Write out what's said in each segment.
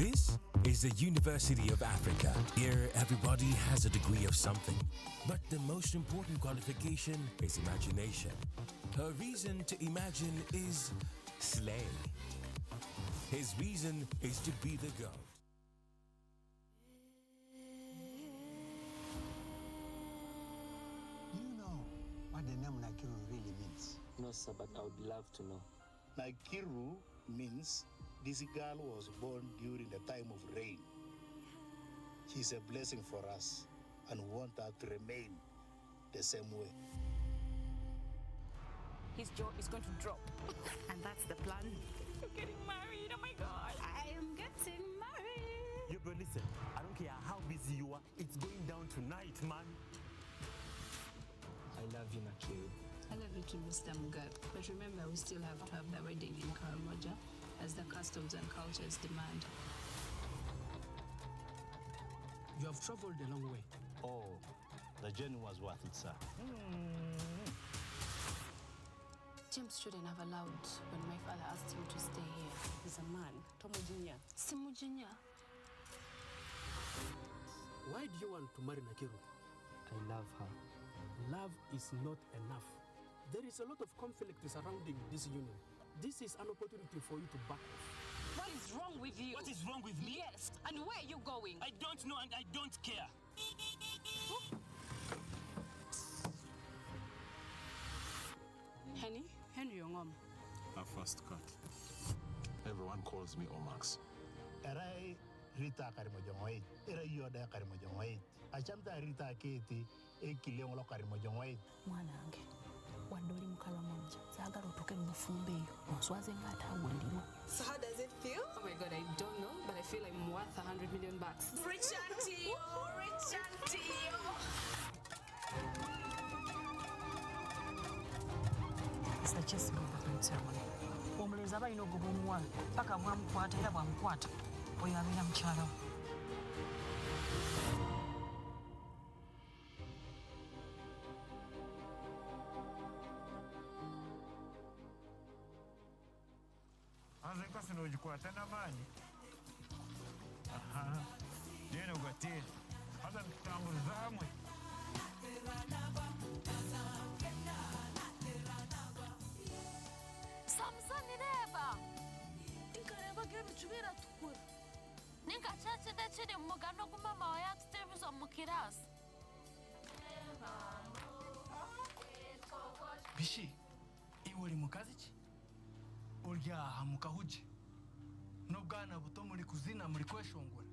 This is the University of Africa. Here, everybody has a degree of something. But the most important qualification is imagination. Her reason to imagine is slay. His reason is to be the goat. Do you know what the name Nakiru really means? No, sir, but I would love to know. Nakiru means this girl was born during the time of rain. She's a blessing for us and we want her to remain the same way. His jaw is going to drop. And that's the plan. You're getting married, oh my God. I am getting married. Yo, bro, listen, I don't care how busy you are, it's going down tonight, man. I love you, Nakiru. I love you too, Mr. Mugabe. But remember, we still have to have the wedding in Karamoja, as the customs and cultures demand. You have traveled a long way. Oh, the journey was worth it, sir. James shouldn't have allowed when my father asked him to stay here. He's a man. Tomujinya. Simujinya. Why do you want to marry Nakiru? I love her. Love is not enough. There is a lot of conflict surrounding this union. This is an opportunity for you to back off. What is wrong with you? What is wrong with me? Yes, and where are you going? I don't know and I don't care. Henry Yongom. Our first cut. Everyone calls me Omax. Erai Rita Karimojongway. Era Yoda Karimojongway. Achamta Rita Keti, Ekilemo Karimojongway. Mwanange, wadoli mukalamonja. Sagala otoke mufumbe yo. Onswaze ngata awulirwa. So how does it feel? Oh my God, I don't know, but I feel I'm worth $100 million. Rich auntie, rich auntie. It's the chess of the ceremony. Omuleza balina ogoba omuwala paka bwamukwata era bwamukwata oyo abeera mukyala we. Anze nkasi n'ogikwata n'amaanyi. Aha. Neno gwateera. Haza nkutambuza hamwe. Samsoni reba. Inkareba gero chubera tukura. Ninga chache da chiri mugano kumama wa yatu televizo mukirasi. Bishi, iwe uri mukazi ki? Urya aha mukahuji. N'ubwana buto muri kuzina muri kweshongora.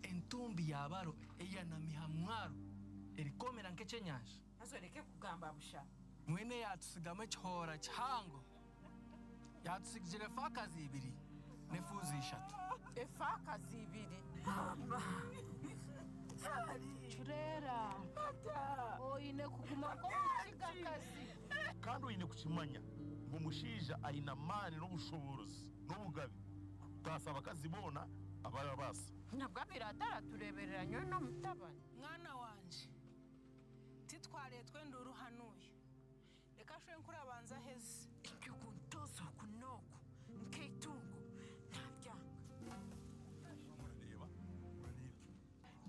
Entumbi yabaro eyanamiha mwaro erikomera nk'ekyenyanja. Azoreke kugamba busha. Mwene yatusigamo ekihora kihango. Yatusigire fakazi ibiri nefuzi 3. Efakazi ibiri. Churera. Oyine kuguma ko kigakazi. Kandi oyine kukimanya ngo mushija ayina mani n'ubushobozi n'ubugabe. Tasaba kazibona abaya basa. Nabwo biratara turebereranye no mutabana. Mwana wanje. Titware twende uruhanuye. Reka shwe nkurabanza heze. Ikikuntozo kunoko. Nketungu. Nabyanga.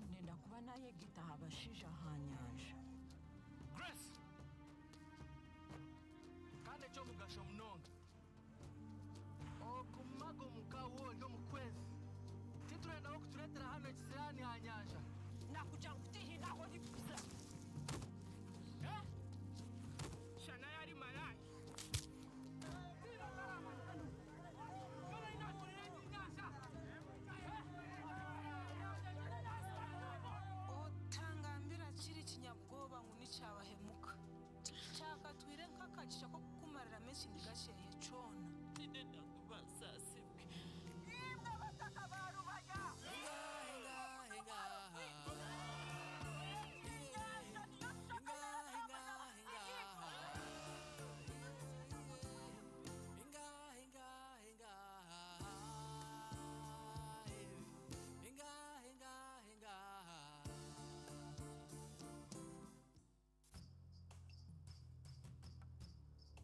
Nenda kuba naye gita abashija hanyanja. Grace. Kane cyo mugasho munonga. Okumago mukawo yo mukwezi. Titurenda okutuletera hano ekisirani hanyanja. Nakuja ngutihi naho nipuza. Shana yari malai. Otangambira kiri kinyabwoba nguni cyabahemuka. Chaka twire nkakajisha ko kukumarira menshi ndigasheye cona. Tinenda kubasasibwe. Imwe bataka barubaya.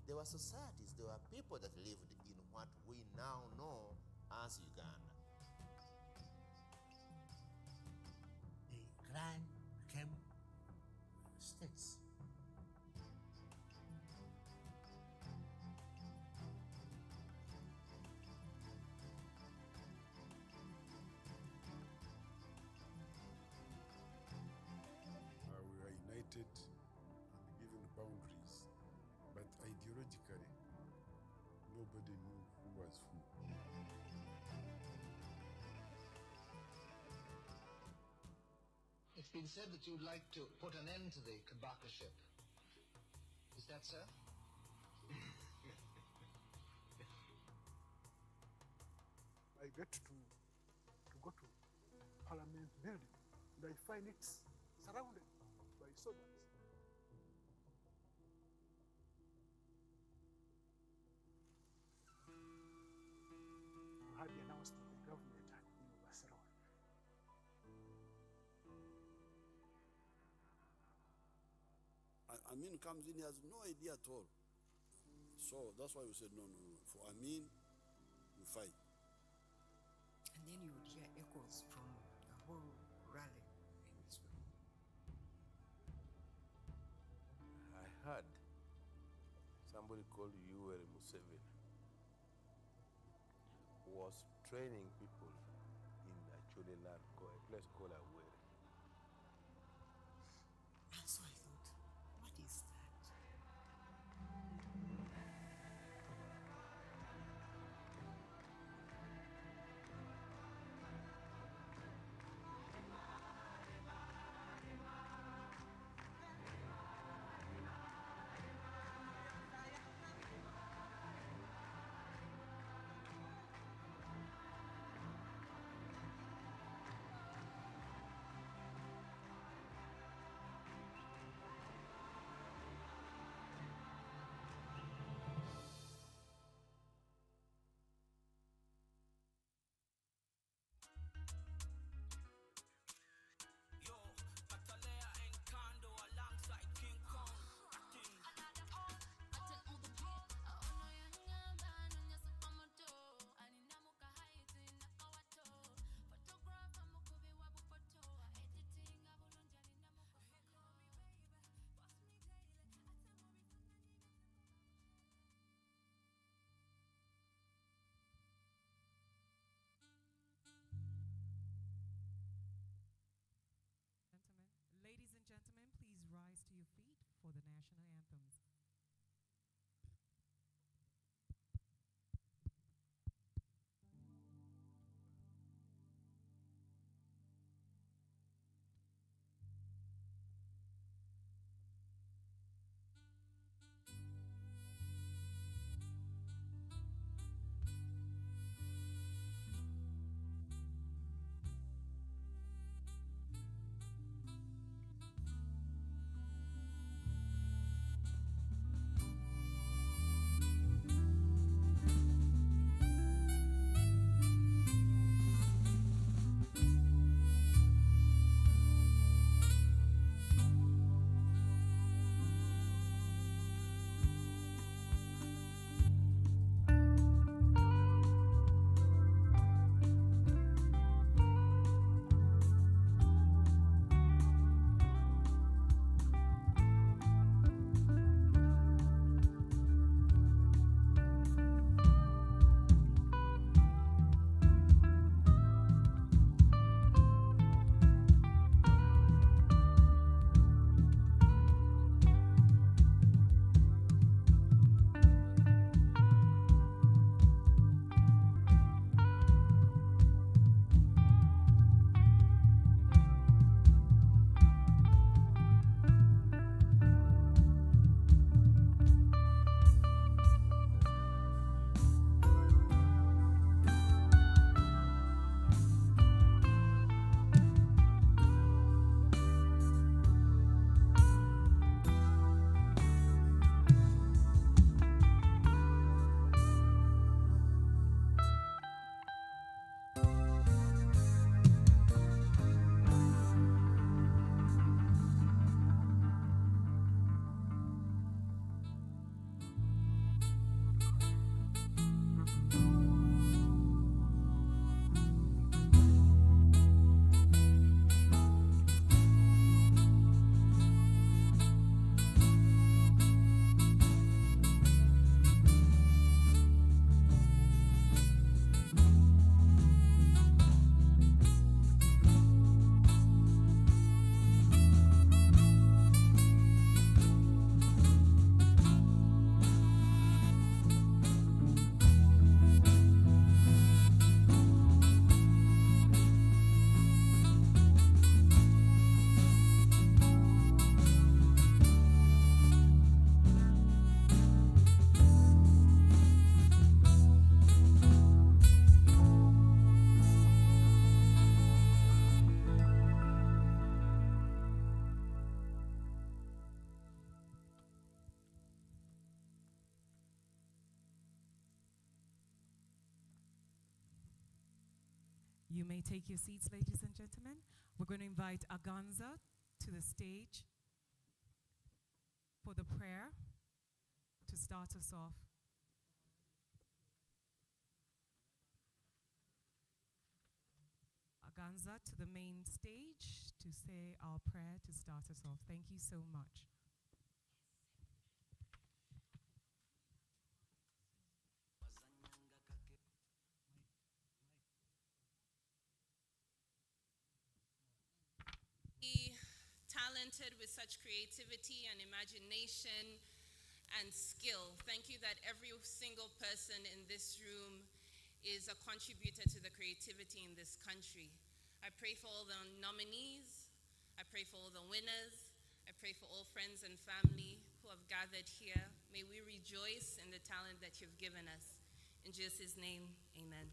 There were societies, there were people that lived in what we now know as Uganda. ran, became states. We were united and given boundaries, but ideologically, nobody knew who was who. It's been said that you'd like to put an end to the Kabaka-ship. Is that so? I get to go to Parliament building, and I find it surrounded by soldiers. You had the announcement the government had been overthrown. Amin comes in, he has no idea at all. So that's why we said, no. For Amin, we fight. And then you would hear echoes from the whole rally. I heard somebody called Yoweri Museveni was training people in Acholi land, a place called Awere. And so I thought, what is that? Ladies and gentlemen, please rise to your feet for the national anthems. You may take your seats, ladies and gentlemen. We're going to invite Aganza to the stage for the prayer to start us off. Aganza to the main stage to say our prayer to start us off. Thank you so much. Talented with such creativity and imagination and skill. Thank you that every single person in this room is a contributor to the creativity in this country. I pray for all the nominees. I pray for all the winners. I pray for all friends and family who have gathered here. May we rejoice in the talent that you've given us. In Jesus' name, amen.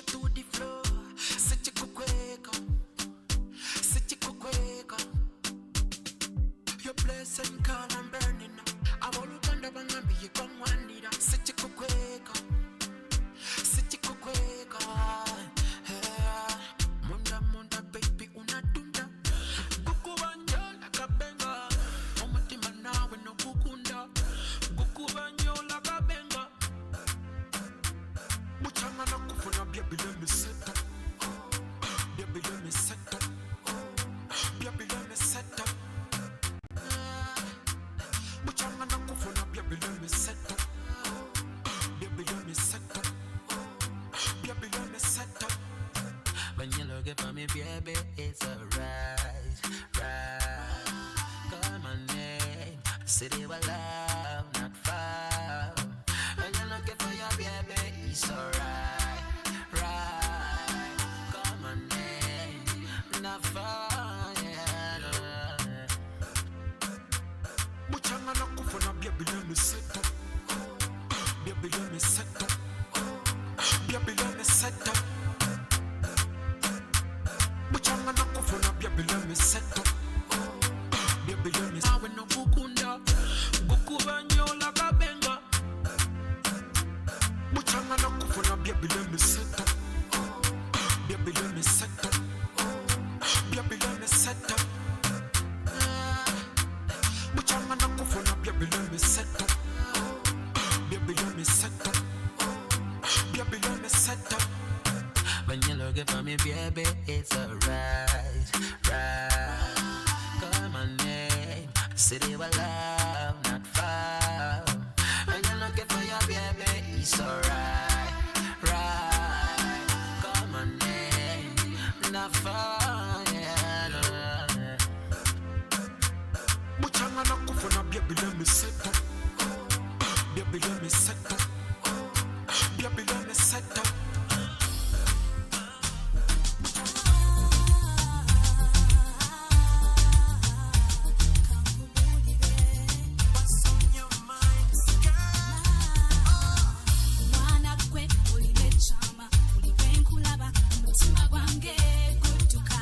to the floor. Sichikukweka, sichikukweka. Your blessing call and burning. I will look under Bangambi, you come one leader. Sichikukweka, sichikukweka. Munda, munda, baby, unadunda. Gukubanyo, like a benga. Omutima nawe no gukunda. Gukubanyo, like a benga. Muchanga na kufuna, baby, let me set up. Baby, let me set up. Baby, let me set up. Muchanga na kufuna, baby, let me set up. Baby, let me set up. Baby, let me set up. When you look for me, baby, it's alright, right. Call my name, city of love, not far. When you looking for your baby, it's alright, right. Call my name, not far, yeah. Muchanga na kufuna, baby, let me set up. Baby, let me set up. Baby, let me set up. Muchanga na kufuna, baby, let me set up. Baby, let me set up. No gukunda, gukubanyo la kabenga. Muchanga na kufuna, baby, let me set up. Baby, let me set up. Baby, let me set up. Muchanga na kufuna, baby, let me set up. Baby, let me set up. Baby, let me set up. When you're looking for me, baby, it's alright, right. Call my name, city of love, not far. When you're looking for your baby, it's alright, right. Call my name, not far, yeah. Muchanga na kufuna, baby, let me set up. Baby, let me set up. Baby, let me set up. Mwana gwe olina ekyama, buli lwe nkulaba omutima gwange gudduka.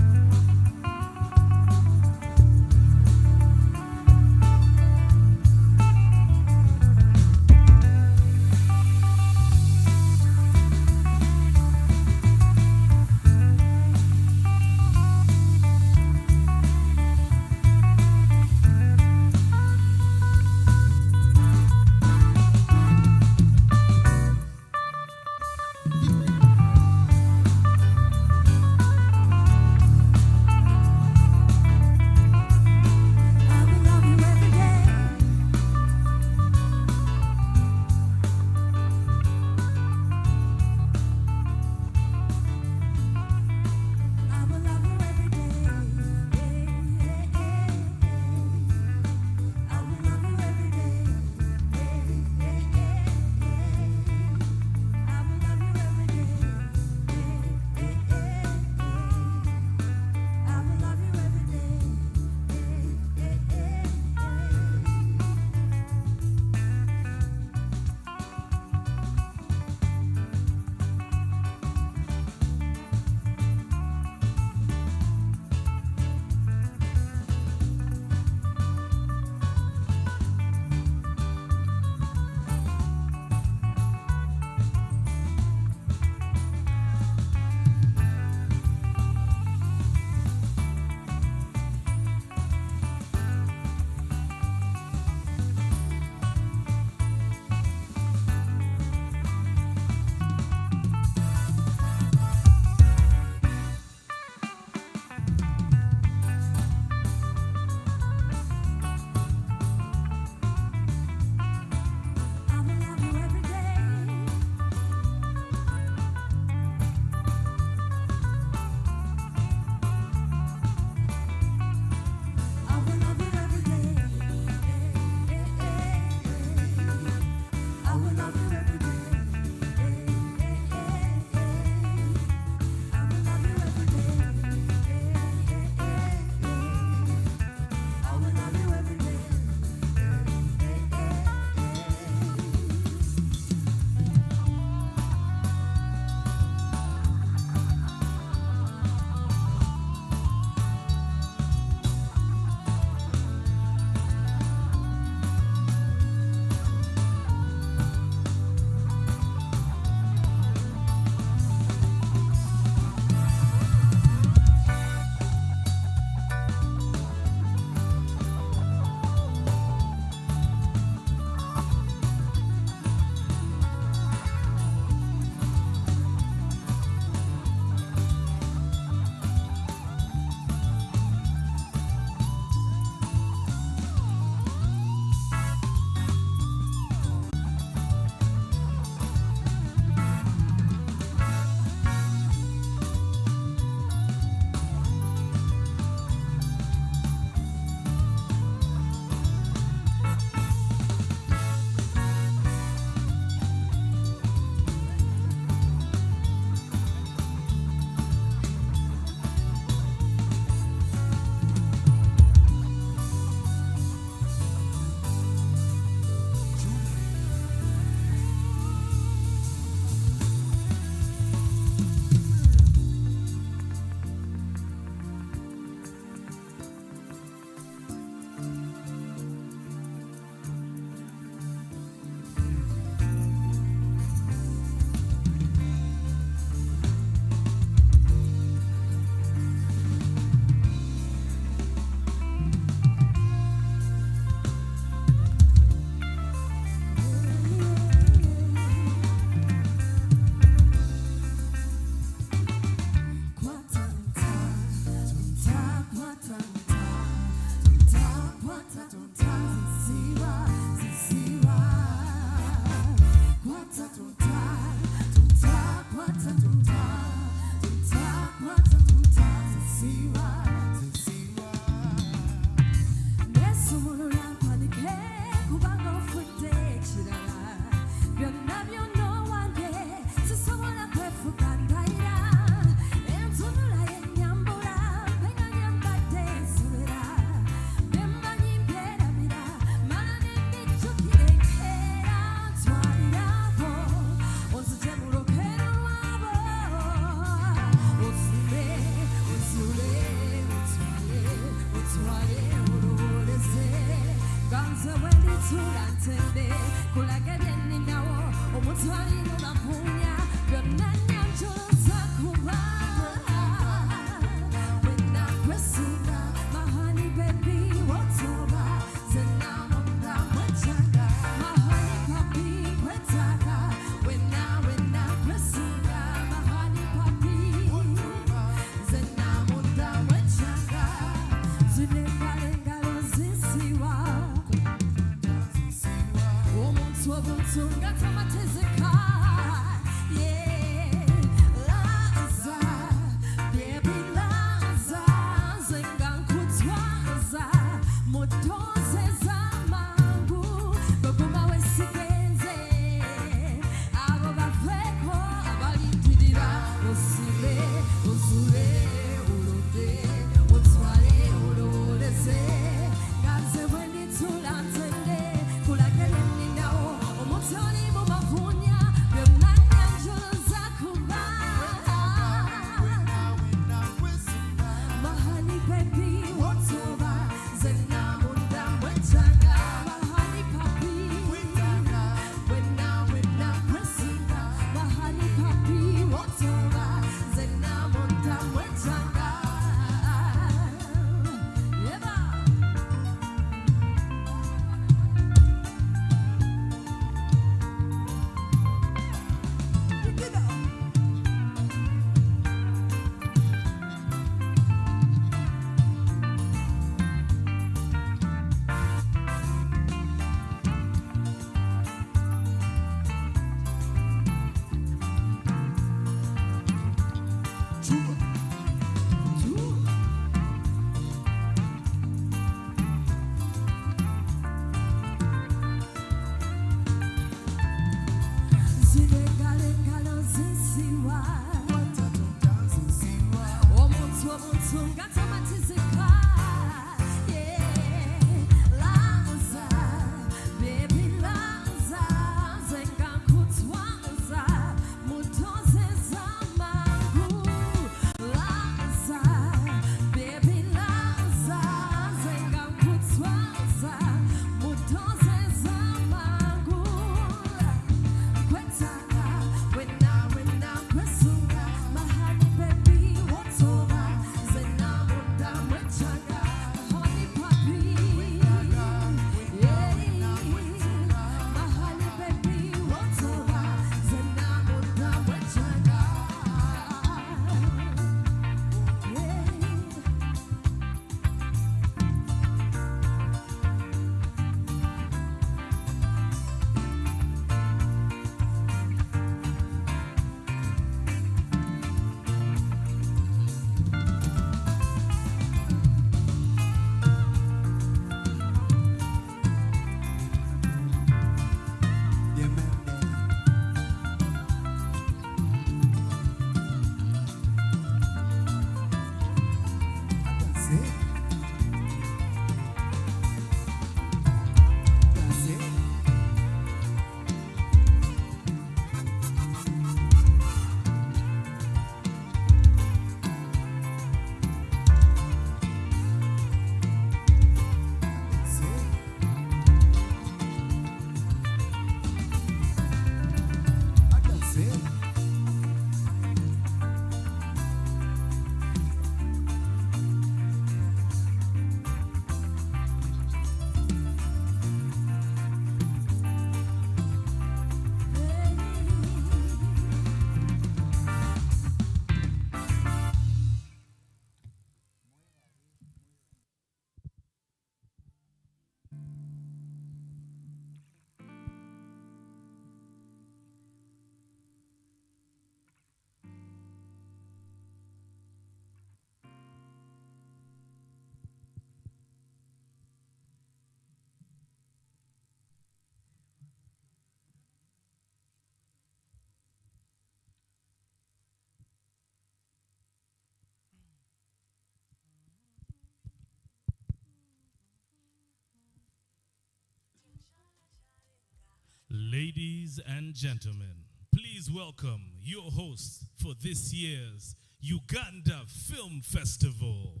Ladies and gentlemen, please welcome your host for this year's Uganda Film Festival.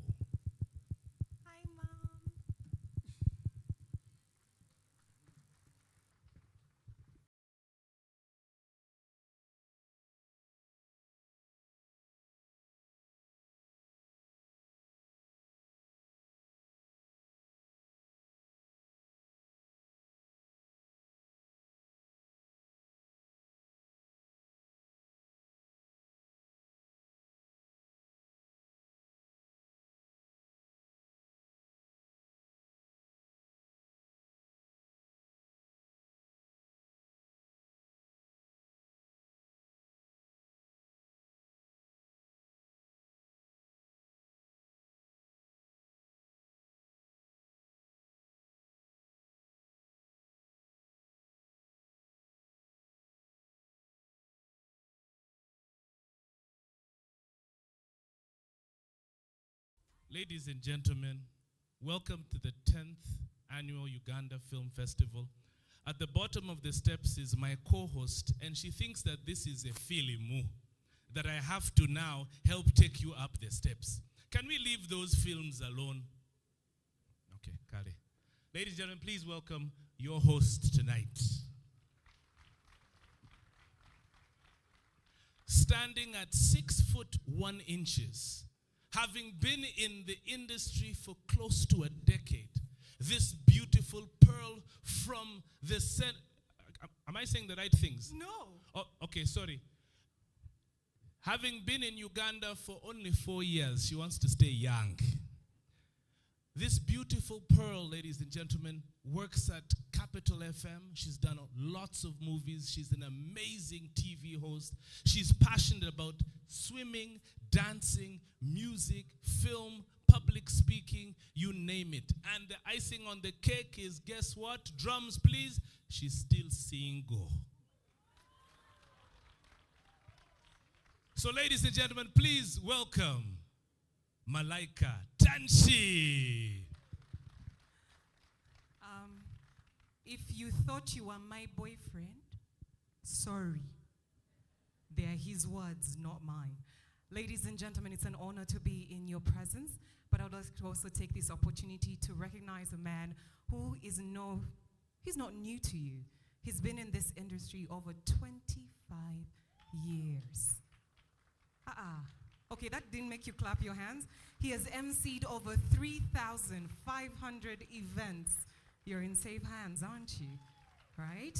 Ladies and gentlemen, welcome to the 10th annual Uganda Film Festival. At the bottom of the steps is my co-host, and she thinks that this is a film, that I have to now help take you up the steps. Can we leave those films alone? Okay, Kale. Ladies and gentlemen, please welcome your host tonight. Standing at 6'1", having been in the industry for close to a decade, this beautiful pearl from the am I saying the right things? No. Oh, okay, sorry. Having been in Uganda for only 4 years, she wants to stay young. This beautiful pearl, ladies and gentlemen, works at Capital FM. She's done lots of movies. She's an amazing TV host. She's passionate about swimming, dancing, music, film, public speaking, you name it. And the icing on the cake is, guess what? Drums, please. She's still single. So, ladies and gentlemen, please welcome Malaika Tanshi. If you thought you were my boyfriend, sorry. They are his words, not mine. Ladies and gentlemen, it's an honor to be in your presence, but I would like to also take this opportunity to recognize a man who he's not new to you. He's been in this industry over 25 years. Okay, that didn't make you clap your hands. He has emceed over 3,500 events. You're in safe hands, aren't you? Right?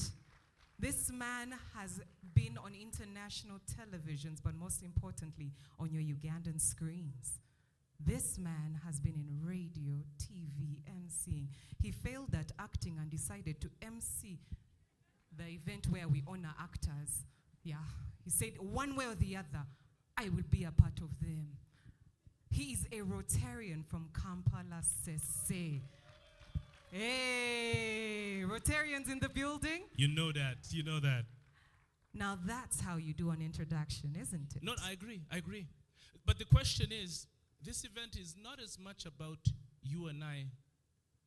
This man has been on international televisions, but most importantly, on your Ugandan screens. This man has been in radio, TV, emceeing. He failed at acting and decided to MC the event where we honor actors. Yeah, he said one way or the other, I will be a part of them. He is a Rotarian from Kampala, Sese. Hey, Rotarians in the building? You know that, you know that. Now that's how you do an introduction, isn't it? No, I agree. But the question is, this event is not as much about you and I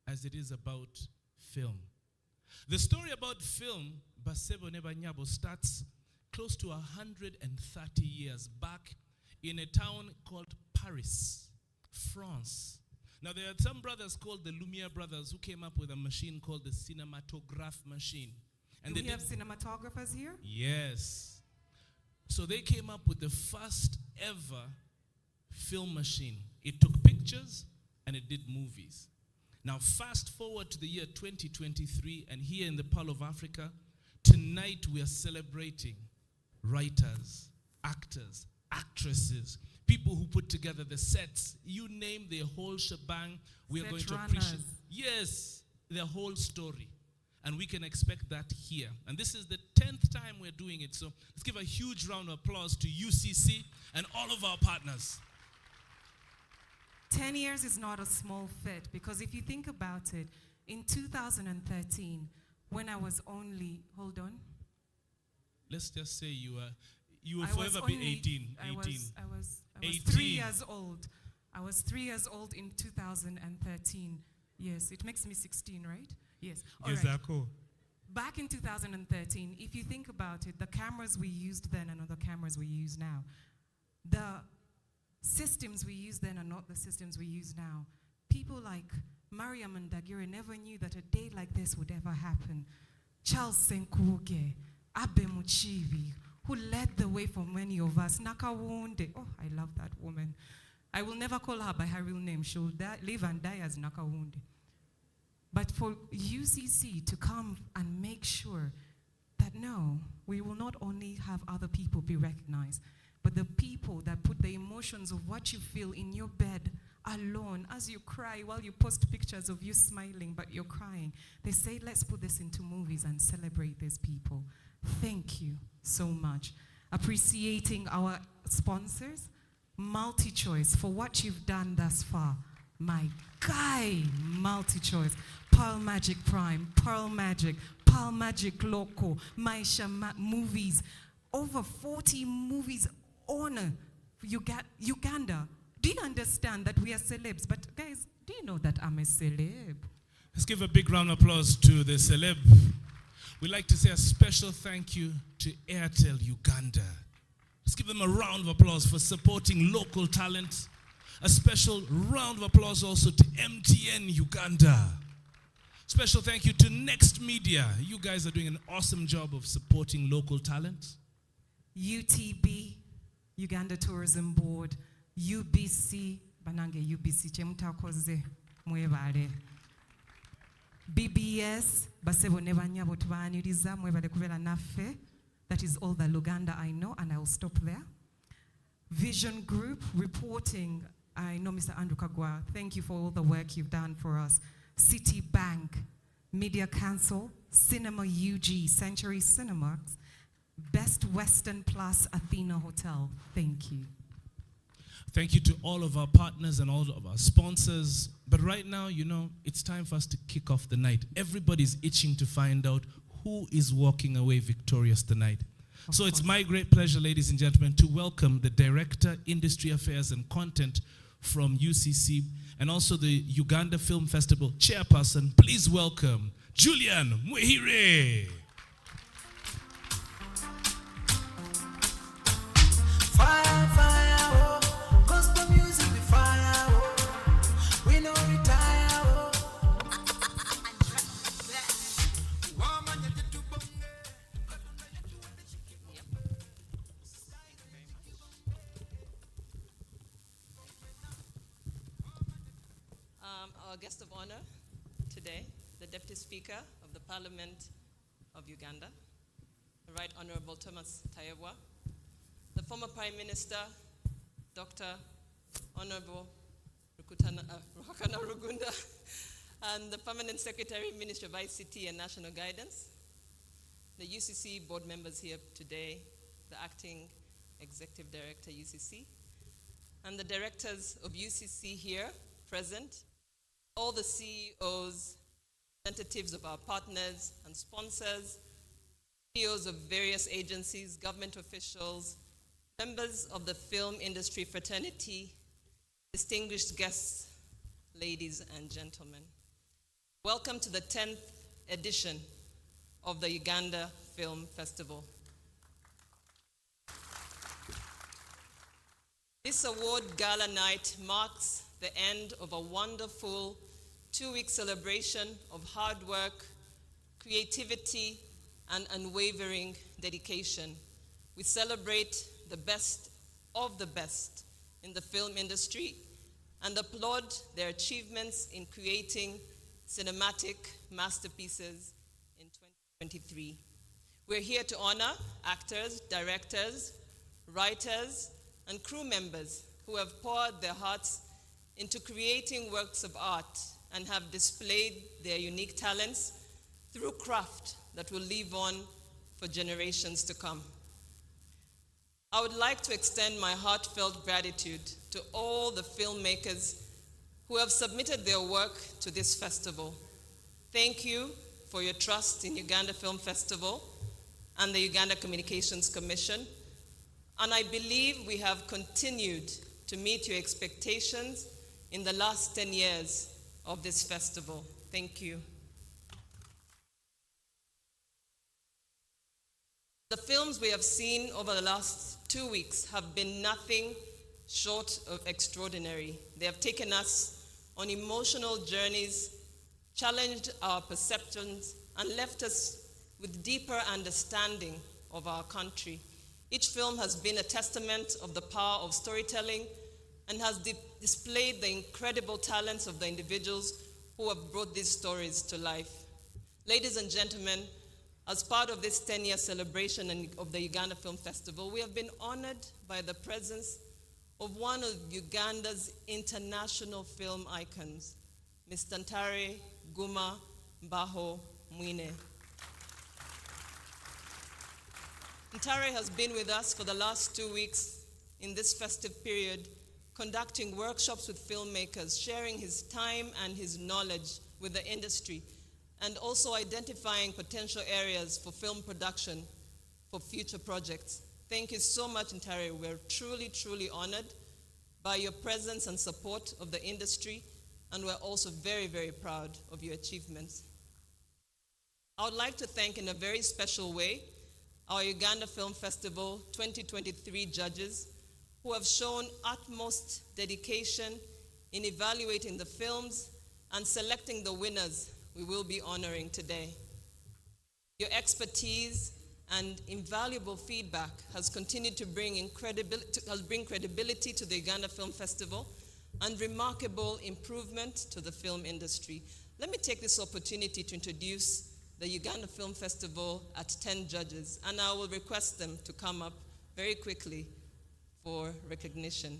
as it is about film. The story about film, Basebo Nebanyabo, starts close to 130 years back in a town called Paris, France. Now, there are some brothers called the Lumiere brothers who came up with a machine called the cinematograph machine. And do we have cinematographers here? Yes. So they came up with the first ever film machine. It took pictures and it did movies. Now, fast forward to the year 2023, and here in the Pearl of Africa, tonight we are celebrating writers, actors, actresses, people who put together the sets, you name the whole shebang. We are going to appreciate. Yes, the whole story. And we can expect that here. And this is the 10th time we're doing it. So let's give a huge round of applause to UCC and all of our partners. 10 years is not a small feat, because if you think about it, in 2013, when I was only, hold on. Let's just say you will forever be 18. I was 3 years old. I was 3 years old in 2013. Yes, it makes me 16, right? Yes. All right. back in 2013, if you think about it, the cameras we used then are not the cameras we use now. The systems we used then are not the systems we use now. People like Mariam and Dagire never knew that a day like this would ever happen. Charles Senkuge, Abe Muchivi, who led the way for many of us. Nakawunde, oh, I love that woman. I will never call her by her real name. She'll live and die as Nakawunde. But for UCC to come and make sure that no, we will not only have other people be recognized, but the people that put the emotions of what you feel in your bed alone as you cry while you post pictures of you smiling but you're crying. They say, let's put this into movies and celebrate these people. Thank you so much. Appreciating our sponsors, MultiChoice, for what you've done thus far. My guy, MultiChoice, Pearl Magic Prime, Pearl Magic Loco, Maisha Movies, over 40 movies on Uganda. Do you understand that we are celebs? But guys, do you know that I'm a celeb? Let's give a big round of applause to the celeb. We'd like to say a special thank you to Airtel Uganda. Let's give them a round of applause for supporting local talent. A special round of applause also to MTN Uganda. Special thank you to Next Media. You guys are doing an awesome job of supporting local talent. UTB, Uganda Tourism Board, UBC, banange UBC, chemutakoze mwebale. BBS, basebo nebanyabo tubaniriza mwebale kubera naffe. That is all the Luganda I know, and I will stop there. Vision Group, reporting, I know Mr. Andrew Kagwa, thank you for all the work you've done for us. Citibank, Media Council, Cinema UG, Century Cinemas, Best Western Plus, Athena Hotel, thank you. Thank you to all of our partners and all of our sponsors. But right now, you know, it's time for us to kick off the night. Everybody's itching to find out who is walking away victorious tonight. So it's my great pleasure, ladies and gentlemen, to welcome the Director, Industry Affairs and Content from UCC, and also the Uganda Film Festival chairperson. Please welcome Julian Mwehire. Fire, fire, oh. Gospel music be fire, oh. We no retire, oh. Our guest of honor today, the Deputy Speaker of the Parliament of Uganda, the Right Honorable Thomas Tayebwa, the former Prime Minister, Dr. Honorable Ruhakana Rugunda, and the Permanent Secretary, Ministry of ICT and National Guidance, the UCC board members here today, the Acting Executive Director, UCC, and the directors of UCC here present, all the CEOs, representatives of our partners and sponsors, CEOs of various agencies, government officials, members of the film industry fraternity, distinguished guests, ladies and gentlemen. Welcome to the 10th edition of the Uganda Film Festival. This award gala night marks the end of a wonderful 2-week celebration of hard work, creativity, and unwavering dedication. We celebrate the best of the best in the film industry and applaud their achievements in creating cinematic masterpieces in 2023. We're here to honor actors, directors, writers, and crew members who have poured their hearts into creating works of art and have displayed their unique talents through craft that will live on for generations to come. I would like to extend my heartfelt gratitude to all the filmmakers who have submitted their work to this festival. Thank you for your trust in Uganda Film Festival and the Uganda Communications Commission, and I believe we have continued to meet your expectations in the last 10 years of this festival. Thank you. The films we have seen over the last 2 weeks have been nothing short of extraordinary. They have taken us on emotional journeys, challenged our perceptions, and left us with deeper understanding of our country. Each film has been a testament of the power of storytelling and has displayed the incredible talents of the individuals who have brought these stories to life. Ladies and gentlemen, as part of this 10-year celebration of the Uganda Film Festival, we have been honored by the presence of one of Uganda's international film icons, Mr. Ntare Guma Mbaho Mwine. Ntare has been with us for the last 2 weeks in this festive period, conducting workshops with filmmakers, sharing his time and his knowledge with the industry, and also identifying potential areas for film production for future projects. Thank you so much, Ntare. We're truly, truly honored by your presence and support of the industry, and we're also very, very proud of your achievements. I would like to thank in a very special way our Uganda Film Festival 2023 judges who have shown utmost dedication in evaluating the films and selecting the winners we will be honoring today. Your expertise and invaluable feedback has continued to bring credibility to the Uganda Film Festival and remarkable improvement to the film industry. Let me take this opportunity to introduce the Uganda Film Festival at 10 judges, and I will request them to come up very quickly for recognition.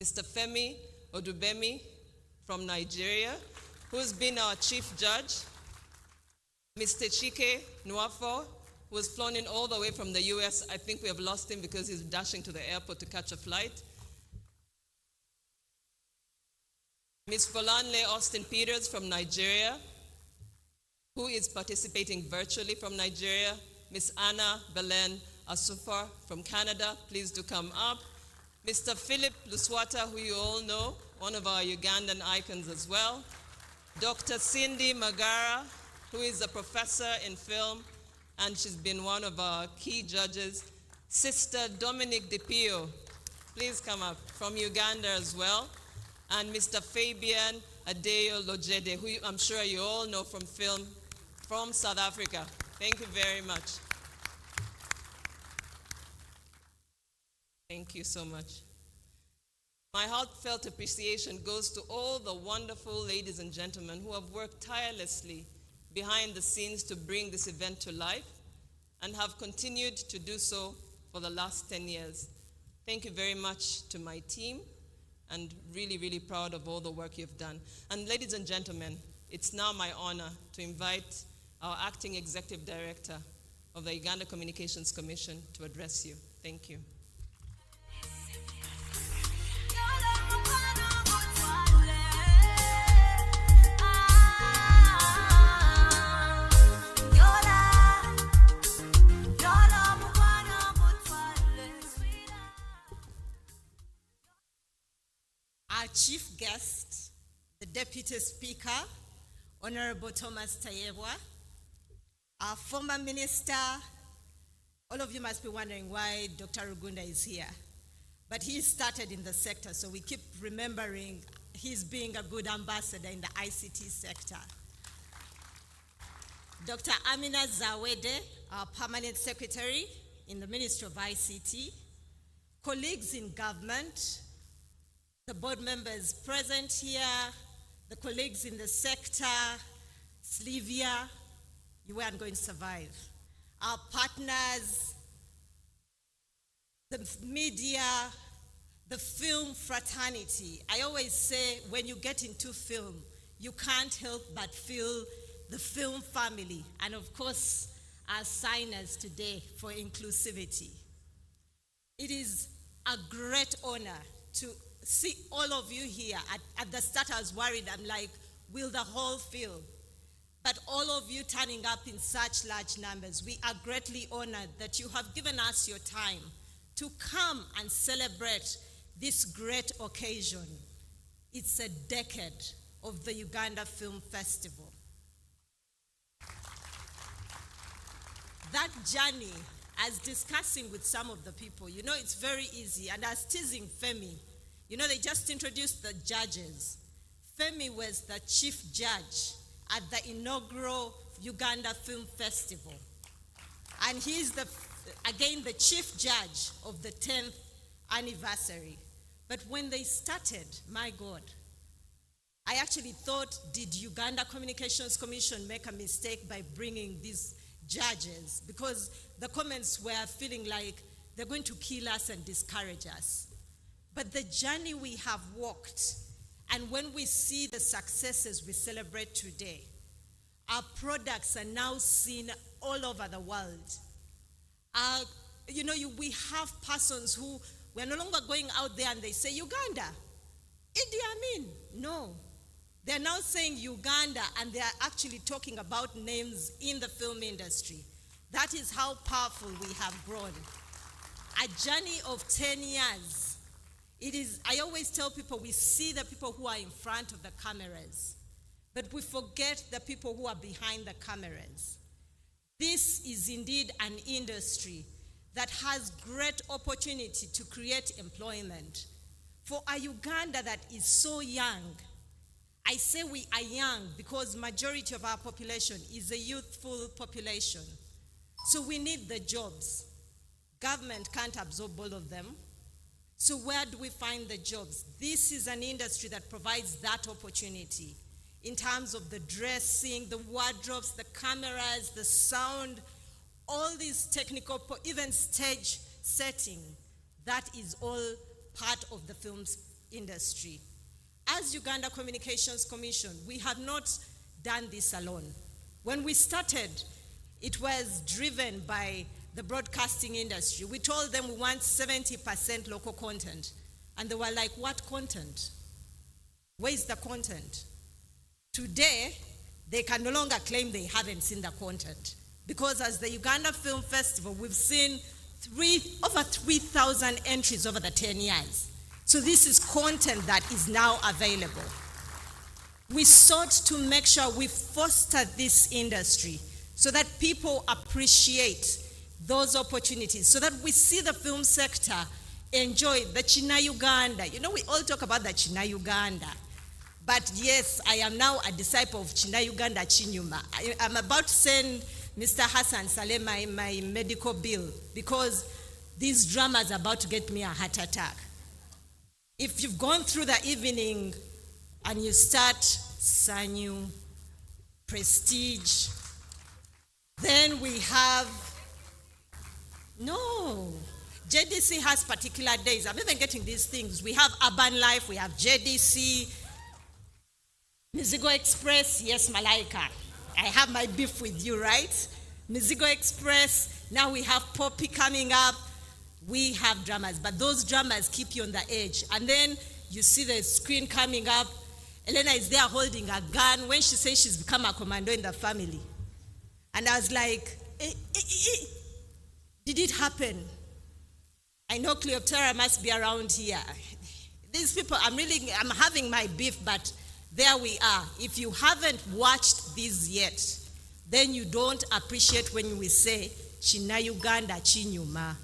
Mr. Femi Odubemi from Nigeria, who has been our chief judge. Mr. Chike Nwafo, who was flown in all the way from the US. I think we have lost him because he's dashing to the airport to catch a flight. Ms. Folanle Austin Peters from Nigeria, who is participating virtually from Nigeria. Ms. Anna Belen Asufa from Canada, please do come up. Mr. Philip Luswata, who you all know, one of our Ugandan icons as well. Dr. Cindy Magara, who is a professor in film, and she's been one of our key judges. Sister Dominic DiPio, please come up, from Uganda as well. And Mr. Fabian Adeyo Lojede, who I'm sure you all know from film, from South Africa. Thank you very much. Thank you so much. My heartfelt appreciation goes to all the wonderful ladies and gentlemen who have worked tirelessly behind the scenes to bring this event to life and have continued to do so for the last 10 years. Thank you very much to my team, and really, really proud of all the work you've done. And ladies and gentlemen, it's now my honor to invite our Acting Executive Director of the Uganda Communications Commission to address you. Thank you. Our chief guest, the Deputy Speaker, Honorable Thomas Tayebwa, our former minister. All of you must be wondering why Dr. Rugunda is here. But he started in the sector, so we keep remembering he's being a good ambassador in the ICT sector. Dr. Amina Zawede, our permanent secretary in the Ministry of ICT, colleagues in government, the board members present here, the colleagues in the sector, Slivia, you weren't going to survive. Our partners, the media, the film fraternity. I always say when you get into film, you can't help but feel the film family. And of course, our signers today for inclusivity. It is a great honor to see all of you here. At the start, I was worried. I'm like, will the whole fill? But all of you turning up in such large numbers, we are greatly honored that you have given us your time to come and celebrate this great occasion. It's a decade of the Uganda Film Festival. That journey as discussing with some of the people, it's very easy. And I was teasing Femi. They just introduced the judges. Femi was the chief judge at the inaugural Uganda Film Festival. And he's again the chief judge of the 10th anniversary. But when they started, my God, I actually thought, did Uganda Communications Commission make a mistake by bringing these judges? Because the comments were feeling like they're going to kill us and discourage us. But the journey we have walked, and when we see the successes we celebrate today, our products are now seen all over the world. We have persons who, we're no longer going out there and they say, Uganda, Idi Amin. No. They're now saying Uganda, and they're actually talking about names in the film industry. That is how powerful we have grown. A journey of 10 years. I always tell people, we see the people who are in front of the cameras, but we forget the people who are behind the cameras. This is indeed an industry that has great opportunity to create employment. For a Uganda that is so young, I say we are young because majority of our population is a youthful population. So we need the jobs. Government can't absorb all of them. So where do we find the jobs? This is an industry that provides that opportunity in terms of the dressing, the wardrobes, the cameras, the sound, all these technical, even stage setting. That is all part of the film industry. As Uganda Communications Commission, we have not done this alone. When we started, it was driven by the broadcasting industry. We told them we want 70% local content. And they were like, what content? Where is the content? Today, they can no longer claim they haven't seen the content. Because as the Uganda Film Festival, we've seen over 3,000 entries over the 10 years. So this is content that is now available. We sought to make sure we foster this industry so that people appreciate those opportunities, so that we see the film sector enjoy the China Uganda. We all talk about the China Uganda. But yes, I am now a disciple of China Uganda Chinyuma. I'm about to send Mr. Hassan Saleh my medical bill because this drama is about to get me a heart attack. If you've gone through the evening and you start Sanyu, Prestige, then we have, no, JDC has particular days. I'm even getting these things. We have Urban Life, we have JDC, Mizigo Express, yes, Malaika. I have my beef with you, right? Mizigo Express, now we have Poppy coming up. We have dramas, but those dramas keep you on the edge. And then you see the screen coming up. Elena is there holding a gun when she says she's become a commando in the family. And I was like, did it happen? I know Cleopatra must be around here. These people, I'm having my beef, but there we are. If you haven't watched these yet, then you don't appreciate when we say, China Uganda Chinyuma.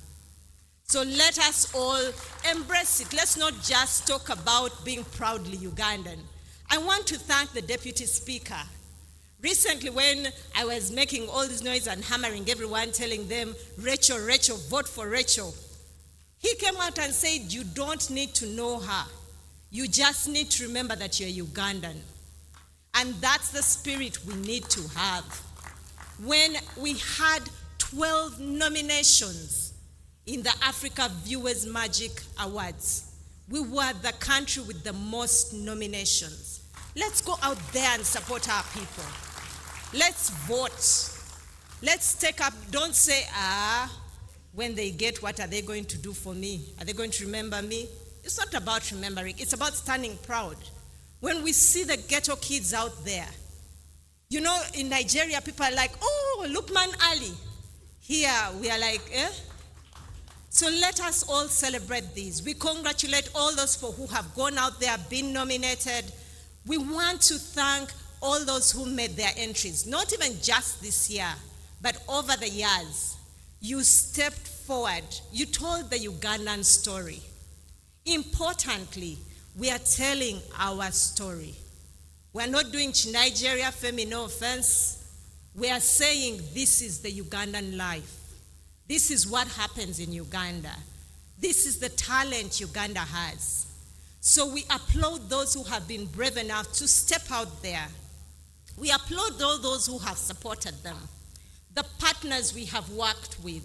So let us all embrace it. Let's not just talk about being proudly Ugandan. I want to thank the Deputy Speaker. Recently, when I was making all this noise and hammering everyone, telling them, Rachel, Rachel, vote for Rachel, he came out and said, you don't need to know her. You just need to remember that you're Ugandan. And that's the spirit we need to have. When we had 12 nominations in the Africa Viewers Magic Awards, we were the country with the most nominations. Let's go out there and support our people. Let's vote. Let's take up, don't say, when they get, what are they going to do for me? Are they going to remember me? It's not about remembering, it's about standing proud. When we see the ghetto kids out there, in Nigeria, people are like, oh, Lukman Ali. Here, we are like, eh? So let us all celebrate these. We congratulate all those who have gone out there, been nominated. We want to thank all those who made their entries, not even just this year, but over the years. You stepped forward. You told the Ugandan story. Importantly, we are telling our story. We are not doing Nigeria Femi, no offense. We are saying this is the Ugandan life. This is what happens in Uganda. This is the talent Uganda has. So we applaud those who have been brave enough to step out there. We applaud all those who have supported them. The partners we have worked with.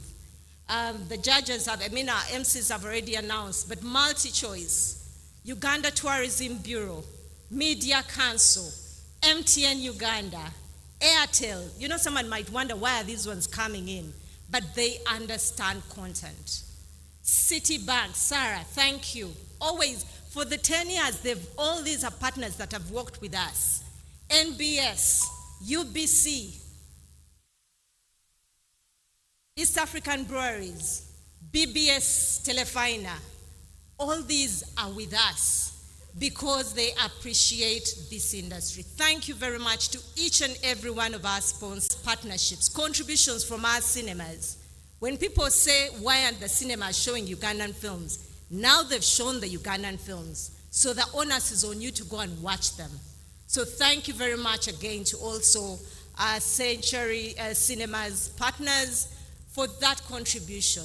The judges have, our MCs have already announced, but MultiChoice, Uganda Tourism Bureau, Media Council, MTN Uganda, Airtel. Someone might wonder why are these ones coming in, but they understand content. Citibank, Sarah, thank you. Always, for the 10 years, all these are partners that have worked with us. NBS, UBC, East African Breweries, BBS Telefina, all these are with us because they appreciate this industry. Thank you very much to each and every one of our sponsors, partnerships, contributions from our cinemas. When people say, why aren't the cinemas showing Ugandan films? Now they've shown the Ugandan films. So the onus is on you to go and watch them. So thank you very much again to also our Century Cinemas partners for that contribution.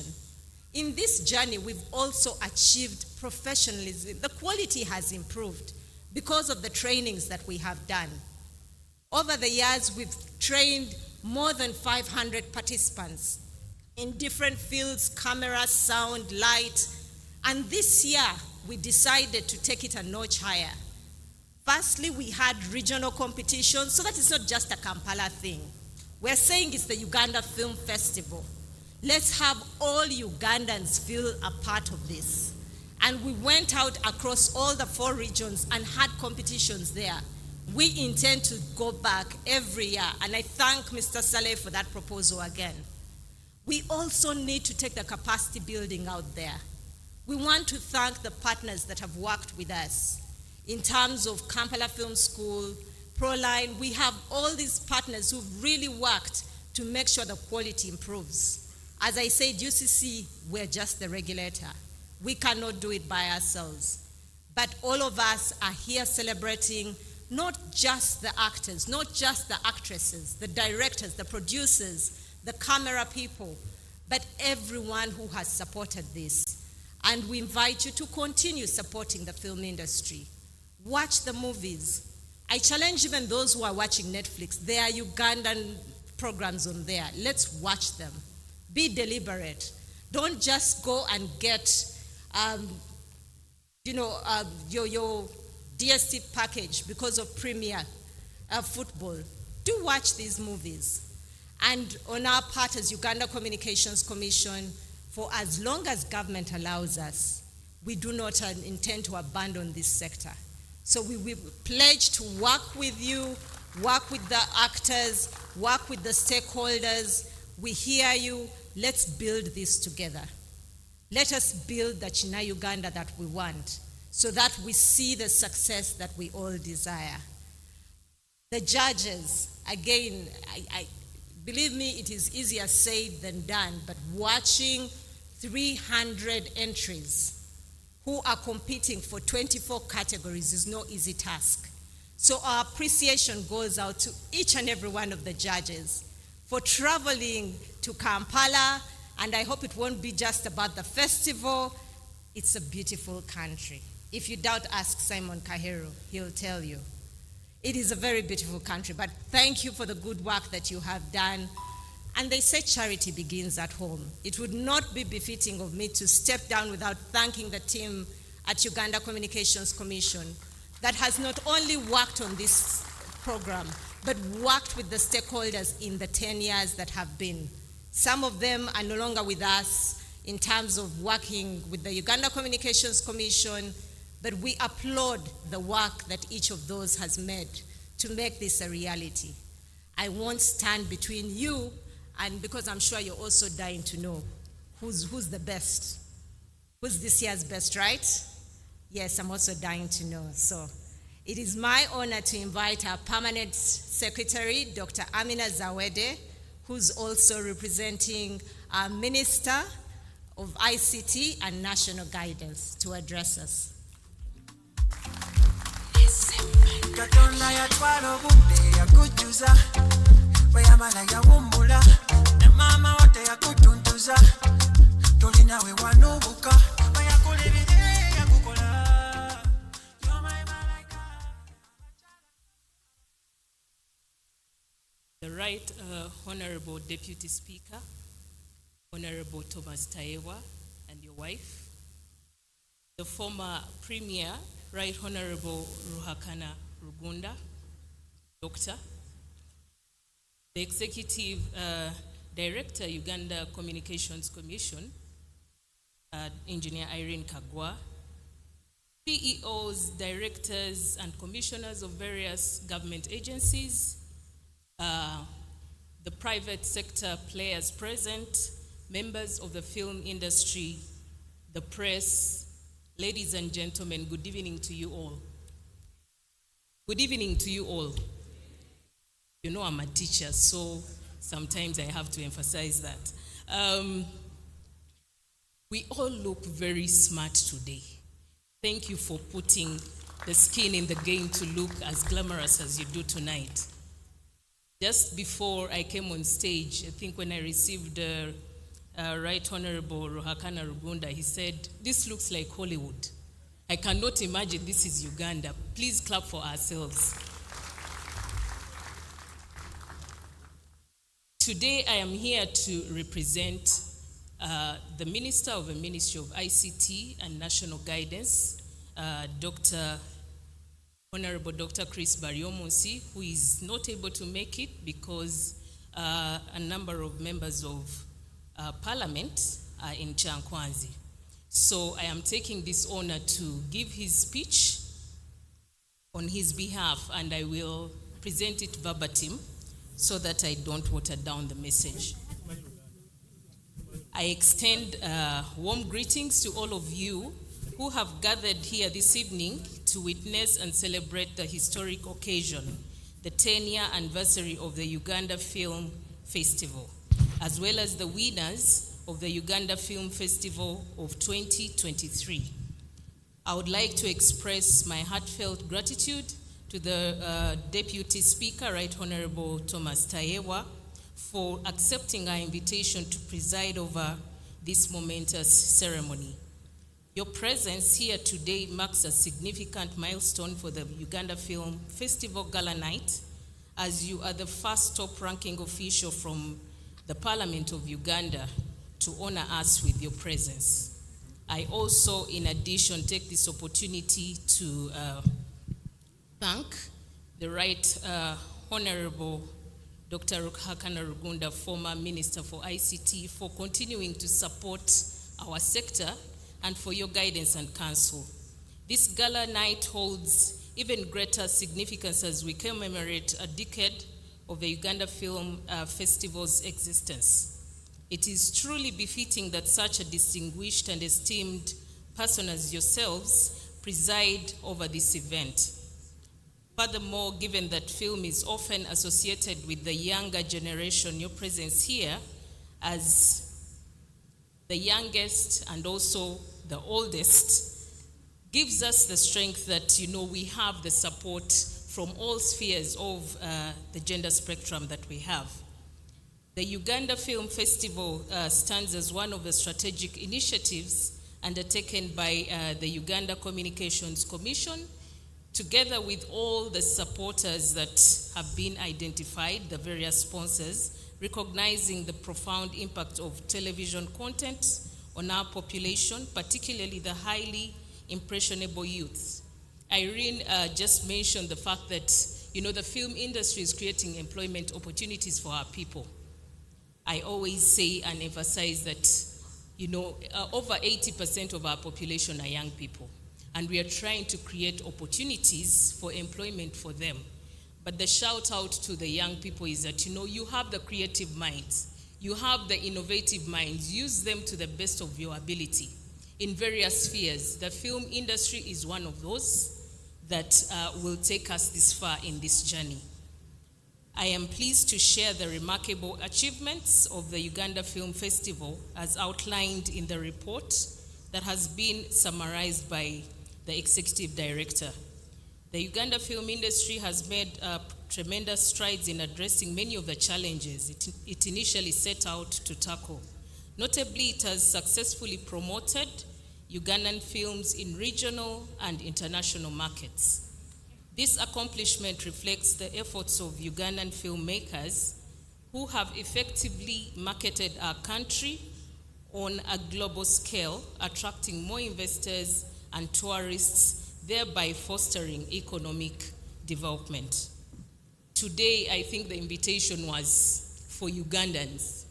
In this journey, we've also achieved professionalism. The quality has improved because of the trainings that we have done. Over the years, we've trained more than 500 participants in different fields, camera, sound, light. And this year, we decided to take it a notch higher. Firstly, we had regional competitions, so that is not just a Kampala thing. We're saying it's the Uganda Film Festival. Let's have all Ugandans feel a part of this. And we went out across all the 4 regions and had competitions there. We intend to go back every year, and I thank Mr. Saleh for that proposal again. We also need to take the capacity building out there. We want to thank the partners that have worked with us. In terms of Kampala Film School, Proline, we have all these partners who've really worked to make sure the quality improves. As I said, UCC, we're just the regulator. We cannot do it by ourselves. But all of us are here celebrating not just the actors, not just the actresses, the directors, the producers, the camera people, but everyone who has supported this. And we invite you to continue supporting the film industry. Watch the movies. I challenge even those who are watching Netflix. There are Ugandan programs on there. Let's watch them. Be deliberate. Don't just go and get, your DST package because of Premier Football. Do watch these movies. And on our part as Uganda Communications Commission, for as long as government allows us, we do not intend to abandon this sector. So we pledge to work with you, work with the actors, work with the stakeholders. We hear you. Let's build this together. Let us build the China Uganda that we want so that we see the success that we all desire. The judges, again, I believe me, it is easier said than done, but watching 300 entries who are competing for 24 categories is no easy task. So our appreciation goes out to each and every one of the judges for traveling to Kampala, and I hope it won't be just about the festival. It's a beautiful country. If you doubt, ask Simon Kahero, he'll tell you. It is a very beautiful country, but thank you for the good work that you have done. And they say charity begins at home. It would not be befitting of me to step down without thanking the team at Uganda Communications Commission that has not only worked on this program, but worked with the stakeholders in the 10 years that have been. Some of them are no longer with us in terms of working with the Uganda Communications Commission, but we applaud the work that each of those has made to make this a reality. I won't stand between you, and because I'm sure you're also dying to know who's the best. Who's this year's best, right? Yes, I'm also dying to know. So it is my honor to invite our permanent secretary, Dr. Amina Zawede, who's also representing our Minister of ICT and National Guidance to address us. Katonda yatwala obudde yakujjuza bwe yamala yawummula ne maama wo teyakutuntuza tolina we wanuubuka bwe yakulibire yakukola. The Right Honorable Deputy Speaker, Honorable Thomas Tayewa and your wife, the former Premier, Right Honorable Ruhakana Rugunda, Doctor, the Executive Director, Uganda Communications Commission, Engineer Irene Kagwa, CEOs, directors, and commissioners of various government agencies, the private sector players present, members of the film industry, the press, ladies and gentlemen, good evening to you all. Good evening to you all. You know I'm a teacher, so sometimes I have to emphasize that. We all look very smart today. Thank you for putting the skin in the game to look as glamorous as you do tonight. Just before I came on stage, I think when I received Right Honorable Ruhakana Rugunda, he said, "This looks like Hollywood. I cannot imagine this is Uganda. Please clap for ourselves." Today, I am here to represent the Minister of the Ministry of ICT and National Guidance, Honorable Dr. Chris Baryomonsi, who is not able to make it because a number of members of Parliament are in Chankwanzi. So I am taking this honor to give his speech on his behalf, and I will present it verbatim so that I don't water down the message. I extend warm greetings to all of you who have gathered here this evening to witness and celebrate the historic occasion, the 10-year anniversary of the Uganda Film Festival, as well as the winners of the Uganda Film Festival of 2023. I would like to express my heartfelt gratitude to the Deputy Speaker, Right Honorable Thomas Tayewa, for accepting our invitation to preside over this momentous ceremony. Your presence here today marks a significant milestone for the Uganda Film Festival Gala Night, as you are the first top-ranking official from the Parliament of Uganda to honor us with your presence. I also, in addition, take this opportunity to thank the Right Honorable Dr. Ruhakana Rugunda, former Minister for ICT, for continuing to support our sector and for your guidance and counsel. This gala night holds even greater significance as we commemorate a decade of the Uganda Film Festival's existence. It is truly befitting that such a distinguished and esteemed person as yourselves preside over this event. Furthermore, given that film is often associated with the younger generation, your presence here as the youngest and also the oldest gives us the strength that, we have the support from all spheres of the gender spectrum that we have. The Uganda Film Festival stands as one of the strategic initiatives undertaken by the Uganda Communications Commission, together with all the supporters that have been identified, the various sponsors, recognizing the profound impact of television content on our population, particularly the highly impressionable youth. Irene just mentioned the fact that, the film industry is creating employment opportunities for our people. I always say and emphasize that, over 80% of our population are young people, and we are trying to create opportunities for employment for them. But the shout out to the young people is that, you have the creative minds, you have the innovative minds, use them to the best of your ability in various spheres. The film industry is one of those that will take us this far in this journey. I am pleased to share the remarkable achievements of the Uganda Film Festival as outlined in the report that has been summarized by the Executive Director. The Uganda film industry has made tremendous strides in addressing many of the challenges it initially set out to tackle. Notably, it has successfully promoted Ugandan films in regional and international markets. This accomplishment reflects the efforts of Ugandan filmmakers who have effectively marketed our country on a global scale, attracting more investors and tourists, thereby fostering economic development. Today, I think the invitation was for Ugandans.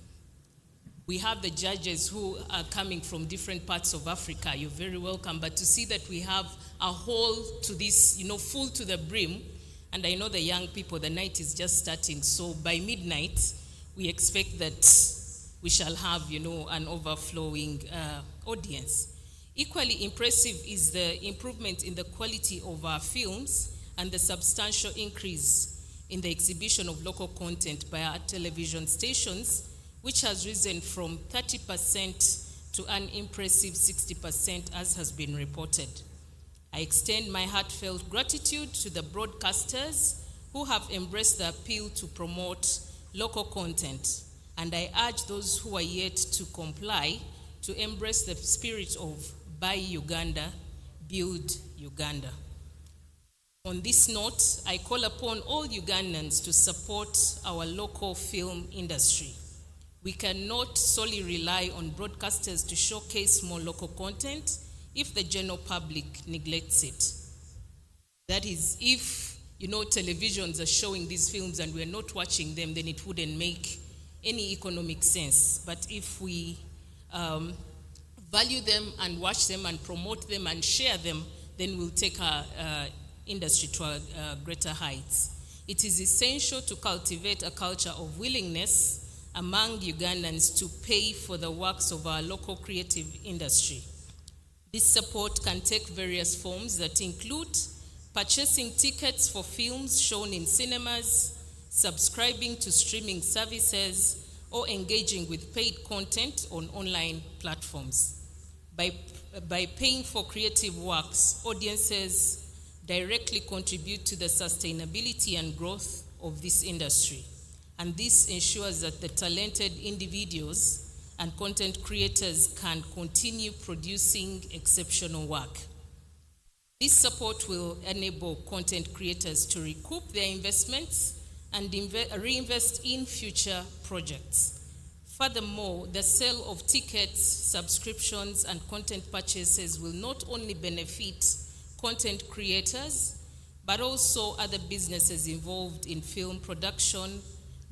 We have the judges who are coming from different parts of Africa. You're very welcome. But to see that we have a whole to this, full to the brim, and I know the young people, the night is just starting. So by midnight, we expect that we shall have, an overflowing audience. Equally impressive is the improvement in the quality of our films and the substantial increase in the exhibition of local content by our television stations, which has risen from 30% to an impressive 60%, as has been reported. I extend my heartfelt gratitude to the broadcasters who have embraced the appeal to promote local content, and I urge those who are yet to comply to embrace the spirit of Buy Uganda, Build Uganda. On this note, I call upon all Ugandans to support our local film industry. We cannot solely rely on broadcasters to showcase more local content if the general public neglects it. That is, if televisions are showing these films and we're not watching them, then it wouldn't make any economic sense. But if we value them and watch them and promote them and share them, then we'll take our industry to greater heights. It is essential to cultivate a culture of willingness among Ugandans to pay for the works of our local creative industry. This support can take various forms that include purchasing tickets for films shown in cinemas, subscribing to streaming services, or engaging with paid content on online platforms. By paying for creative works, audiences directly contribute to the sustainability and growth of this industry. And this ensures that the talented individuals and content creators can continue producing exceptional work. This support will enable content creators to recoup their investments and reinvest in future projects. Furthermore, the sale of tickets, subscriptions, and content purchases will not only benefit content creators, but also other businesses involved in film production,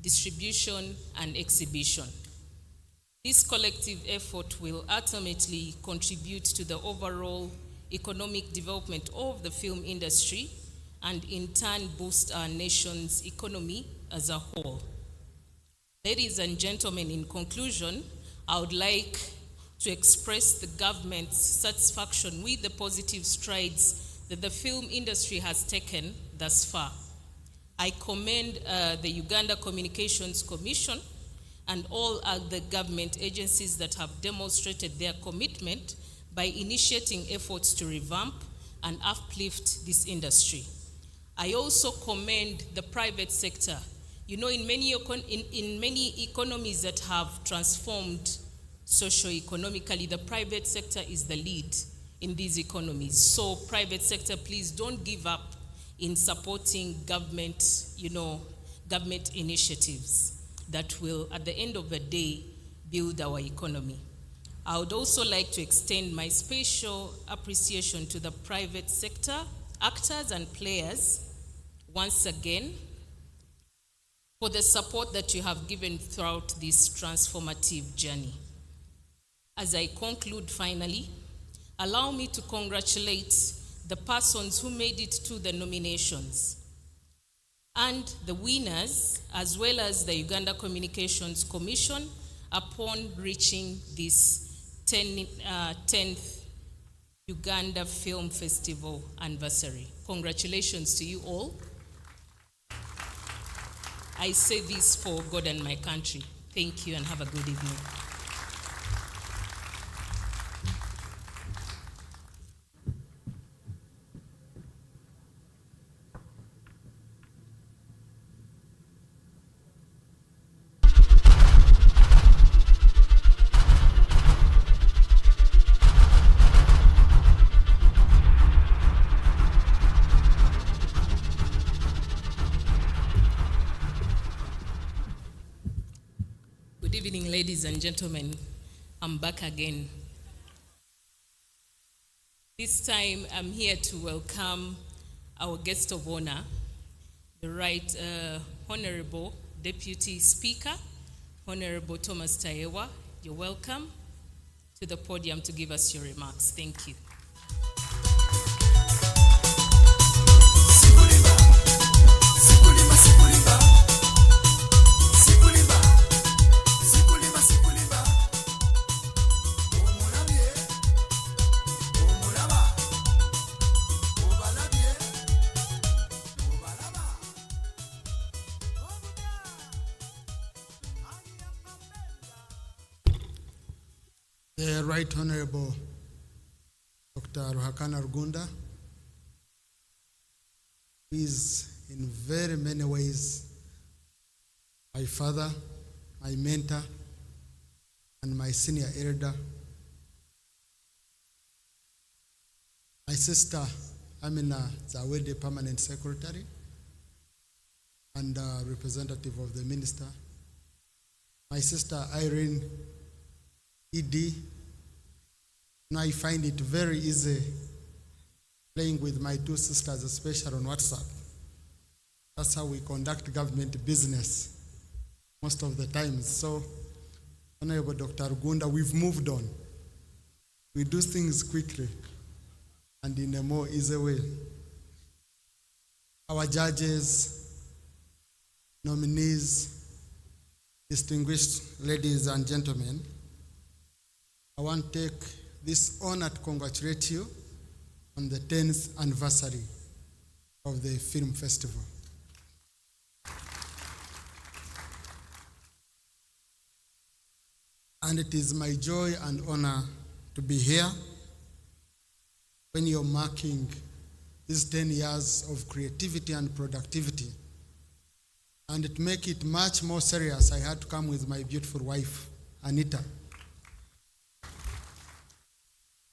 distribution, and exhibition. This collective effort will ultimately contribute to the overall economic development of the film industry and in turn boost our nation's economy as a whole. Ladies and gentlemen, in conclusion, I would like to express the government's satisfaction with the positive strides that the film industry has taken thus far. I commend the Uganda Communications Commission and all other government agencies that have demonstrated their commitment by initiating efforts to revamp and uplift this industry. I also commend the private sector. In many economies that have transformed socio-economically, the private sector is the lead in these economies. So private sector, please don't give up in supporting government initiatives that will, at the end of the day, build our economy. I would also like to extend my special appreciation to the private sector, actors and players, once again, for the support that you have given throughout this transformative journey. As I conclude finally, allow me to congratulate the persons who made it to the nominations and the winners, as well as the Uganda Communications Commission, upon reaching this 10th Uganda Film Festival anniversary. Congratulations to you all. I say this for God and my country. Thank you and have a good evening. Good evening, ladies and gentlemen. I'm back again. This time, I'm here to welcome our guest of honor, the Right Honorable Deputy Speaker, Honorable Thomas Tayewa. You're welcome to the podium to give us your remarks. Thank you. The Right Honorable Dr. Ruhakana Rugunda, who is in very many ways my father, my mentor, and my senior elder. My sister, Amina Zawede, Permanent Secretary and representative of the minister. My sister, Irene ED. Now I find it very easy playing with my two sisters, especially on WhatsApp. That's how we conduct government business most of the time. So, Honorable Dr. Rugunda, we've moved on. We do things quickly and in a more easy way. Our judges, nominees, distinguished ladies and gentlemen, I want to take this honor to congratulate you on the 10th anniversary of the film festival. And it is my joy and honor to be here when you're marking these 10 years of creativity and productivity. And to make it much more serious, I had to come with my beautiful wife, Anita.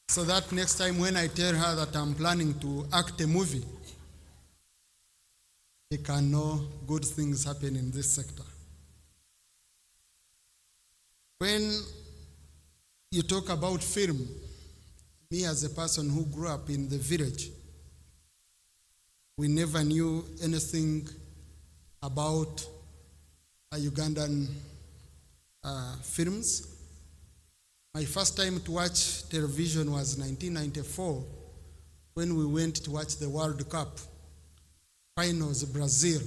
So that next time when I tell her that I'm planning to act a movie, she can know good things happen in this sector. When you talk about film, me as a person who grew up in the village, we never knew anything about Ugandan films. My first time to watch television was 1994 when we went to watch the World Cup finals, Brazil.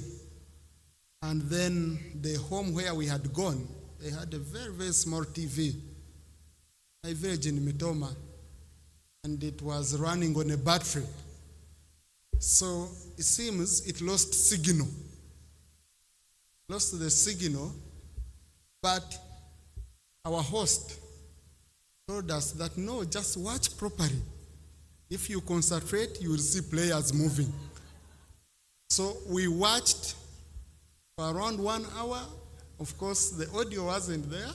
And then the home where we had gone, they had a very, very small TV. My village in Mitoma, and it was running on a battery. So it seems it lost signal. Lost the signal, but our host told us that no, just watch properly. If you concentrate, you will see players moving. So we watched for around 1 hour. Of course, the audio wasn't there,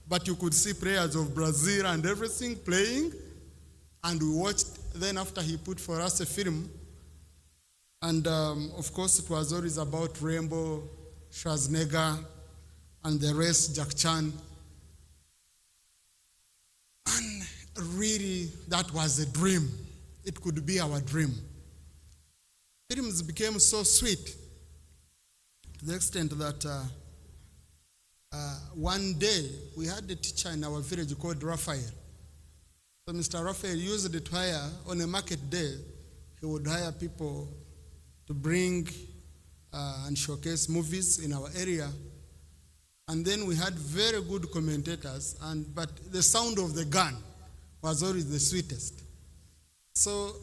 but you could see players of Brazil and everything playing. And we watched, then after he put for us a film. And of course, it was always about Rainbow, Schwarzenegger, and the rest, Jack Chan. And really, that was a dream. It could be our dream. Films became so sweet to the extent that one day we had a teacher in our village called Raphael. So Mr. Raphael used it to hire, on a market day, he would hire people to bring and showcase movies in our area. And then we had very good commentators, but the sound of the gun was always the sweetest. So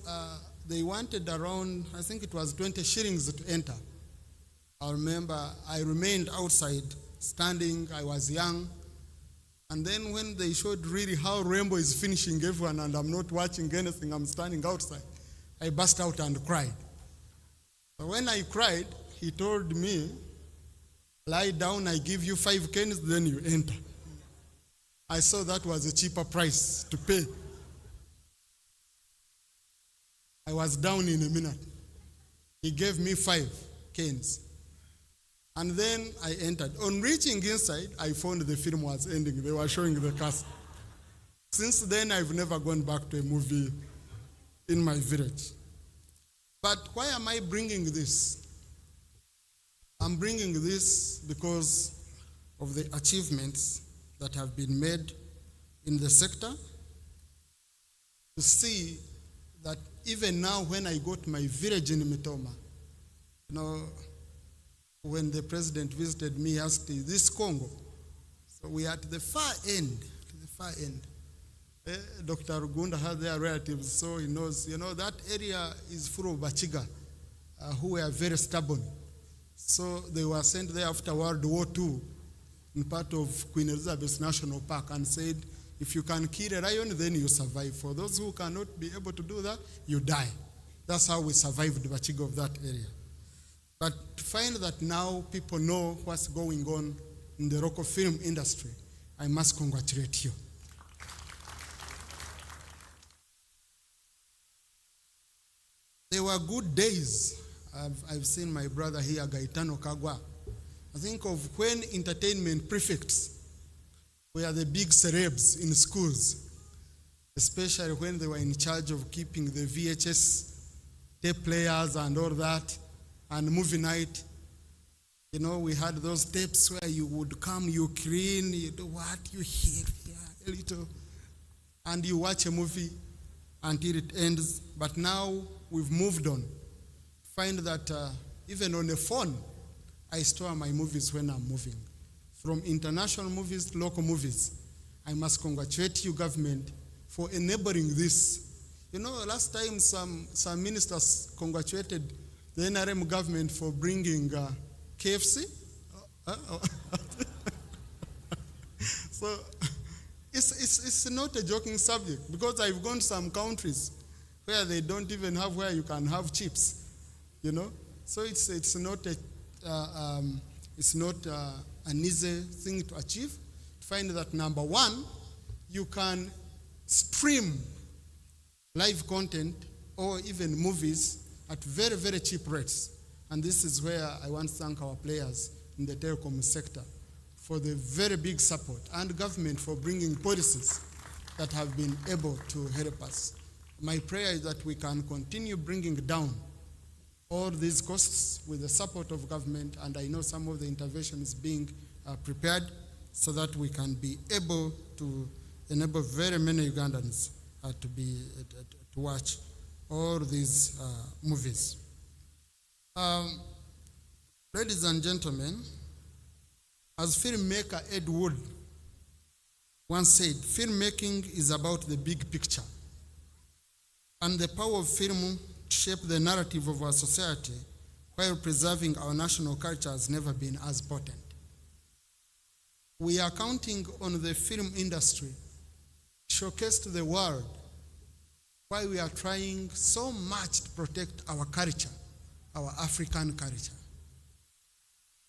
they wanted around, I think it was 20 shillings to enter I remember I remained outside, standing. I was young. And then when they showed really how Rainbow is finishing everyone and I'm not watching anything, I'm standing outside, I burst out and cried. But when I cried, he told me, lie down, I give you 5 canes, then you enter. I saw that was a cheaper price to pay. I was down in a minute. He gave me 5 canes. And then I entered. On reaching inside, I found the film was ending. They were showing the cast. Since then, I've never gone back to a movie in my village. But why am I bringing this? I'm bringing this because of the achievements that have been made in the sector, to see that even now when I go to my village in Mitoma, you know, when the president visited me, he asked, is this Congo? So we are at the far end, Dr. Uganda has their relatives, so he knows, you know, that area is full of Bachiga, who were very stubborn. So they were sent there after World War II in part of Queen Elizabeth National Park and said, if you can kill a lion, then you survive. For those who cannot be able to do that, you die. That's how we survived the Bachiga of that area. But to find that now people know what's going on in the local film industry, I must congratulate you. There were good days. I've seen my brother here, Gaetano Kagwa. I think of when entertainment prefects were the big celebs in schools, especially when they were in charge of keeping the VHS tape players and all that, and movie night. You know, we had those tapes where you would come, you clean, you do what, you hear a little, and you watch a movie until it ends. But now we've moved on. Find that even on a phone, I store my movies when I'm moving. From international movies to local movies. I must congratulate you, government, for enabling this. You know, last time some ministers congratulated the NRM government for bringing KFC. So it's not a joking subject, because I've gone to some countries where they don't even have where you can have chips, you know. So it's not an easy thing to achieve. To find that, number one, you can stream live content or even movies at very, very cheap rates. And this is where I want to thank our players in the telecom sector for the very big support, and government for bringing policies that have been able to help us. My prayer is that we can continue bringing down all these costs with the support of government, and I know some of the intervention is being prepared so that we can be able to enable very many Ugandans to watch all these movies. Ladies and gentlemen, as filmmaker Ed Wood once said, filmmaking is about the big picture, and the power of film to shape the narrative of our society while preserving our national culture has never been as potent. We are counting on the film industry to showcase to the world why we are trying so much to protect our culture, our African culture,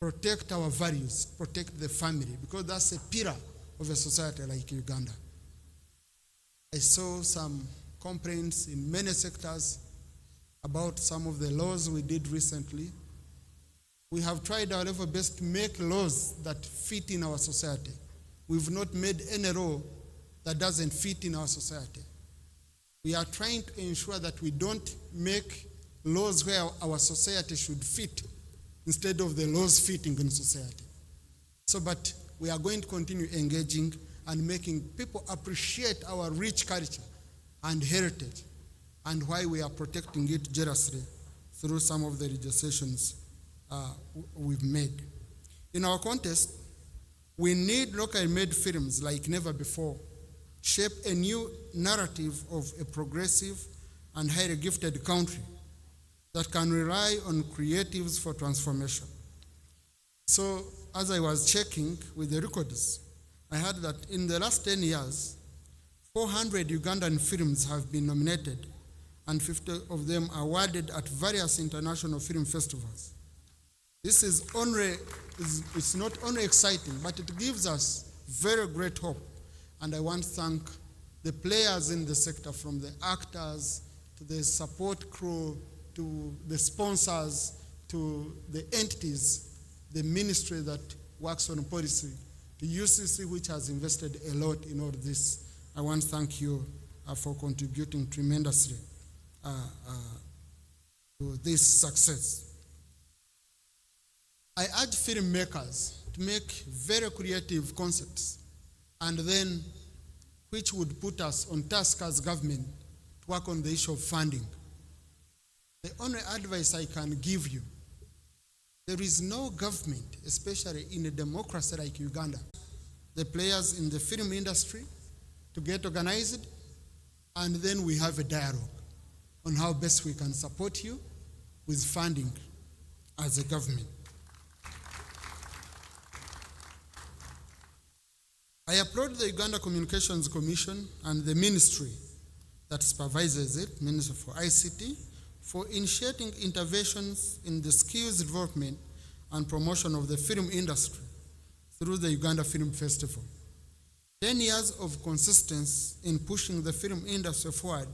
protect our values, protect the family, because that's a pillar of a society like Uganda. I saw some complaints in many sectors about some of the laws we did recently. We have tried our level best to make laws that fit in our society. We've not made any law that doesn't fit in our society. We are trying to ensure that we don't make laws where our society should fit instead of the laws fitting in society. So, but we are going to continue engaging and making people appreciate our rich culture and heritage, and why we are protecting it jealously through some of the legislations we've made. In our context, we need locally made films like never before, shape a new narrative of a progressive and highly gifted country that can rely on creatives for transformation. So as I was checking with the records, I heard that in the last 10 years, 400 Ugandan films have been nominated and 50 of them awarded at various international film festivals. This is it's not only exciting, but it gives us very great hope. And I want to thank the players in the sector, from the actors to the support crew, to the sponsors, to the entities, the ministry that works on policy, to UCC, which has invested a lot in all this. I want to thank you for contributing tremendously to this success. I urge filmmakers to make very creative concepts, and then which would put us on task as government to work on the issue of funding. The only advice I can give you, there is no government, especially in a democracy like Uganda, the players in the film industry to get organized, and then we have a dialogue on how best we can support you with funding as a government. I applaud the Uganda Communications Commission and the ministry that supervises it, Ministry for ICT, for initiating interventions in the skills development and promotion of the film industry through the Uganda Film Festival. 10 years of consistency in pushing the film industry forward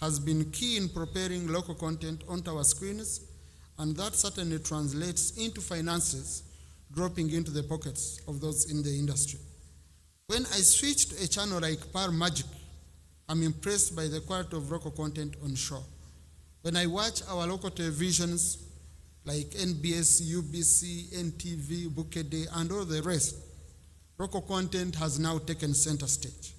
has been key in preparing local content onto our screens, and that certainly translates into finances dropping into the pockets of those in the industry. When I switch to a channel like Pearl Magic, I'm impressed by the quality of local content on show. When I watch our local televisions like NBS, UBC, NTV, Bukede, and all the rest, local content has now taken center stage.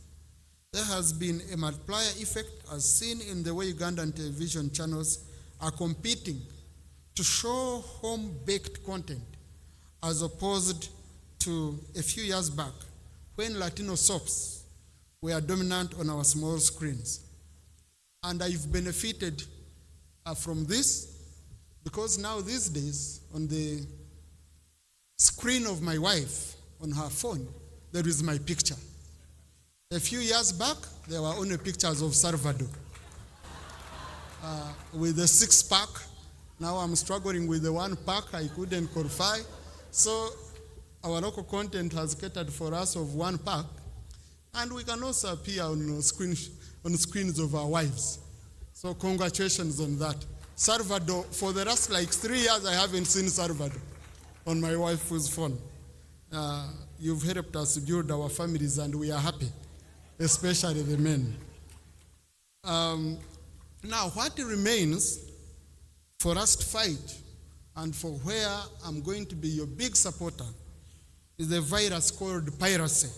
There has been a multiplier effect as seen in the way Ugandan television channels are competing to show home-baked content as opposed to a few years back when Latino soaps were dominant on our small screens. And I've benefited from this because now these days on the screen of my wife on her phone, there is my picture. A few years back, there were only pictures of Salvador with a 6-pack. Now I'm struggling with the 1-pack. I couldn't qualify. So our local content has catered for us of 1-pack, and we can also appear on screens of our wives. So congratulations on that. Salvador, for the last like 3 years, I haven't seen Salvador on my wife's phone. You've helped us build our families, and we are happy, especially the men. Now, what remains for us to fight, and for where I'm going to be your big supporter, is the virus called piracy.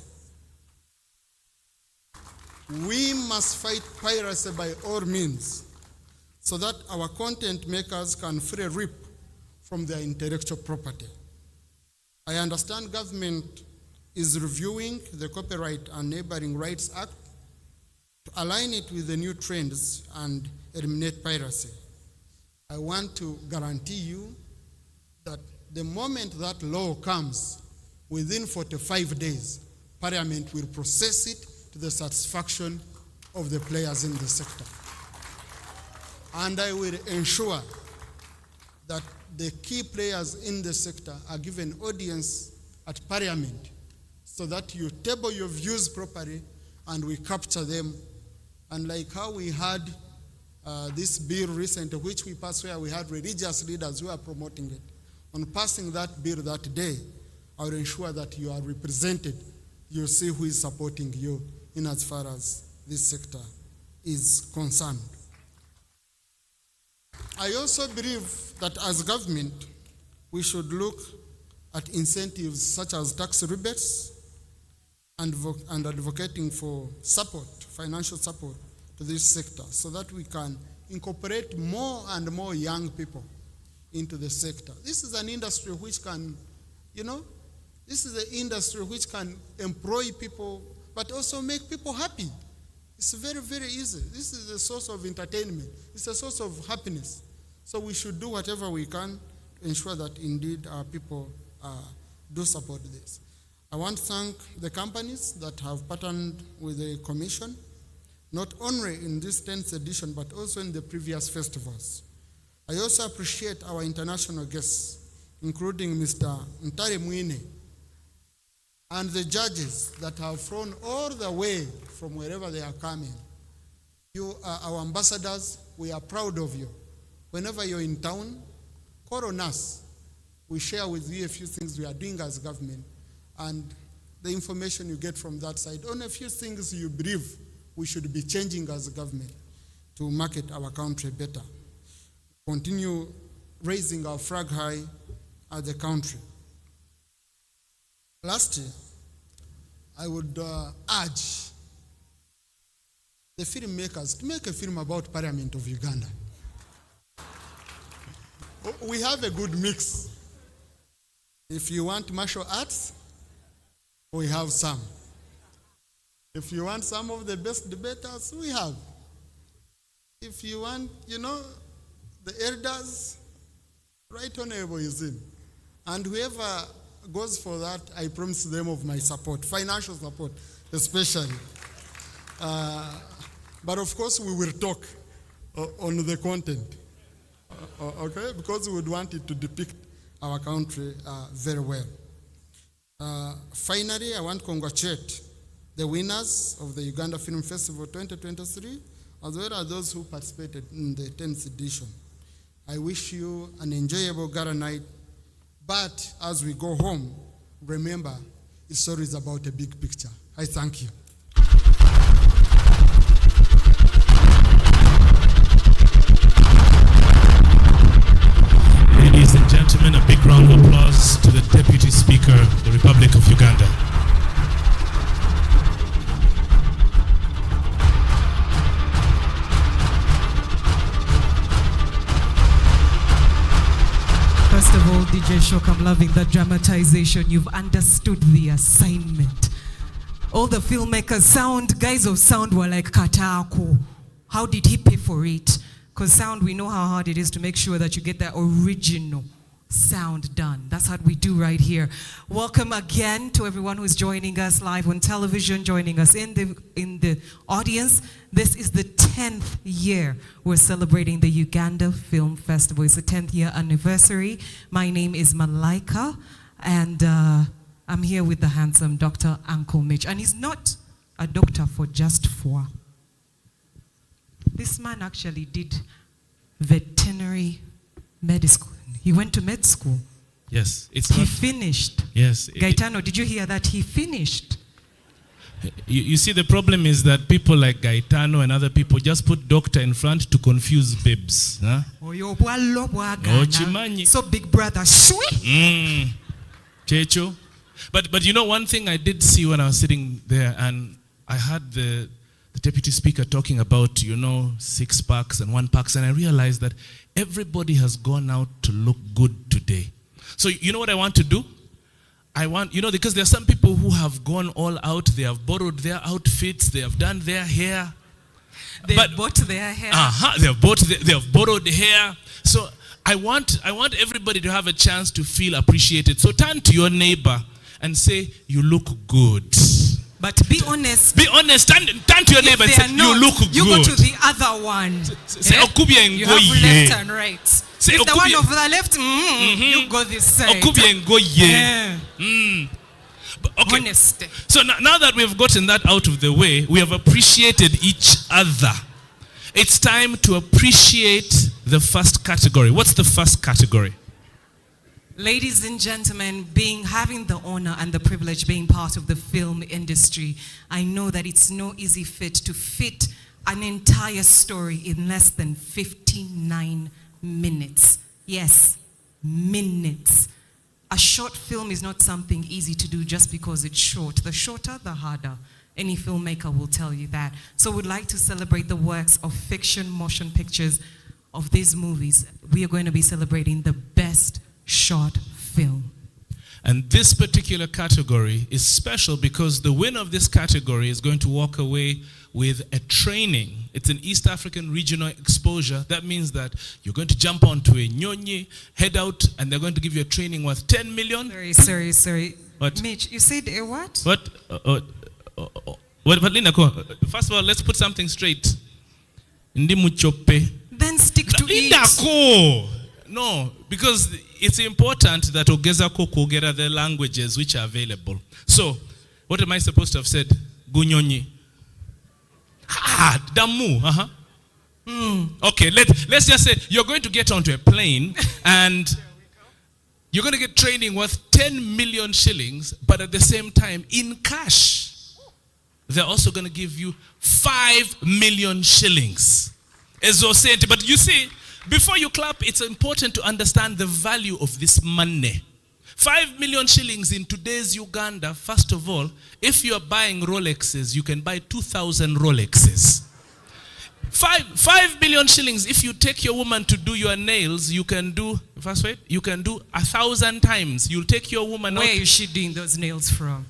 We must fight piracy by all means so that our content makers can freely reap from their intellectual property. I understand government is reviewing the Copyright and Neighboring Rights Act to align it with the new trends and eliminate piracy. I want to guarantee you that the moment that law comes, within 45 days, Parliament will process it to the satisfaction of the players in the sector. And I will ensure that the key players in the sector are given audience at Parliament so that you table your views properly and we capture them. And like how we had this bill recently, which we passed, where we had religious leaders who are promoting it. On passing that bill that day, I will ensure that you are represented. You'll see who is supporting you in as far as this sector is concerned. I also believe that as government, we should look at incentives such as tax rebates and advocating for support, financial support to this sector so that we can incorporate more and more young people into the sector. This is an industry which can, this is an industry which can employ people but also make people happy. It's very, very easy. This is a source of entertainment. It's a source of happiness. So we should do whatever we can to ensure that indeed our people do support this. I want to thank the companies that have partnered with the commission, not only in this 10th edition, but also in the previous festivals. I also appreciate our international guests, including Mr. Ntare Mwine, and the judges that have flown all the way from wherever they are coming. You are our ambassadors. We are proud of you. Whenever you're in town, call on us. We share with you a few things we are doing as government, and the information you get from that side on a few things you believe we should be changing as a government to market our country better. Continue raising our flag high as a country. Lastly, I would urge the filmmakers to make a film about Parliament of Uganda. We have a good mix. If you want martial arts, we have some. If you want some of the best debaters, we have. If you want, the elders, Right Honorable is in. And whoever goes for that, I promise them of my support, financial support especially. But of course, we will talk on the content, okay? Because we would want it to depict our country very well. Finally, I want to congratulate the winners of the Uganda Film Festival 2023, as well as those who participated in the 10th edition. I wish you an enjoyable Gala night, but as we go home, remember, it's always about a big picture. I thank you. Ladies and gentlemen, a big round of applause to the Deputy Speaker of the Republic of Uganda. First of all, DJ Shock, I'm loving that dramatization. You've understood the assignment. All the filmmakers, guys of sound were like, Katako. How did he pay for it? Because sound, we know how hard it is to make sure that you get that original sound done. That's what we do right here. Welcome again to everyone who's joining us live on television, joining us in the audience. This is the 10th year we're celebrating the Uganda Film Festival. It's the 10th year anniversary. My name is Malaika, and I'm here with the handsome Dr. Uncle Mitch. And he's not a doctor for just for. This man actually did veterinary medicine. He went to med school. Yes. He finished. Yes. Gaetano, did you hear that? He finished. You see, the problem is that people like Gaetano and other people just put doctor in front to confuse babes. Huh? So big brother, sweet. Checho. But you know, one thing I did see when I was sitting there, and I heard the Deputy Speaker talking about, 6 packs and 1 packs, and I realized that everybody has gone out to look good today. So you know what I want to do? I want, because there are some people who have gone all out, they have borrowed their outfits, they have done their hair. They have bought their hair. They have borrowed the hair. So I want everybody to have a chance to feel appreciated. So turn to your neighbor and say, you look good. But be honest. Be honest. Turn to your neighbor and say, you look good. You go to the other one. Say, you have left and right. Say, if the one of the left, you go this side. Okay. Honest. So now that we've gotten that out of the way, we have appreciated each other. It's time to appreciate the first category. What's the first category? Ladies and gentlemen, having the honor and the privilege being part of the film industry, I know that it's no easy feat to fit an entire story in less than 59 minutes. Yes, minutes. A short film is not something easy to do just because it's short. The shorter, the harder. Any filmmaker will tell you that. So we'd like to celebrate the works of fiction motion pictures of these movies. We are going to be celebrating the best short film. And this particular category is special because the winner of this category is going to walk away with a training. It's an East African regional exposure. That means that you're going to jump onto a nyonyi, head out, and they're going to give you a training worth 10 million. Sorry. What? Mitch, you said a what? What? What, Linda, first of all, let's put something straight. Then stick to it. No, because it's important that Ogeza Koko get the languages which are available. So, what am I supposed to have said? Gunyonyi. Damu. Okay, let's just say you're going to get onto a plane and you're going to get training worth 10 million shillings, but at the same time, in cash, they're also going to give you 5 million shillings. But you see, before you clap, it's important to understand the value of this money. 5 million shillings in today's Uganda, first of all, if you're buying Rolexes, you can buy 2,000 Rolexes. 5 billion shillings, if you take your woman to do your nails, you can do, you can do 1,000 times. You'll take your woman Where out. is she doing those nails from?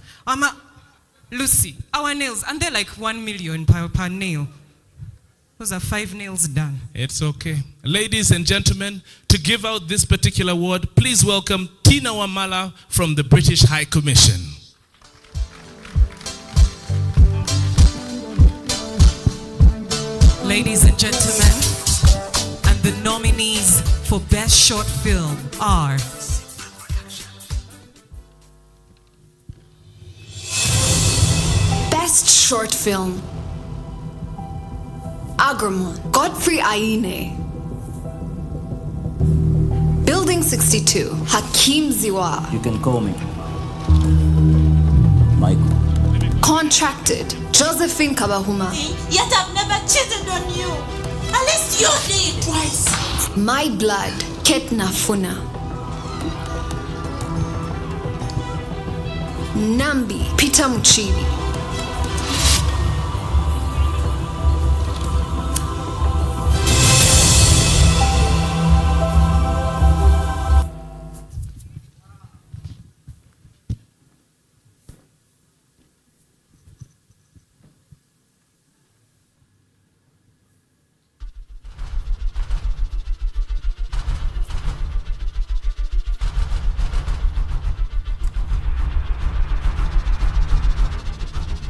Lucy, our nails, and they're like 1 million per nail. Those are 5 nails done. It's okay. Ladies and gentlemen, to give out this particular award, please welcome Tina Wamala from the British High Commission. Ladies and gentlemen, and the nominees for Best Short Film are Best Short Film, Agramon, Godfrey Aine. Building 62, Hakim Ziwa. You can call me Michael. Contracted, Josephine Kabahuma. Yet I've never cheated on you. At least you did. Twice. My Blood, Ketna Funa. Nambi, Peter Muchiri.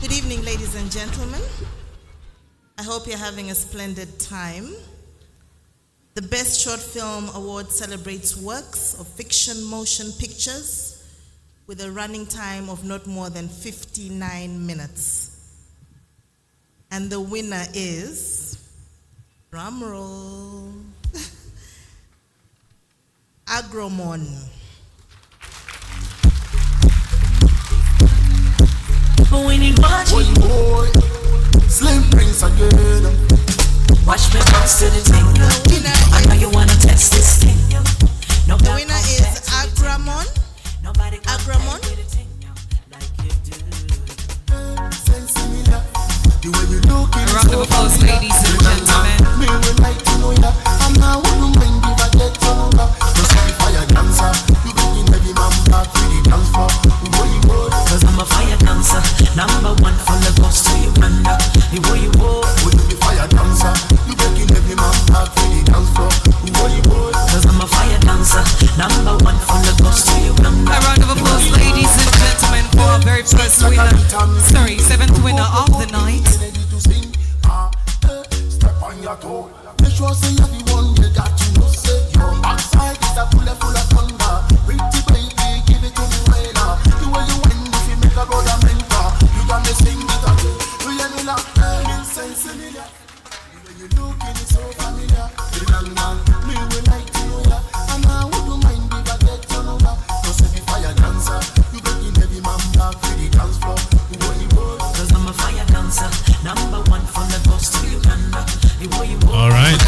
Good evening, ladies and gentlemen. I hope you're having a splendid time. The Best Short Film Award celebrates works of fiction motion pictures with a running time of not more than 59 minutes. And the winner is, drum roll, Agromon. When you watch it, boy, Slim Prince again. watch me bounce to the thing. I know you wanna test this thing. No, The winner is Agramon. Agramon. The way you look in A round of applause, ladies and gentlemen. Me would like to know ya. And I wouldn't mind if I get to know ya. Just be fire dancer. You bringing every man back to the dance floor. Cause I'm a fire dancer, number one from Lagos to Uganda. The way you walk, would you be fire dancer? You bringing every man back to the dance floor. Cause I'm a fire dancer, number one from Lagos to Uganda. A round of applause, ladies and gentlemen, for our very first winner. Sorry, 7th winner of the night. Step on your toe. Make sure say everyone you got to know say your backside is a full of thunder. Pretty baby, give it to me right now. The way you win, if you make a brother mentor, you got me sing it up. You hear me laugh, sense familiar. The way you looking is so familiar. The young man, me will like to know ya, and I wouldn't mind if I get to know ya. Cause if you fire dancer, you breaking every man back to the dance floor. Cause I'm a fire dancer, number one from Lagos to Uganda. The way you walk. All right.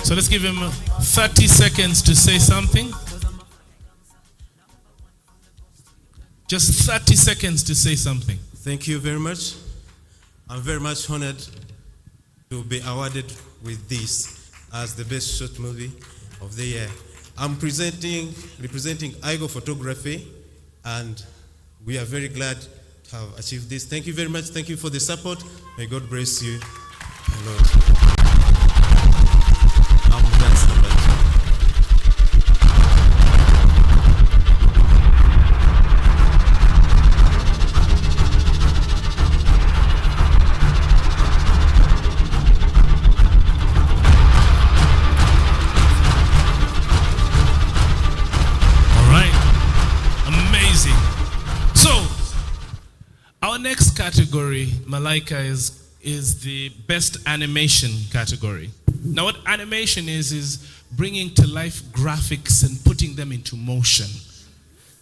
So let's give him 30 seconds to say something. Just 30 seconds to say something. Thank you very much. I'm very much honored to be awarded with this as the best short movie of the year. I'm representing IGO Photography, and we are very glad to have achieved this. Thank you very much. Thank you for the support. May God bless you a lot. I'm done, somebody. Our next category, Malaika, is the best animation category. Now what animation is bringing to life graphics and putting them into motion.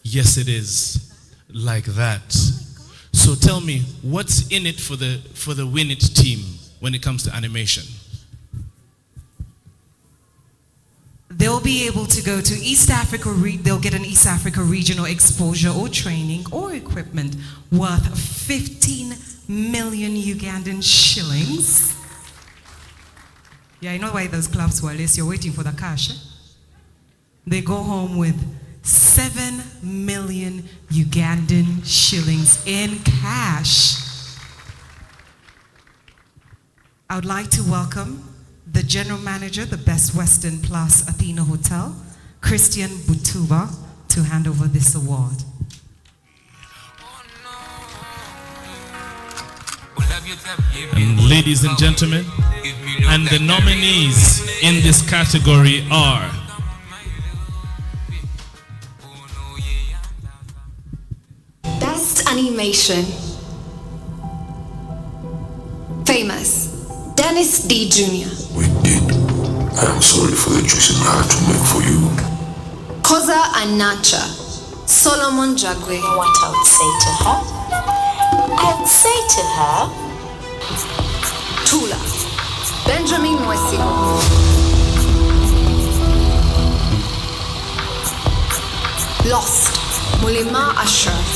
Yes, it is like that. So tell me, what's in it for the Win It team when it comes to animation? They'll be able to go to East Africa, they'll get an East Africa regional exposure or training or equipment worth 15 million Ugandan shillings. Yeah, I know why those clubs were less, you're waiting for the cash. Eh? They go home with 7 million Ugandan shillings in cash. I would like to welcome the General Manager, the Best Western Plus Athena Hotel, Christian Butuba, to hand over this award. And ladies and gentlemen, and the nominees in this category are Best Animation. Famous, Dennis D. Jr. I am sorry for the choices I had to make for you. Koza Anacha, Solomon Jagwe. What I would say to her? I would say to her, Tula, Benjamin Mwesigo. Lost, Mulima Ashraf.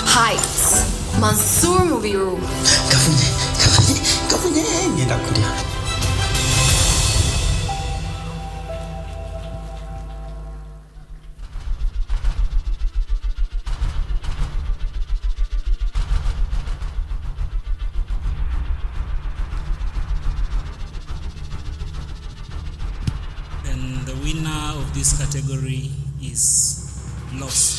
Heights, Mansour Mubiru. And the winner of this category is Lost.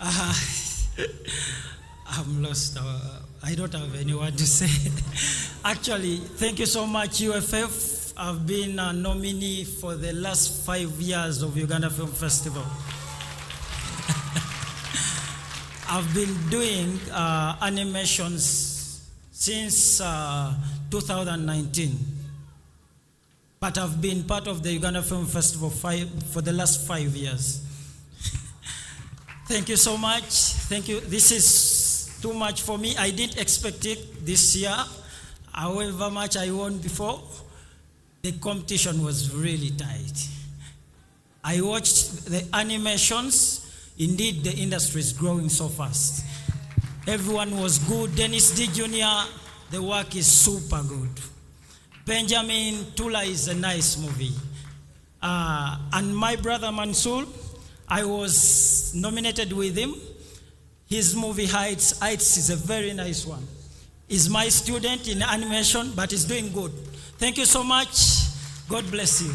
I'm lost. I don't have anyone to say. Actually, thank you so much, UFF. I've been a nominee for the last 5 years of Uganda Film Festival. I've been doing animations since 2019. But I've been part of the Uganda Film Festival for the last 5 years. Thank you so much. Thank you. This is too much for me. I didn't expect it this year. However much I won before, the competition was really tight. I watched the animations. Indeed, the industry is growing so fast. Everyone was good. Dennis D. Jr., The work is super good. Benjamin Tula is a nice movie. And my brother Mansour, I was nominated with him. His movie Heights is a very nice one. He's my student in animation, but he's doing good. Thank you so much. God bless you.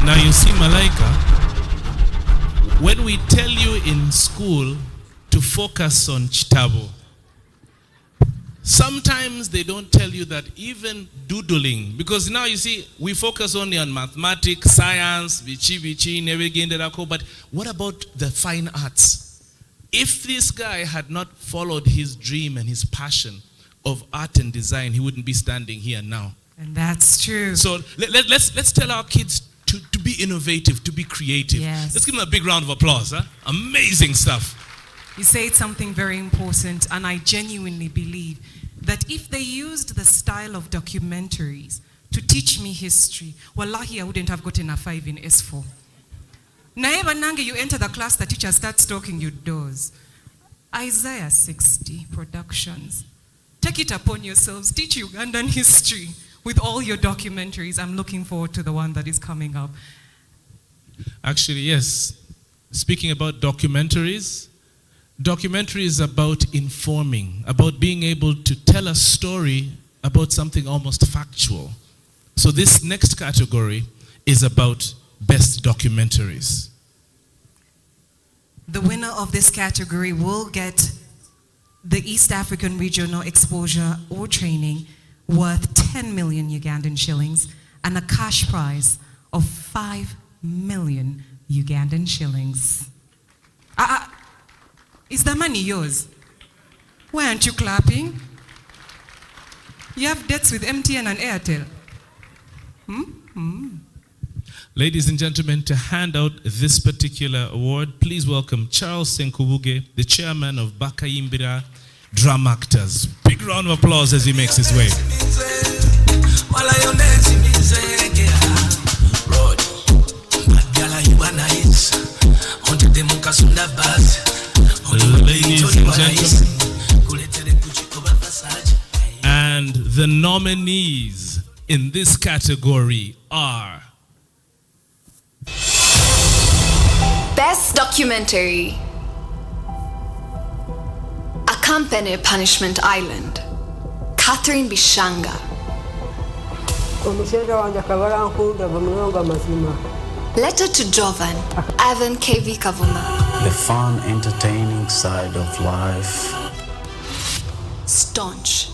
Now you see, Malaika, when we tell you in school to focus on Chitabo, sometimes they don't tell you that even doodling, because now you see, we focus only on mathematics, science, but what about the fine arts? If this guy had not followed his dream and his passion of art and design, he wouldn't be standing here now. And that's true. So let's tell our kids to be innovative, to be creative. Yes. Let's give them a big round of applause. Huh? Amazing stuff. You said something very important, and I genuinely believe that if they used the style of documentaries to teach me history, wallahi, I wouldn't have gotten a 5 in S4. Naeva nange, you enter the class, the teacher starts talking you doors. Isaiah 60 Productions. Take it upon yourselves, teach Ugandan history with all your documentaries. I'm looking forward to the one that is coming up. Actually, yes. Speaking about documentaries, documentary is about informing, about being able to tell a story about something almost factual. So this next category is about best documentaries. The winner of this category will get the East African Regional Exposure or Training worth 10 million Ugandan shillings and a cash prize of 5 million Ugandan shillings. Is the money yours? Why aren't you clapping? You have debts with MTN and Airtel. Ladies and gentlemen, to hand out this particular award, please welcome Charles Senkubuge, the chairman of Bakayimbira Drum Actors. Big round of applause as he makes his way. Ladies and gentlemen, and the nominees in this category are Best Documentary, Accompany Punishment Island, Catherine Bishanga. Letter to Jovan, Evan KV Kavuma. The fun, entertaining side of life. Staunch,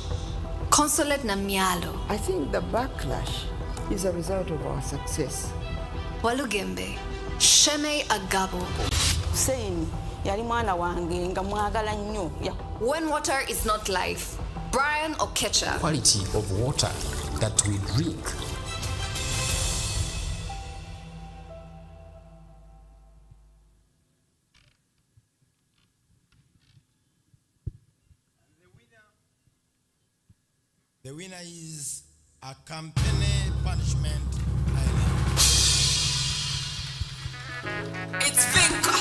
Consulate Namyalo. I think the backlash is a result of our success. Walugembe, Sheme Agabo. Saying, When water is not life, Brian Okecha. Quality of water that we drink. The winner is Accompany Punishment Island. It's Vinca.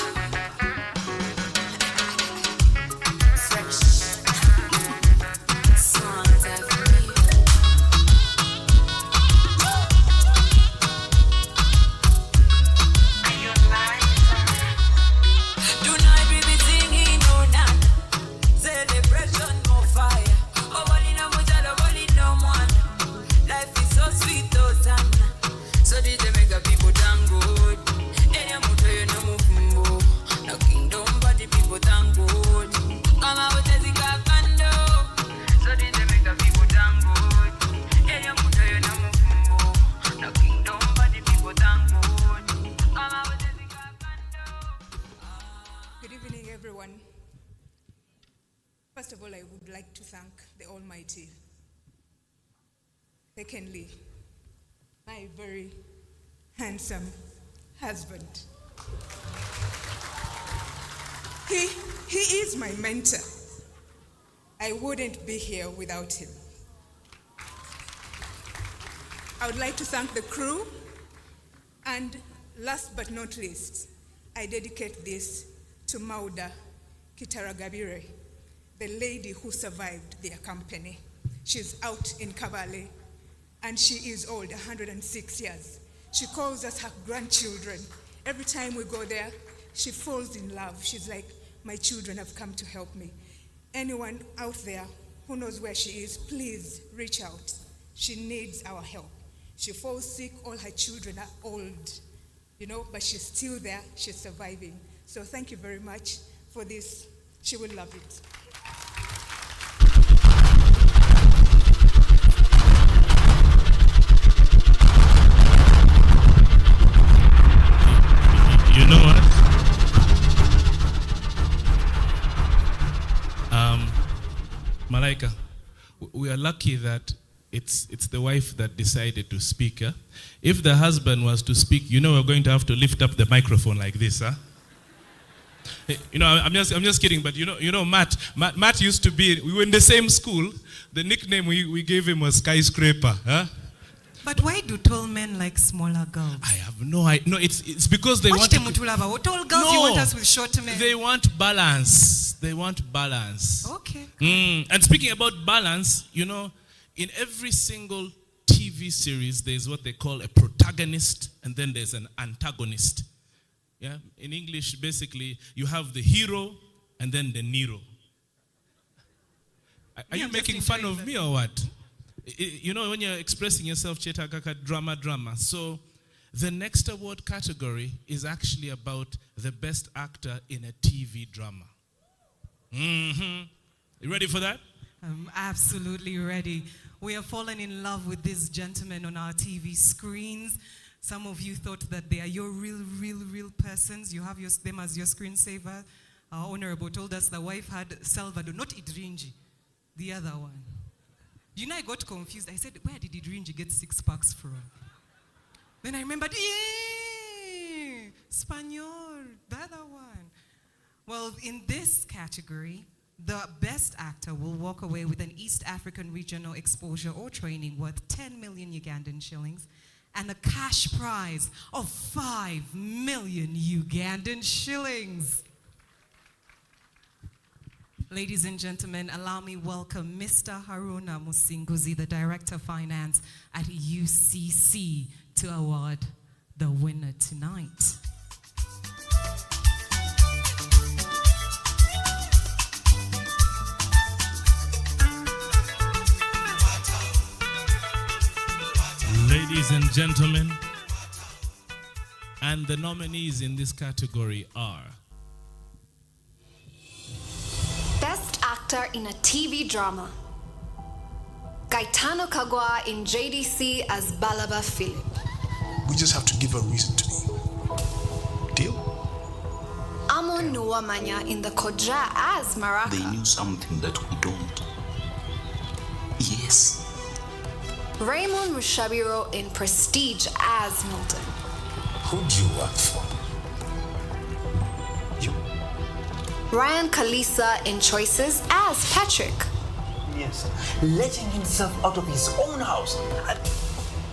Good evening, everyone. First of all, I would like to thank the Almighty. Secondly, my very handsome husband. He is my mentor. I wouldn't be here without him. I would like to thank the crew. And last but not least, I dedicate this to Mauda Kitaragabire, the lady who survived their company. She's out in Kabale, and she is old, 106 years. She calls us her grandchildren. Every time we go there, she falls in love. She's like, my children have come to help me. Anyone out there who knows where she is, please reach out. She needs our help. She falls sick, all her children are old, but she's still there, she's surviving. So thank you very much for this. She will love it. You know what? Malaika, we are lucky that it's the wife that decided to speak. Huh? If the husband was to speak, we're going to have to lift up the microphone like this, huh? I'm just kidding, but Matt used to be, we were in the same school. The nickname we gave him was Skyscraper, huh? But why do tall men like smaller girls? I have no idea. No, it's because they want tall girls, you want us with short men. They want balance. Okay. And speaking about balance, in every single TV series, there's what they call a protagonist, and then there's an antagonist. Yeah. In English, basically, you have the hero and then the Nero. Are you making fun of me or what? When you're expressing yourself, Chetakaka, drama. So the next award category is actually about the best actor in a TV drama. You ready for that? I'm absolutely ready. We have fallen in love with these gentlemen on our TV screens. Some of you thought that they are your real persons. You have them as your screensaver. Our honorable told us the wife had Salvador, not Idrinji, the other one. I got confused. I said, where did Idrinji get 6 packs from? Then I remembered, Spaniol, the other one. Well, in this category, the best actor will walk away with an East African regional exposure or training worth 10 million Ugandan shillings and a cash prize of 5 million Ugandan shillings. Ladies and gentlemen, allow me welcome Mr. Haruna Musinguzi, the Director of Finance at UCC, to award the winner tonight. Ladies and gentlemen, and the nominees in this category are Best Actor in a TV Drama. Gaetano Kagwa in JDC as Balaba Philip. We just have to give a reason to me. Deal? Amon Nuwamanya in The Kodra as Maraka. They knew something that we don't. Yes. Raymond Rushabiro in Prestige as Milton. Who do you work for? You. Ryan Kalisa in Choices as Patrick. Yes, letting himself out of his own house.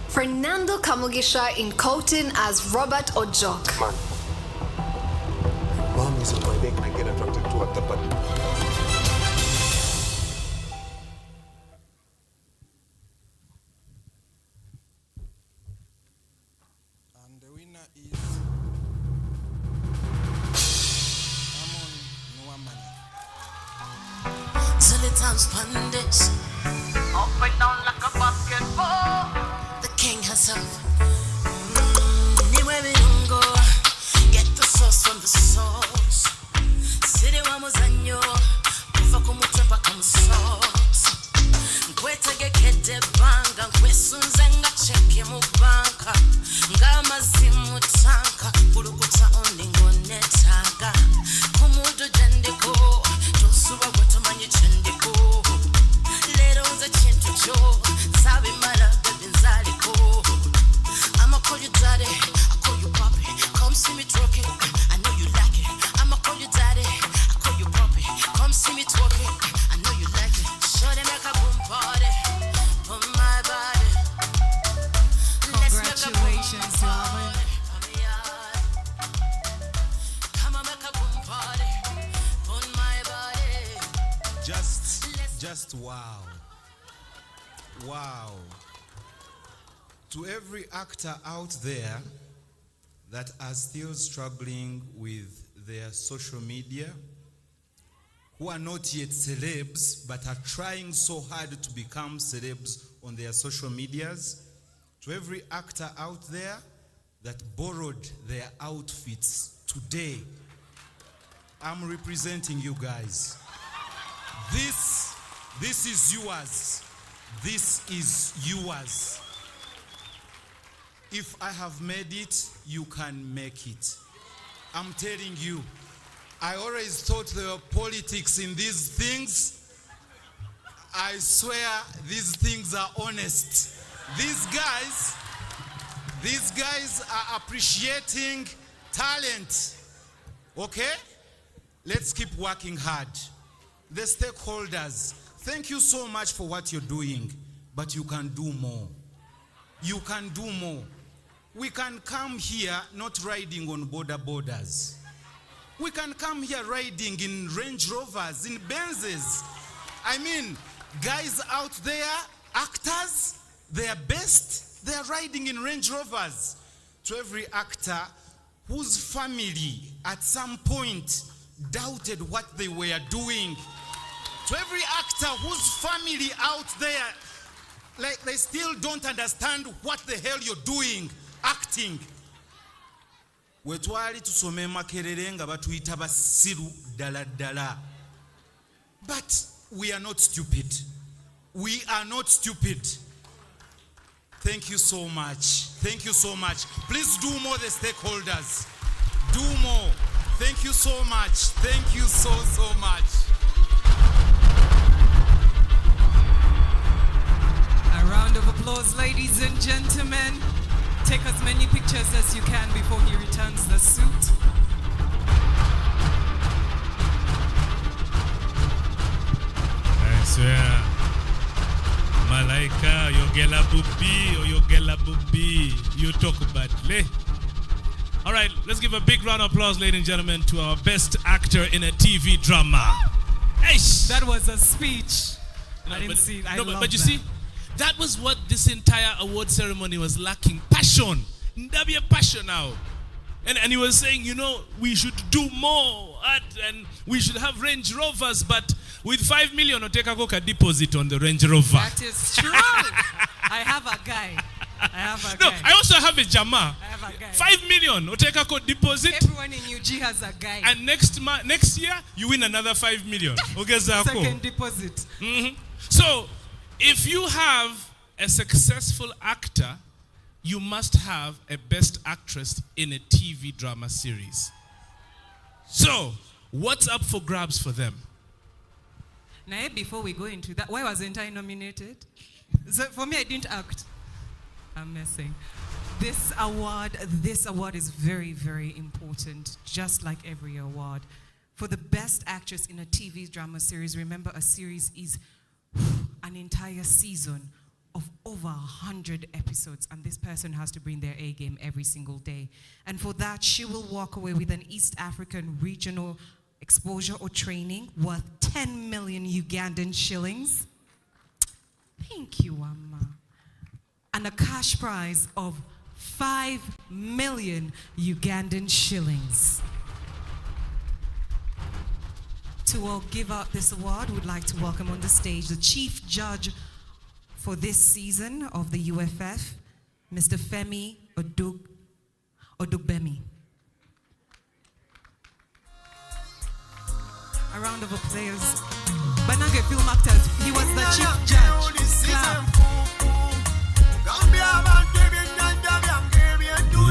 Fernando Kamugisha in Colton as Robert Ojok. Man, mom is on my neck. I get attracted to her, but Pandits up and down like a basketball. The king herself. Anywhere we don't go, get the sauce from the sauce. City wa muzanyo, kufa kumutempa kama sauce. Kweta gekete banga, kwesunze nga cheke mu banka. Ngama zimu tanka, kulukuta oningo netaga. Kumudu jendeko, tosuba gotamanye chendeko. Little the chintu cho, sabi mara bebinzaliko. Congratulations, Robin. Just wow. Wow. To every actor out there that are still struggling with their social media, who are not yet celebs but are trying so hard to become celebs on their social medias, to every actor out there that borrowed their outfits today, I'm representing you guys. This is yours. This is yours. If I have made it, you can make it. I'm telling you, I always thought there were politics in these things. I swear these things are honest. These guys are appreciating talent. Okay? Let's keep working hard. The stakeholders, thank you so much for what you're doing, but you can do more. You can do more. We can come here not riding on borders. We can come here riding in Range Rovers, in Benzes. I mean, guys out there, actors, their best, they're riding in Range Rovers. To every actor whose family at some point doubted what they were doing, to every actor whose family out there, like they still don't understand what the hell you're doing, acting. Wetwali tusome makerere nga batuyita basiru dala. But we are not stupid. We are not stupid. Thank you so much. Thank you so much. Please do more, the stakeholders. Do more. Thank you so much. Thank you so much. A round of applause, ladies and gentlemen. Take as many pictures as you can before he returns the suit. I swear. Malaika, Yogela Bubi, or Yogela Bubi, you talk badly. All right, let's give a big round of applause, ladies and gentlemen, to our best actor in a TV drama. Eish! That was a speech. I didn't see. But you see, that was what this entire award ceremony was lacking. Passion. There be a passion now. And he was saying, you know, we should do more and we should have Range Rovers, but with 5 million, take a deposit on the Range Rover. That is true. I have a guy. No, I also have a Jama. I have a guy. 5 million, take a deposit. Everyone in UG has a guy. And next year, you win another 5 million. Second deposit. Mm-hmm. So, if you have a successful actor, you must have a best actress in a TV drama series. So, what's up for grabs for them? Now, before we go into that, why wasn't I nominated? So for me, I didn't act. I'm messing. This award is very, very important, just like every award. For the best actress in a TV drama series, remember a series is an entire season of over 100 episodes, and this person has to bring their A game every single day. And for that, she will walk away with an East African regional exposure or training worth 10 million Ugandan shillings. Thank you, Amma. And a cash prize of 5 million Ugandan shillings. To give out this award, we'd like to welcome on the stage the chief judge for this season of the UFF, Mr. Femi Odugbemi. A round of applause. Banage film actors, he was the chief judge. Clap.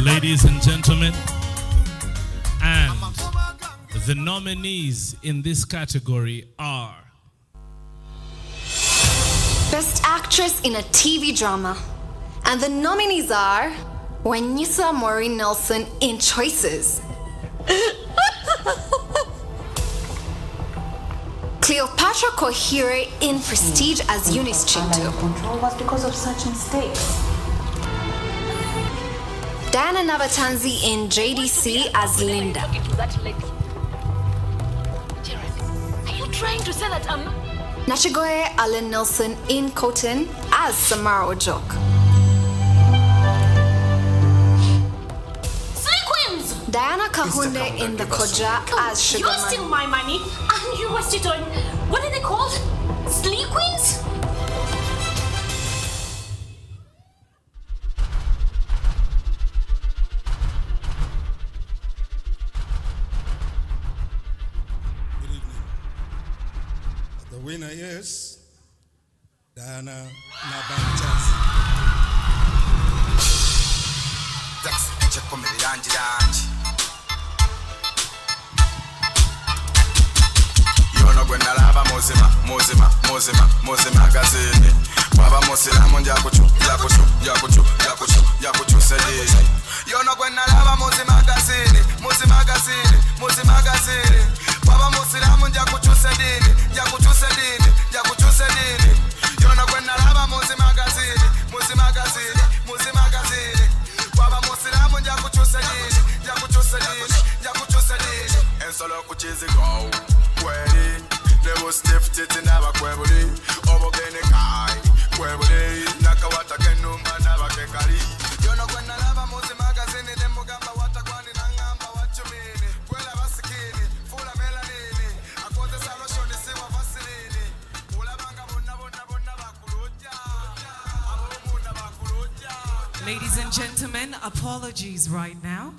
Ladies and gentlemen, and the nominees in this category are Best Actress in a TV Drama. And the nominees are Wanyisa Maureen Nelson in Choices, Cleopatra Kohere in Prestige as Eunice Chintu. Control was because of such mistakes. Diana Nabatanzi in JDC as Linda. Are you trying to say that I'm not? Nachigoye Allen Nelson in Cotton as Samara Ojok. Sequins! Diana Kahunde in The Koja as Sugar You steal my money and you waste it on, what are they called? Sleep queens? The winner is Diana Nabanchazi. Yono gwenda lava muzima gazini. Baba musilamu njakuchu sedini. Yono gwenda lava muzima gazini. Baba musilamu njakuchu sedini. Yono gwenda lava muzima gazini. Baba musilamu njakuchu sedini. Ensolo kuchizi go. Kweli, lebo stiff titi naba kwebuli. Obogene kai, kwebuli. Nakawata kenumba naba kekari. Yono kwena lava muzi magazini. Nemugamba watakwani nangamba wachumini. Kwela basikini, fula melanini. Akote saloshoni siwa vasilini. Ulabanga bonna bakuluja. Abomunda bakuluja. Ladies and gentlemen, apologies right now.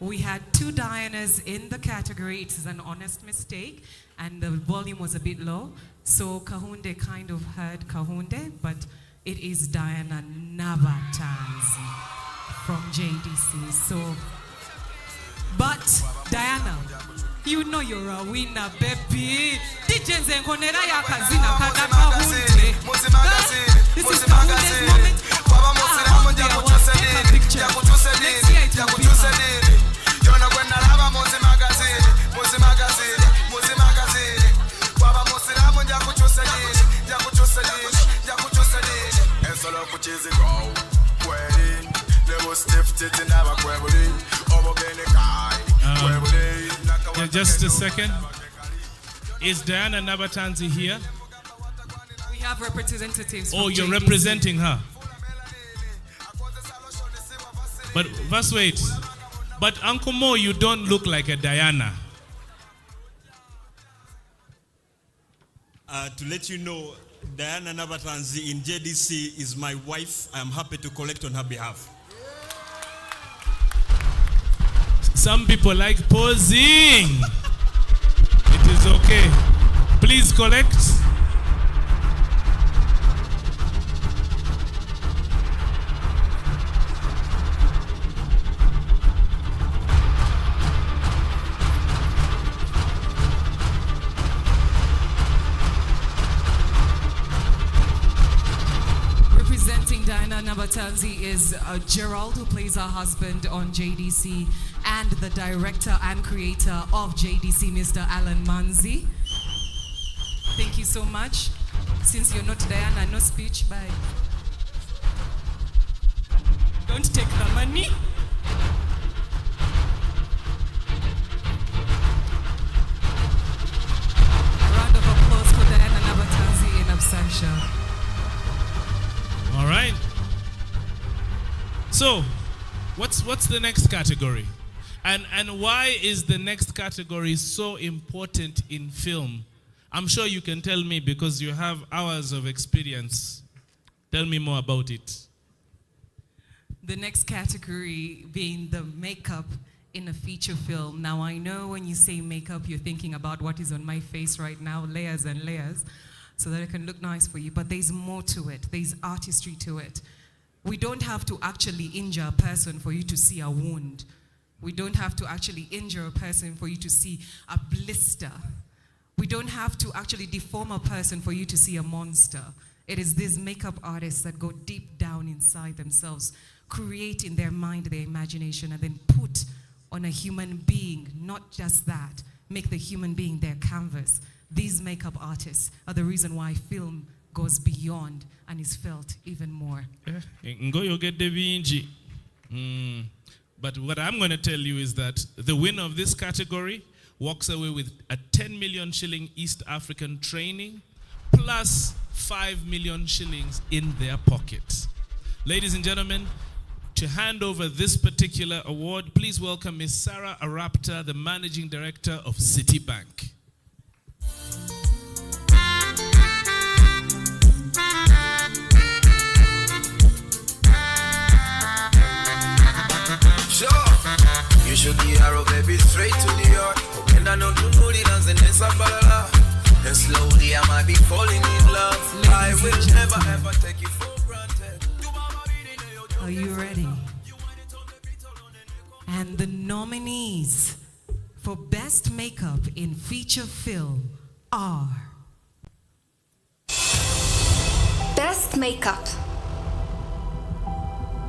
We had two Dianas in the category. It is an honest mistake, and the volume was a bit low. So Kahunde kind of heard Kahunde, but it is Diana Nabatanzi from JDC. So, but Diana, you know you're a winner, baby. This is Kahunde's moment. Let's see it will be fun. Just a second. Is Diana Nabatanzi here? We have representatives. Oh, from you're JDC. representing her. But first wait. But Uncle Mo, you don't look like a Diana. To let you know, Diana Nabatanzi in JDC is my wife. I am happy to collect on her behalf. Some people like posing. It is okay. Please collect. Representing Diana Nabatanzi is Gerald, who plays her husband on JDC, and the director and creator of JDC, Mr. Alan Manzi. Thank you so much. Since you're not Diana, no speech, bye. Don't take the money. A round of applause for Diana Nabatanzi in absentia. All right. So, what's the next category? And why is the next category so important in film? I'm sure you can tell me because you have hours of experience. Tell me more about it. The next category being the makeup in a feature film. Now, I know when you say makeup, you're thinking about what is on my face right now, layers and layers, so that it can look nice for you. But there's more to it. There's artistry to it. We don't have to actually injure a person for you to see a wound. We don't have to actually injure a person for you to see a blister. We don't have to actually deform a person for you to see a monster. It is these makeup artists that go deep down inside themselves, create in their mind, their imagination, and then put on a human being, not just that, make the human being their canvas. These makeup artists are the reason why film goes beyond and is felt even more. But what I'm going to tell you is that the winner of this category walks away with a 10 million shilling East African training plus 5 million shillings in their pockets. Ladies and gentlemen, to hand over this particular award, please welcome Ms. Sarah Arapta, the Managing Director of Citibank. You should be arrow, baby, straight to the heart. And I know you know the dance and it's a balala. And slowly I might be falling in love. I will never ever take you for granted. Are you ready? And the nominees for Best Makeup in Feature Film are Best Makeup.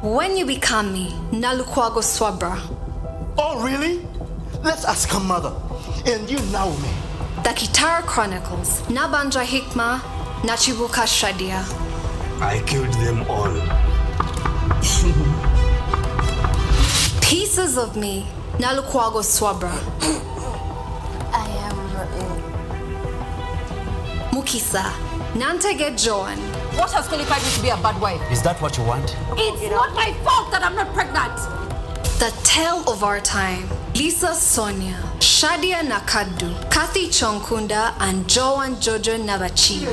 When You Become Me, Nalukwago Swabra. Oh, really? Let's ask her mother. And you know me. The Kitara Chronicles, Nabanja Hikma, Nachibuka Shadia. I killed them all. Pieces of Me, Nalukwago Swabra. I am Mukisa, Nantege Joan. What has qualified me to be a bad wife? Is that what you want? It's not my fault that I'm not pregnant. The Tale of Our Time, Lisa Sonia, Shadia Nakadu, Kathy Chonkunda, and Joan Jojo Nabachi.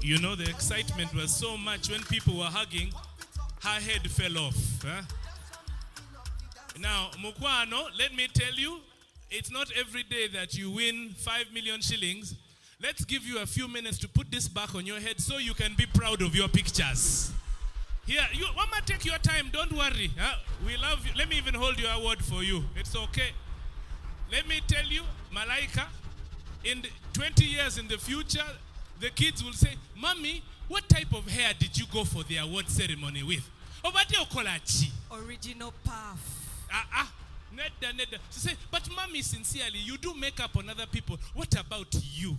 You know, the excitement was so much when people were hugging, her head fell off. Huh? Now, Mukwano, let me tell you, it's not every day that you win 5 million shillings. Let's give you a few minutes to put this back on your head so you can be proud of your pictures. Here, Mama, take your time, don't worry. Huh? We love you. Let me even hold your award for you. It's okay. Let me tell you, Malaika, in 20 years in the future, the kids will say, Mommy, what type of hair did you go for the award ceremony with? Original puff. Neda. She say, but Mommy, sincerely, you do makeup on other people. What about you?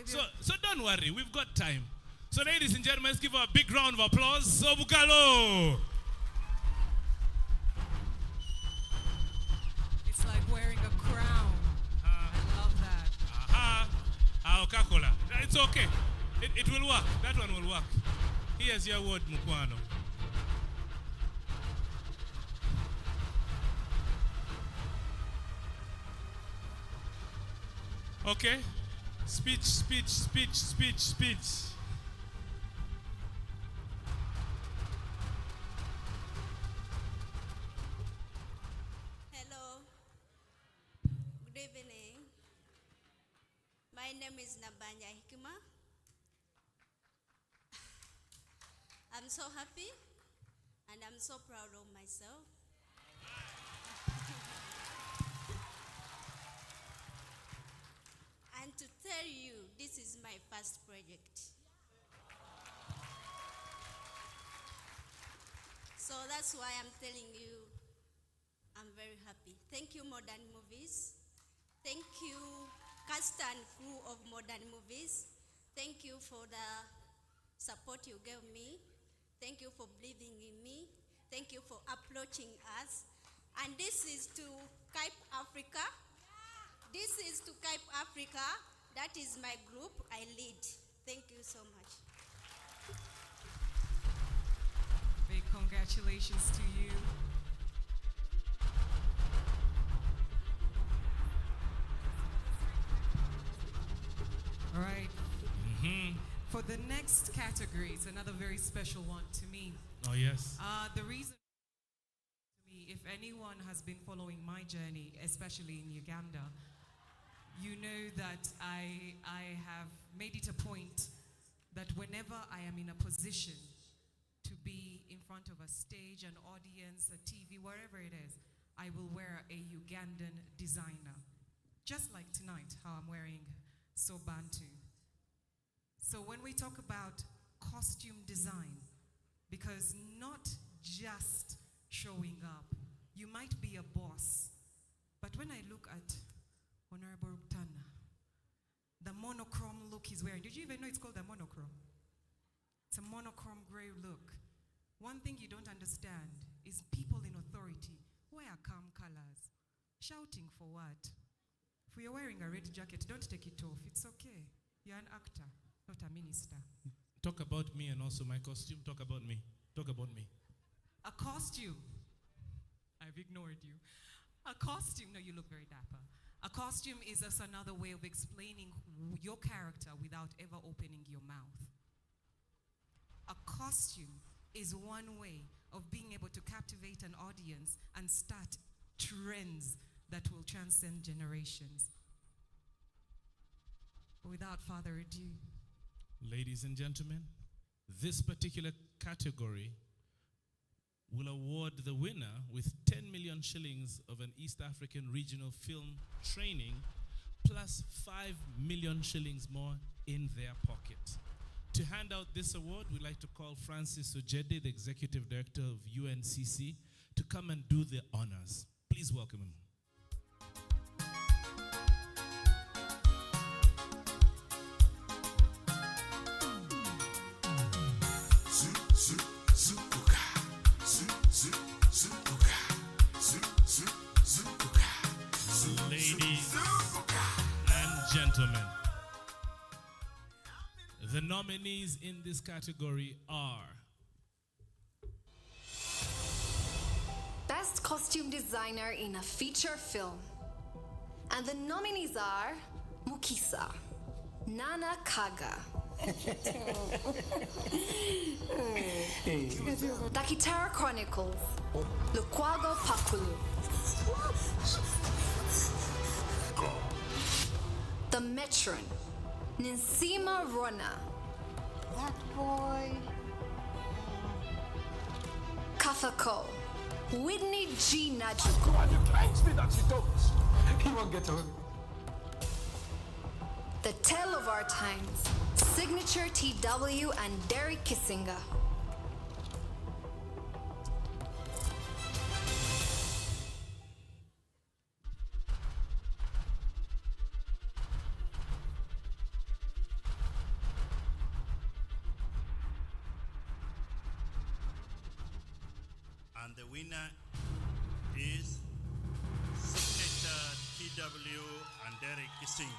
So don't worry, we've got time. So ladies and gentlemen, let's give her a big round of applause. Sobukalo! It's like wearing a crown. I love that. Coca-Cola. It's okay. It will work. That one will work. Here's your word, Mukwano. Okay? Speech. Hello. Good evening. My name is Nabanya Hikima. I'm so happy and I'm so proud of myself. And to tell you this is my first project. So that's why I'm telling you I'm very happy. Thank you, Modern Movies. Thank you, cast and crew of Modern Movies. Thank you for the support you gave me. Thank you for believing in me. Thank you for approaching us. And this is to Cape Africa. This is to Cape Africa. That is my group I lead. Thank you so much. Big congratulations to you. All right. For the next category, it's another very special one to me. Oh, yes. The reason to me, if anyone has been following my journey, especially in Uganda, you know that I have made it a point that whenever I am in a position to be in front of a stage, an audience, a TV, wherever it is, I will wear a Ugandan designer. Just like tonight, how I'm wearing Sobantu. So when we talk about costume design, because not just showing up, you might be a boss, but when I look at Honorable Ruktana, the monochrome look he's wearing, did you even know it's called a monochrome? It's a monochrome gray look. One thing you don't understand is people in authority wear calm colors. Shouting for what? If you're wearing a red jacket, don't take it off. It's okay. You're an actor, not a minister. Talk about me and also my costume. Talk about me. Talk about me. A costume. I've ignored you. A costume. No, you look very dapper. A costume is just another way of explaining your character without ever opening your mouth. A costume is one way of being able to captivate an audience and start trends that will transcend generations. Without further ado, ladies and gentlemen, this particular category will award the winner with 10 million shillings of an East African regional film training plus 5 million shillings more in their pocket. To hand out this award, we'd like to call Francis Ojede, the Executive Director of UNCC, to come and do the honors. Please welcome him. Ladies and gentlemen, the nominees in this category are Best Costume Designer in a Feature Film. And the nominees are Mukisa, Nana Kaga, Dakitara Chronicles, Lukwago Pakulu, The Metron, Ninsima Rona, That boy. Kathako, Whitney G. Najuko. And you thanks me that she don't. He won't get home. The Tale of Our Times, Signature TW and Derek Kissinger. And the winner is Signature TW and Derek Kissinger.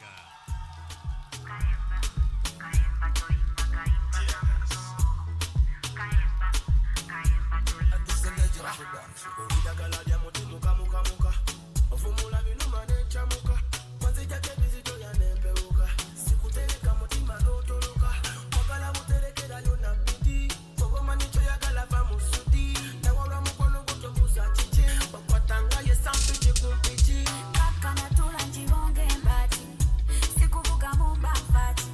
Sikana tula njibonge mbati, sikuvuga mumba mfati.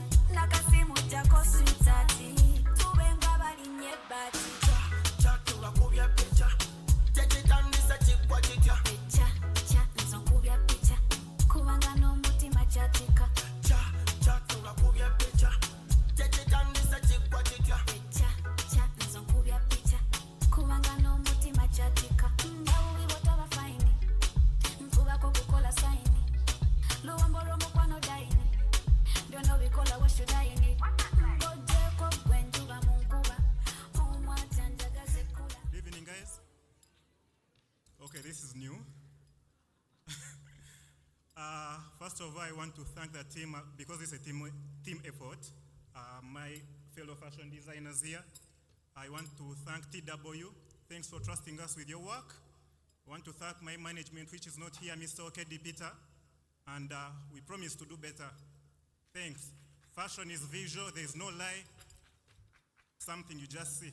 First of all, I want to thank the team because it's a team effort. My fellow fashion designers here. I want to thank TW. Thanks for trusting us with your work. I want to thank my management, which is not here, Mr. Okedi Peter. And we promise to do better. Thanks. Fashion is visual. There is no lie. Something you just see.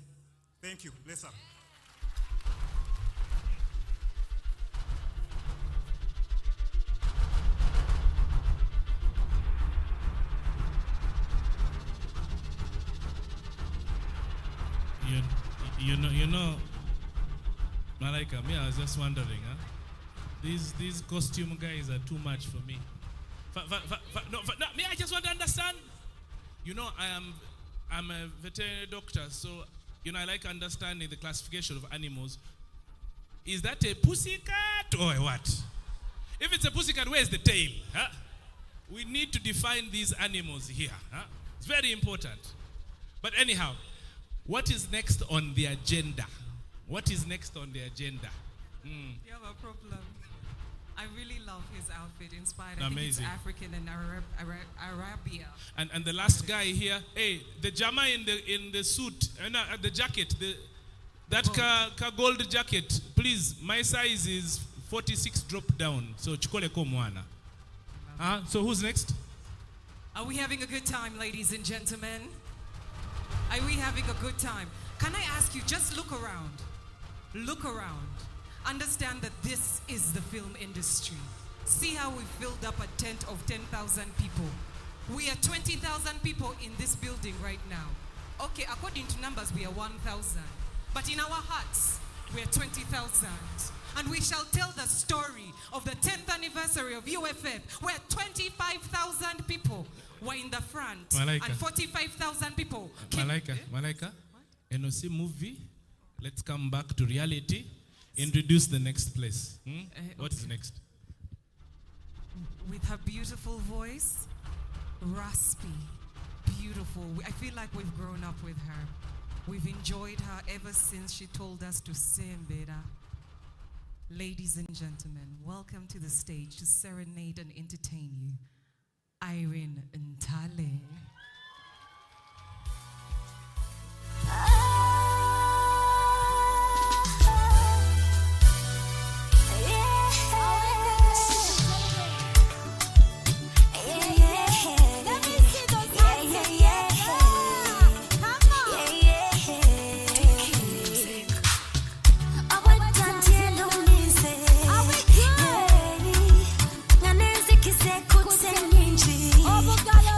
Thank you. Bless up. You know, Malaika, me, I was just wondering, huh? These costume guys are too much for me. No, me, I just want to understand. You know, I'm a veterinary doctor, so, you know, I like understanding the classification of animals. Is that a pussycat or what? If it's a pussycat, where's the tail? Huh? We need to define these animals here. Huh? It's very important. But anyhow, what is next on the agenda? What is next on the agenda? You have a problem. I really love his outfit, inspired. Amazing. I think it's African and Arabia. And the last guy here, hey, the jama in the suit, the jacket, that gold jacket, please, my size is 46 drop down. So chikole ko mwana. So who's next? Are we having a good time, ladies and gentlemen? Are we having a good time? Can I ask you, just look around. Look around. Understand that this is the film industry. See how we filled up a tent of 10,000 people. We are 20,000 people in this building right now. Okay, according to numbers, we are 1,000. But in our hearts, we are 20,000. And we shall tell the story of the 10th anniversary of UFF, where 25,000 people were in the front, Malaika. and 45,000 people came. Malaika, NOC movie. Let's come back to reality. Introduce the next place. What is next? With her beautiful voice, raspy, beautiful. I feel like we've grown up with her. We've enjoyed her ever since she told us to sing better. Ladies and gentlemen, welcome to the stage to serenade and entertain you, Irene Ntale. Oh, Gala,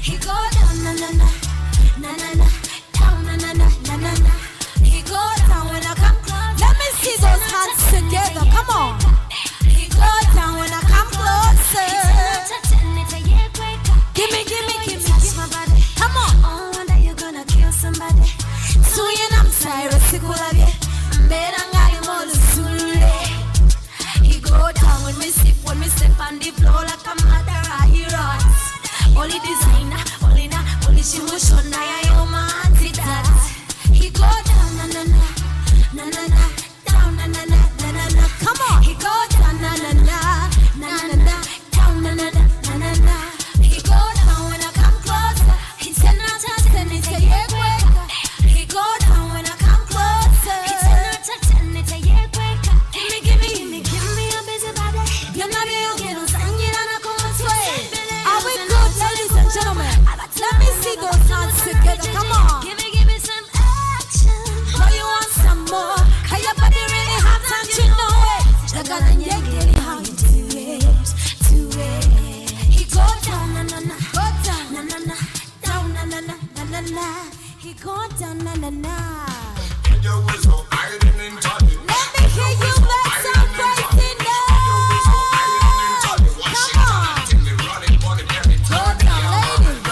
He go down, na na na, na na na, down, na na na, na na na. He go down when I come close. Let me see those hands together. Come on. He go down when I come closer. Give me, give me, give me, give me. Come on. Oh, one day you're gonna kill somebody. So you know I'm sorry, Sikulabi. He go down when we step on the floor like a mother. He runs. Only designer, only she was on I am my auntie that. He go down, na na na, na na na, down, na na na, na na na. Come on. He go down, na na na, na na na, down, na na na, na na na. He go down when I come closer. He said not to send it to your quicker. He go down when I come closer. He said not to send it to your quicker. Give me a busy body. You're not the young, you know, sang it on a common sway. Are we good, ladies and gentlemen? Let me see those hands together. Come on. Give me some action. Oh, you want some more? How your body really hot and you know it. Jagala nyegeli how you do it, do it. He go down, na na na, go down, na na na, down, na na na, na na na. He go down, na na na. Let me hear you make some crazy noise. Come on. Go down, ladies. Go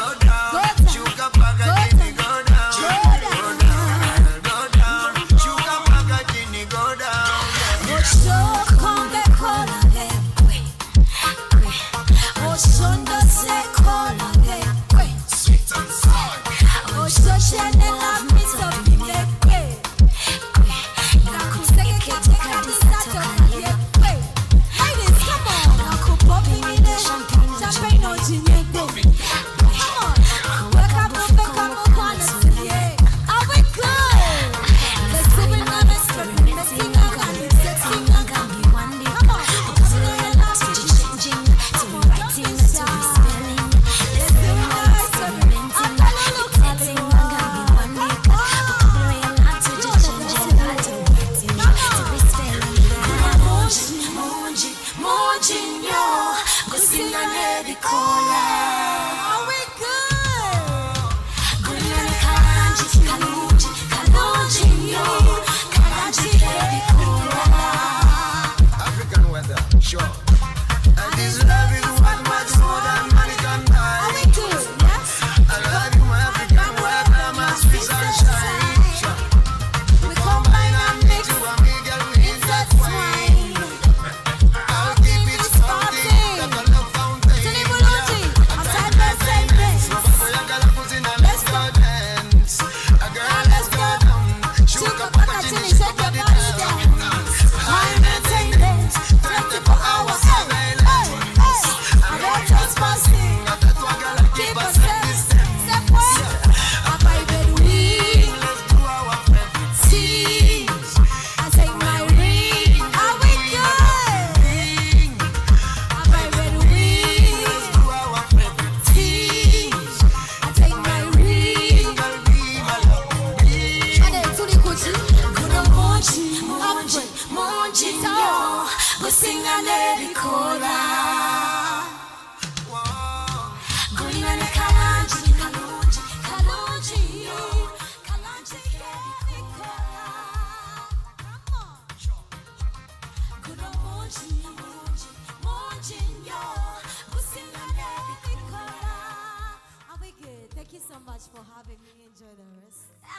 Thank you so much for having me. Enjoy the rest. One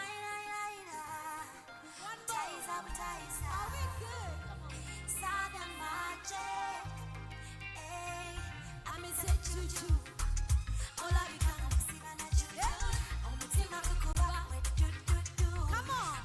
more. Are we good? I'm in choo-choo. Come on.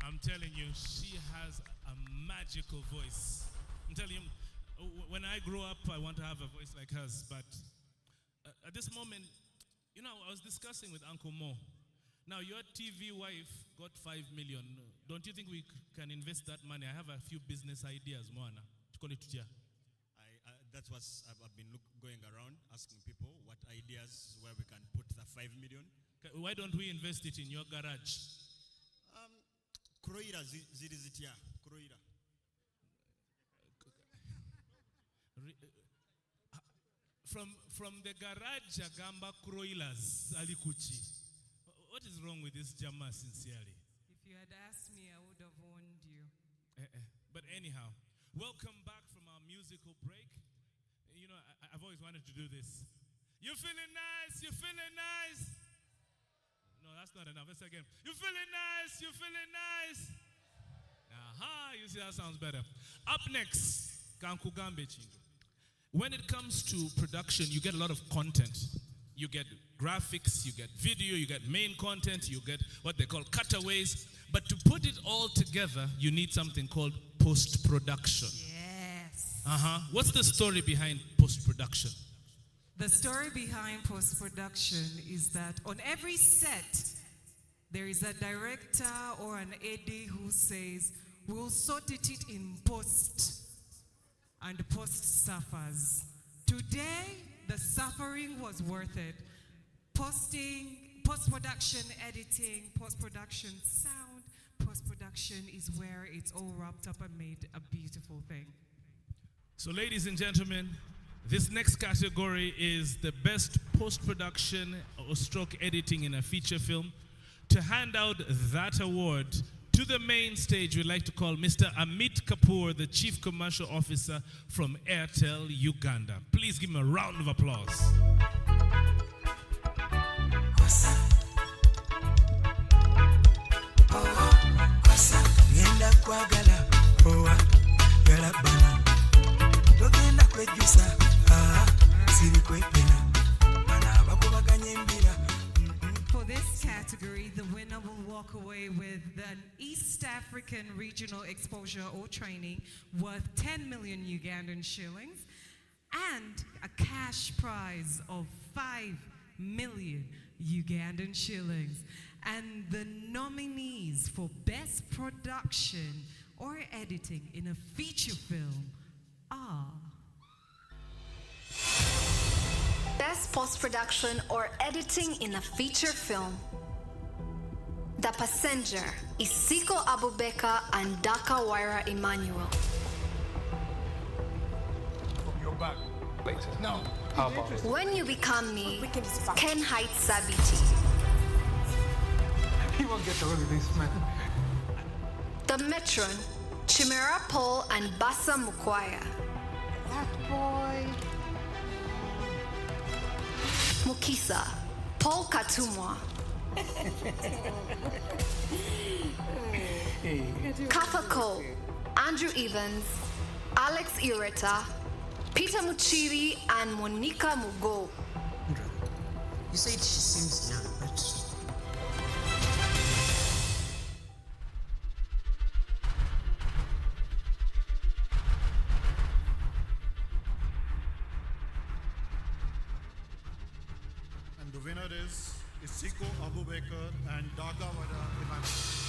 I'm telling you, she has a magical voice. I'm telling you, when I grow up, I want to have a voice like hers. But at this moment, you know, I was discussing with Uncle Mo. Now, your TV wife got 5 million. Don't you think we can invest that money? I have a few business ideas, Moana. That's what I've been going around asking people what ideas where we can put the 5 million. Why don't we invest it in your garage? Kroira zirizitia. Kroira. From the garage agamba Kroilas alikuchi. What is wrong with this Jama sincerely? If you had asked me, I would have warned you. But anyhow, welcome back from our musical break. You know, I've always wanted to do this. You feeling nice? You feeling nice? No, that's not enough. Let's again. You feeling nice? You feeling nice? Aha, you see that sounds better. Up next, Kankugambe Chingo. When it comes to production, you get a lot of content. You get graphics, you get video, you get main content, you get what they call cutaways. But to put it all together, you need something called post-production. Yes. What's the story behind post-production? The story behind post-production is that on every set, there is a director or an AD who says, we'll sort it in post, and post suffers. Today, the suffering was worth it. Post-production editing, post-production sound, post-production is where it's all wrapped up and made a beautiful thing. So ladies and gentlemen, this next category is the best post-production or stroke editing in a feature film. To hand out that award to the main stage, we'd like to call Mr. Amit Kapoor, the Chief Commercial Officer from Airtel Uganda. Please give him a round of applause. For this category, the winner will walk away with an East African regional exposure or training worth 10 million Ugandan shillings and a cash prize of 5 million Ugandan shillings. And the nominees for Best Production or Editing in a Feature Film are... Best post-production or editing in a feature film. The Passenger, Isiko Abubakar and Daka Waira Emmanuel. Your back. Wait, no. How about this? When You Become Me, Ken Heights Sabiti. He won't get away with this, man. The Metron, Chimera Paul and Bassa Mukwaya. That boy. Mukisa, Paul Katumwa. Kafako, Andrew Evans, Alex Ireta, Peter Muchiri, and Monica Mugo. You said she seems young, but... And the winner is Isiko Abubakar and Daka Waira Emmanuel.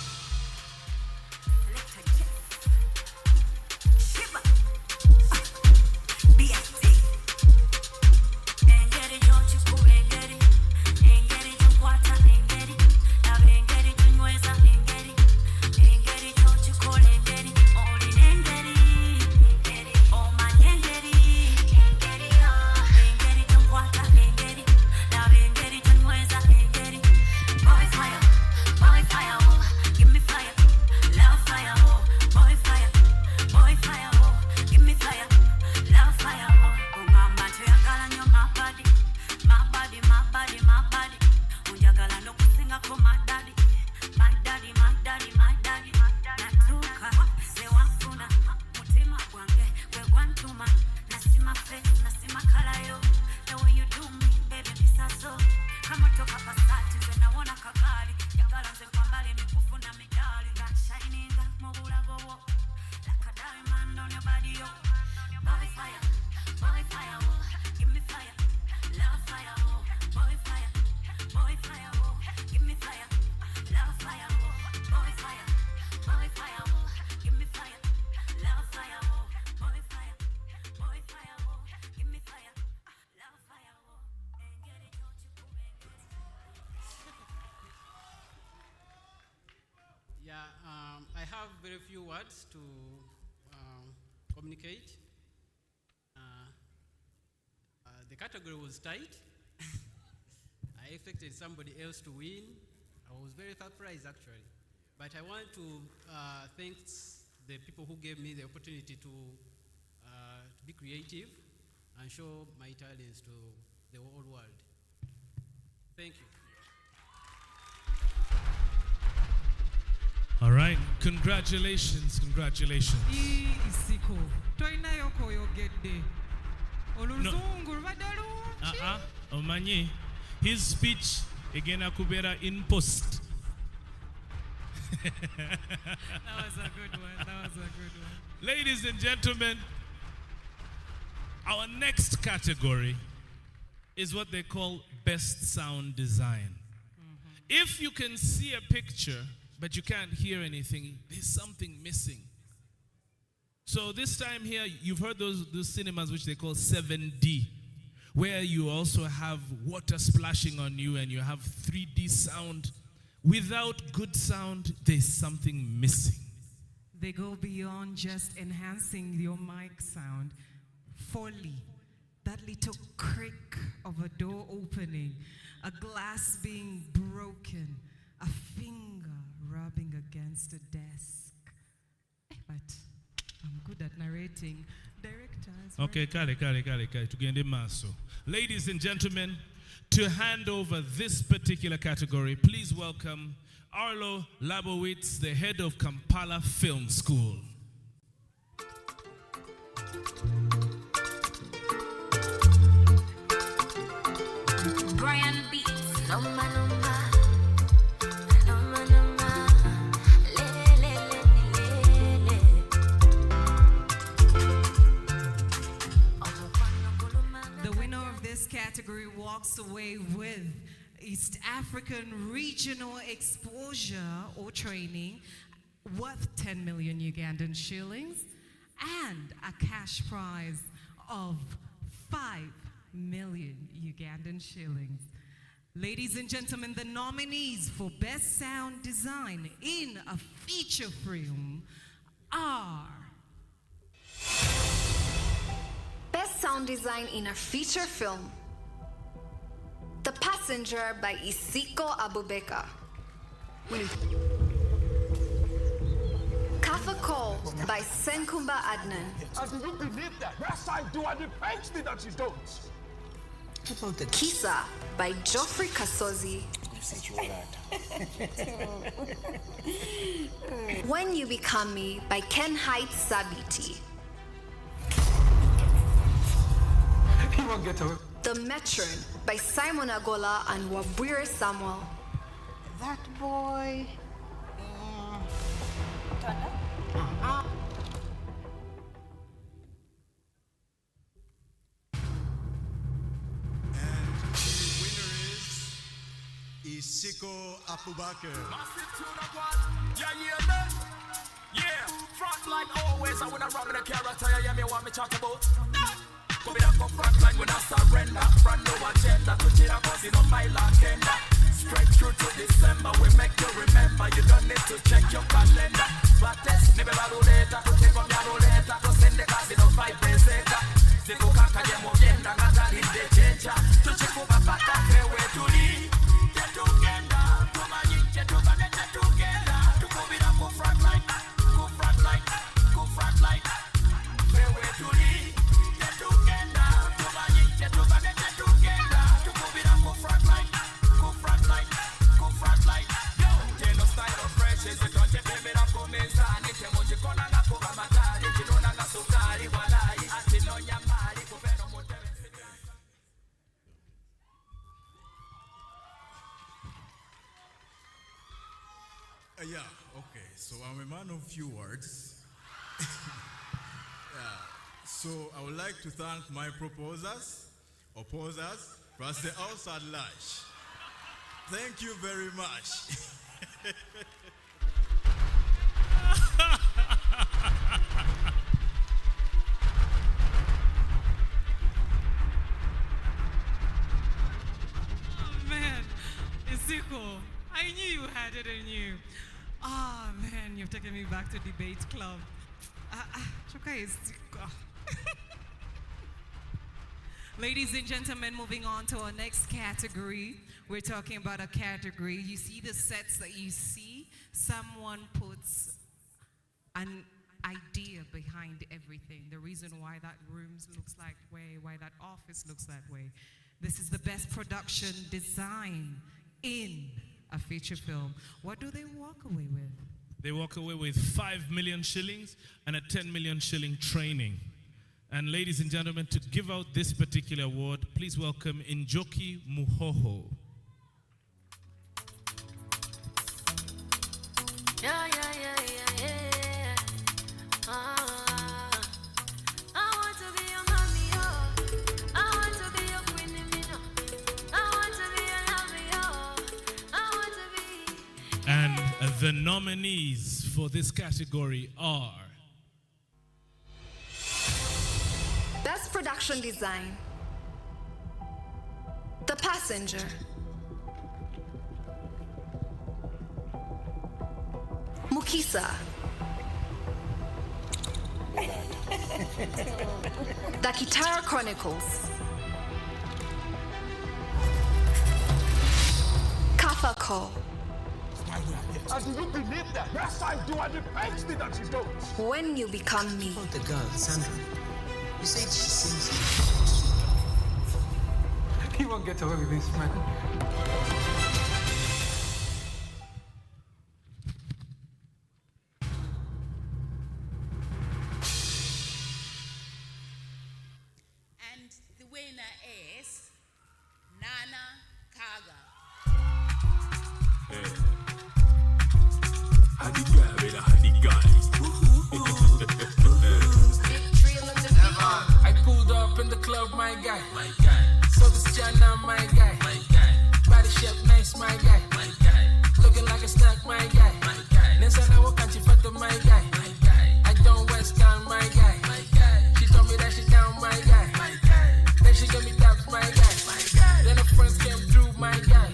Give boy fire, oh, give me fire. Love fire, oh, boy fire. Boy fire, oh, give me fire. Love fire, oh, and get it, don't you come and get it. Yeah, I have very few words to communicate. The category was tight. I expected somebody else to win. I was very surprised actually. But I want to thank the people who gave me the opportunity to be creative and show my talents to the whole world. Thank you. All right, congratulations, congratulations. Isiko. Toina yoko yogede. Oluzungu rubadalunchi. Omanyi, his speech again akubera in post. That was a good one. That was a good one. Ladies and gentlemen, our next category is what they call best sound design. If you can see a picture but you can't hear anything, there's something missing. So this time here, you've heard those cinemas which they call 7D, where you also have water splashing on you and you have 3D sound. Without good sound, there's something missing. They go beyond just enhancing your mic sound. Foley, that little creak of a door opening, a glass being broken, a finger rubbing against a desk. But I'm good at narrating. Directors. Okay, kale, tugende maso. Ladies and gentlemen, to hand over this particular category, please welcome Arlo Labowitz, the head of Kampala Film School. Brian Beats, no man, no man. The winner of this category walks away with East African regional exposure or training worth 10 million Ugandan shillings and a cash prize of 5 million Ugandan shillings. Ladies and gentlemen, the nominees for Best Sound Design in a Feature Film are Best Sound Design in a Feature Film. The Passenger by Isiko Abubakar. Kafa Call by Senkumba Adnan. And do you believe that? Yes, I do, and it pains me that you don't. Kisa by Geoffrey Kasozi. When You Become Me by Ken Heights Sabiti. He won't get away. The Metron by Simon Agola and Wabwire Samuel. That boy. Isiko Abubakar. Yeah, front line always. I wanna run with the character. Yeah, me want me chat about. Come in up front line when I surrender. Brand new agenda to cheer causing on my agenda. Straight through to December, we make you remember. You don't need to check your calendar. But test me beba ruleta, to check on your ruleta, to send the gas in 5 days later. Siku kaka ya moyenda, ngata linde chencha. To check over back and fairway to lead. Get together, to manage, get together. To go with a go front line, go front line, go front line. Fairway to lead. Get together, to manage, get together. To go with a go front line, go front line, go front line. Yo, no style of fresh is it don't you give me that comments and it emoji kona na kuba matari kinona na sukari walai ati no nyamari kufeno mutebe. Yeah, okay. So I'm a man of few words. Yeah. So I would like to thank my proposers, opposers, plus the outside large. Thank you very much. You've taken me back to debate club. Choka is... Ladies and gentlemen, moving on to our next category. We're talking about a category. You see the sets that you see? Someone puts an idea behind everything. The reason why that room looks that way, why that office looks that way. This is the best production design in a feature film. What do they walk away with? They walk away with 5 million shillings and a 10 million shilling training. And ladies and gentlemen, to give out this particular award, please welcome Njoki Muhoho. Yeah. I want to be your mommy, oh. I want to be your queen, I want to be your lovey, oh. I want to be. And the nominees for this category are Best Production Design, The Passenger, Mukisa, The Kitara Chronicles, Kafako. And do you believe that? Yes, I do, and it pains me that you don't. When You Become Me. The girl, Sandra. You said she sings. He won't get away with this, man. And the winner is Nana Kaga. I pulled up in the club, my guy. So this Jana, my guy. Body shape nice, my guy. Looking like a snack, my guy. Nessa na wakanchi fata, my guy. I don't West Town, my guy. She told me that she down, my guy. Then she gave me daps, my guy. Then her friends came through, my guy.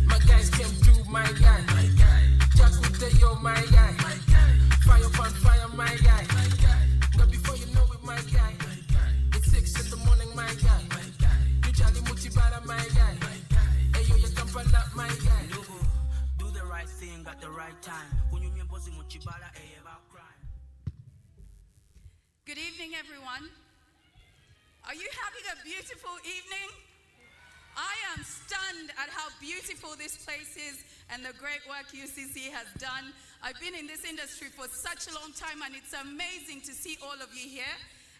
My guys came through, my guy. Jakute, yo, my guy. Fire upon fire, my guy. But before you know it, my guy. It's 6 in the morning, my guy. You Charlie Mutibara, my guy. Hey, yo, you come for that, my guy. Do the right thing at the right time. When you bossy Muchibala, about crime. Good evening, everyone. Are you having a beautiful evening? I am stunned at how beautiful this place is and the great work UCC has done. I've been in this industry for such a long time, and it's amazing to see all of you here.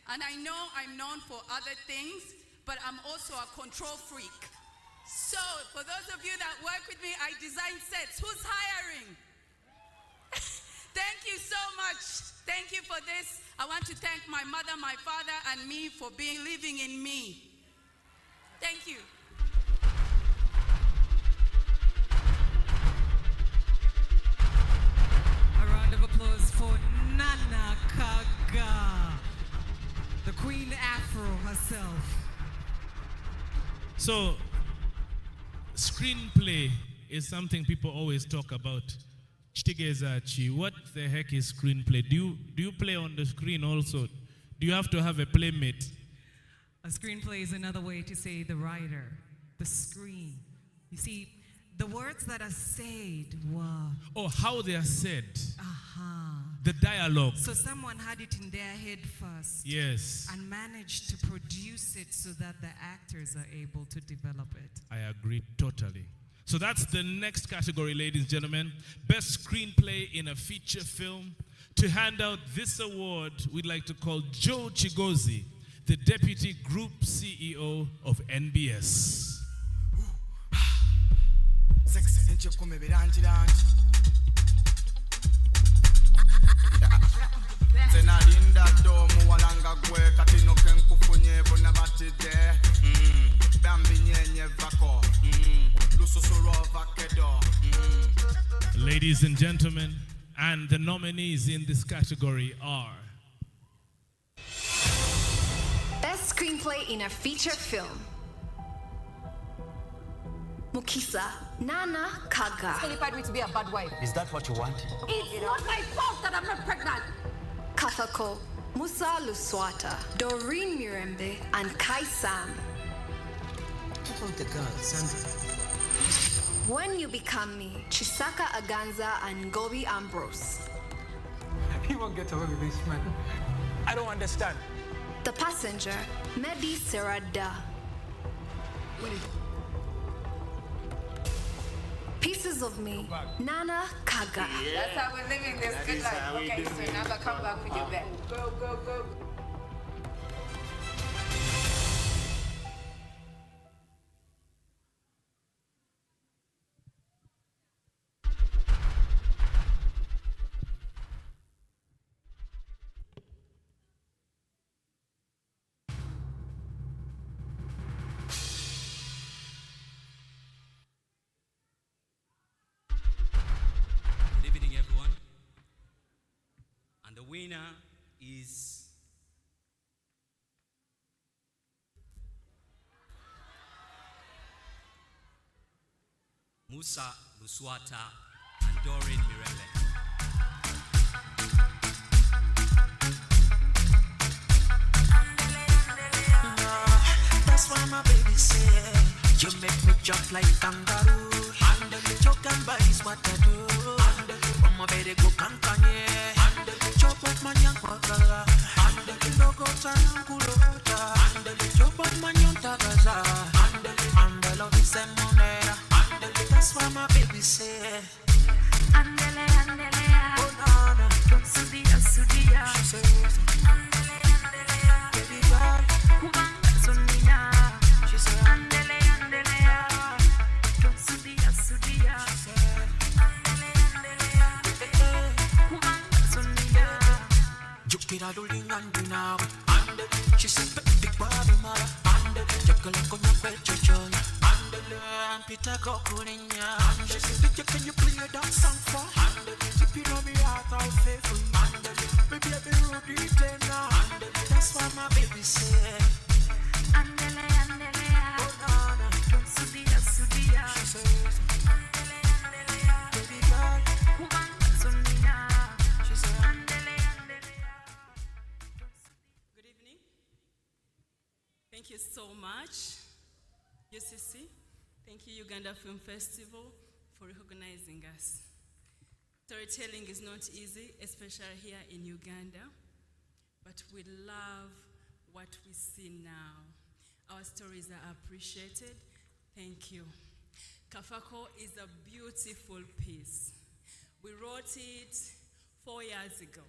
And I know I'm known for other things, but I'm also a control freak. So for those of you that work with me, I design sets. Who's hiring? Thank you so much. Thank you for this. I want to thank my mother, my father, and me for living in me. Thank you. A round of applause for Nana Kaga, the Queen Afro herself. So, screenplay is something people always talk about. What the heck is screenplay? Do you play on the screen also? Do you have to have a playmate? A screenplay is another way to say the writer, the screen. You see, the words that are said were... Oh, how they are said. Aha. The dialogue. So someone had it in their head first. Yes. And managed to produce it so that the actors are able to develop it. I agree totally. So that's the next category, ladies and gentlemen. Best screenplay in a feature film. To hand out this award, we'd like to call Joe Chigozi, the Deputy Group CEO of NBS. Ladies and gentlemen, and the nominees in this category are Best Screenplay in a Feature Film, Mukisa, Nana Kaga. Qualified me to be a bad wife. Is that what you want? It's not my fault that I'm not pregnant. Kafako, Musa Luswata, Doreen Mirembe, and Kai Sam. What about the girl, Sandra? When You Become Me, Chisaka Aganza and Gobi Ambrose. You won't get away with this, man. I don't understand. The Passenger, Mehdi Serada. Pieces of Me, Nana Kaga. That's how we're living this good life. Okay, so now come back with your bed. Go, go, go. Good evening, everyone. And the winner is Musa Luswata and Doreen Mirele. That's why my baby say you make me jump like kangaroo. And the choke and bite is what I do. And my baby go kankanye. And the chop up my young wakala. And the logo tankulota. And the chop up my young tagaza. And the love is a monera. And that's why my baby say Andele, andele, oh no, no, sudia, sudia. She says andele, andele, baby girl, kubanga sonia. She said andele, andele, sudia, sudia. She said andele, andele, kubanga sonia. Jukira dulinga now. She said big baby mara. Jakala konya kwecho choya. Peter Kokulinya. She said, can you play that song for? If you know me heart, I'll faithful. Baby, I be rude now. That's why my baby said andele, andele, oh no, no, sudia, sudia. She says andele, andele, baby girl, kubanga sonia. She said andele, andele. Good evening. Thank you so much, UCC. Thank you, Uganda Film Festival, for recognizing us. Storytelling is not easy, especially here in Uganda, but we love what we see now. Our stories are appreciated. Thank you. Kafako is a beautiful piece. We wrote it 4 years ago.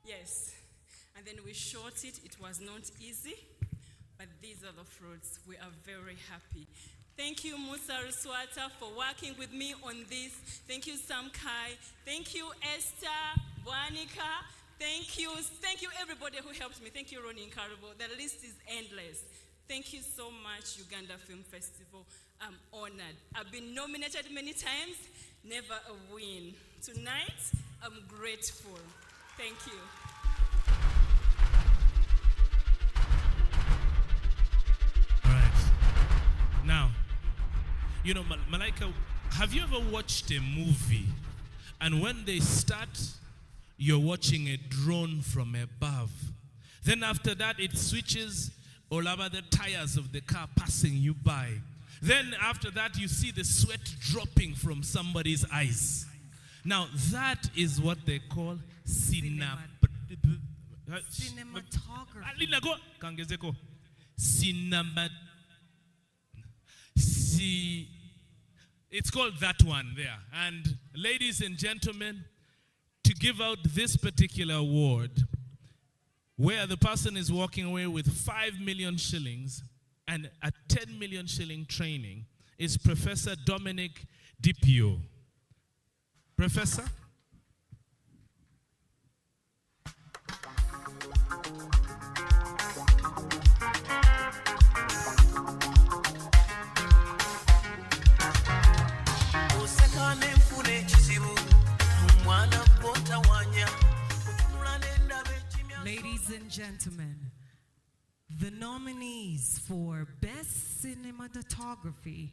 Yes, and then we shot it. It was not easy, but these are the fruits. We are very happy. Thank you, Musa Luswata, for working with me on this. Thank you, Sam Kai. Thank you, Esther, Buanika. Thank you everybody who helped me. Thank you, Ronnie Nkaribo. The list is endless. Thank you so much, Uganda Film Festival. I'm honored. I've been nominated many times, never a win. Tonight, I'm grateful. Thank you. Now, you know, Malaika, have you ever watched a movie and when they start, you're watching a drone from above? Then after that, it switches all over the tires of the car passing you by. Then after that, you see the sweat dropping from somebody's eyes. Now, that is what they call cinematography. It's called that one there. And ladies and gentlemen, to give out this particular award, where the person is walking away with 5 million shillings and a 10 million shilling training, is Professor Dominic Dipio. Professor? Ladies and gentlemen, the nominees for Best Cinematography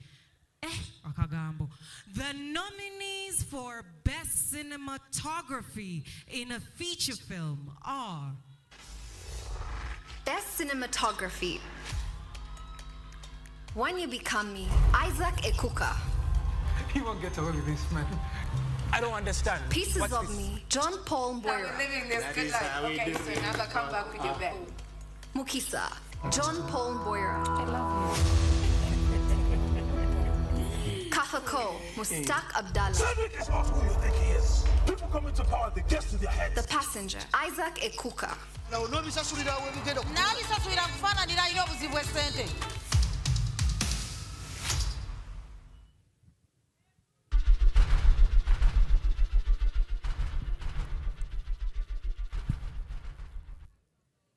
Akagambo. The nominees for Best Cinematography in a Feature Film are Best Cinematography. When You Become Me, Isaac Ekuka. You won't get away with this, man. I don't understand. Pieces What's of this? Me, John Paul Now Mboira. we're living this good life. Okay, so now come back with your bed. Mukisa, John Paul Mboira. I love Kafako, Mustaq Abdallah. Cedric is not who you think he is. People come into power, they get to their heads. The Passenger, Isaac Ekuka. Now, no, Mr. Surida, when you get up. n'abisasulira kufaananira ina obuzibu bw'essente.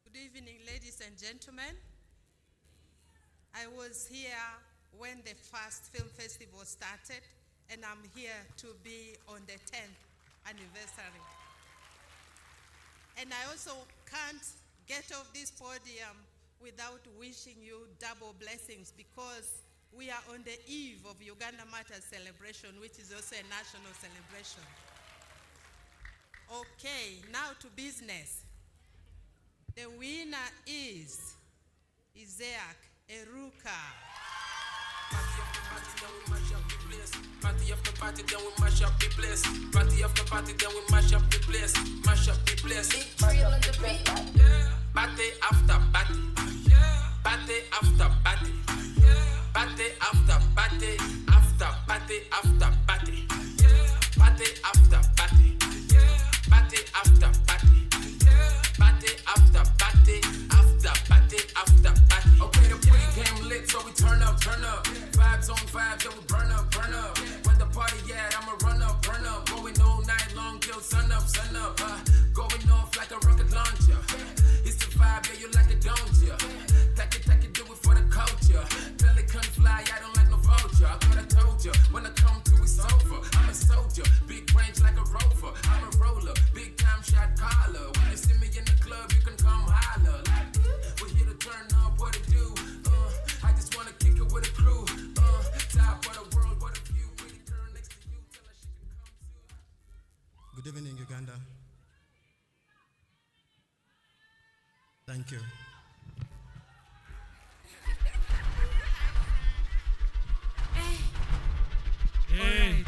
Good evening, ladies and gentlemen. I was here when the first film festival started, and I'm here to be on the 10th anniversary. And I also can't get off this podium without wishing you double blessings, because we are on the eve of Uganda Matters celebration, which is also a national celebration. Okay, now to business. The winner is Isaac Eruka. Party after party, then we mash up the place. Party after party, then we mash up the place. Mash up the place. Yeah. Party after party. Yeah. Party after party. Yeah. Party after party. After party after party. Yeah. Party after party. Yeah. Party after party. Yeah. Party after party. After party after party. Okay, the pre-game lit, so we turn up, turn up. Vibes on vibes, yeah, we burn up, burn up. Where the party at, I'ma run up, burn up. Going all night long till sun up, sun up. Going off like a rocket launcher. It's the vibe, yeah, you like it, don't ya? Take it, do it for the culture. Pelican fly, I don't like no vulture. I thought I told ya, when I come to it's over. I'm a soldier, big range like a rover. I'm a roller, big time shot caller. When you see me in the club, you can come holler. Like, we're here to turn up, what it do? I just wanna kick it with a crew. Top of the world, what a view. Pretty girl next to you, tell her she can come too. Good evening, Uganda. Thank you. Alright.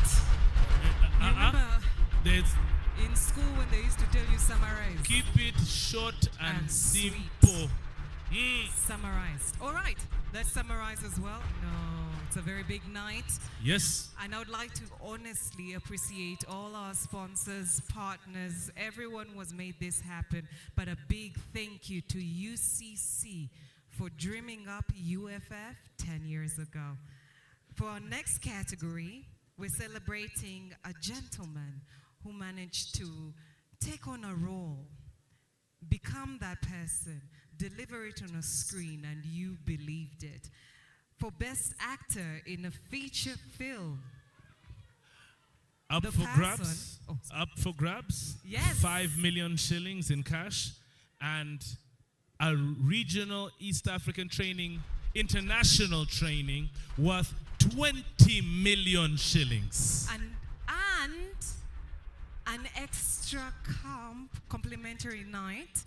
You remember There's in school when they used to tell you summarize? keep it short and simple. Summarized. All right, let's summarize as well. No, it's a very big night. Yes. And I would like to honestly appreciate all our sponsors, partners, everyone who has made this happen. But a big thank you to UCC for dreaming up UFF 10 years ago. For our next category, we're celebrating a gentleman who managed to take on a role, become that person, deliver it on a screen, and you believed it. For Best Actor in a Feature Film, Up the for person- grabs. Up for grabs. Yes. 5 million shillings in cash and a regional East African training, international training worth 20 million shillings. and an extra complimentary night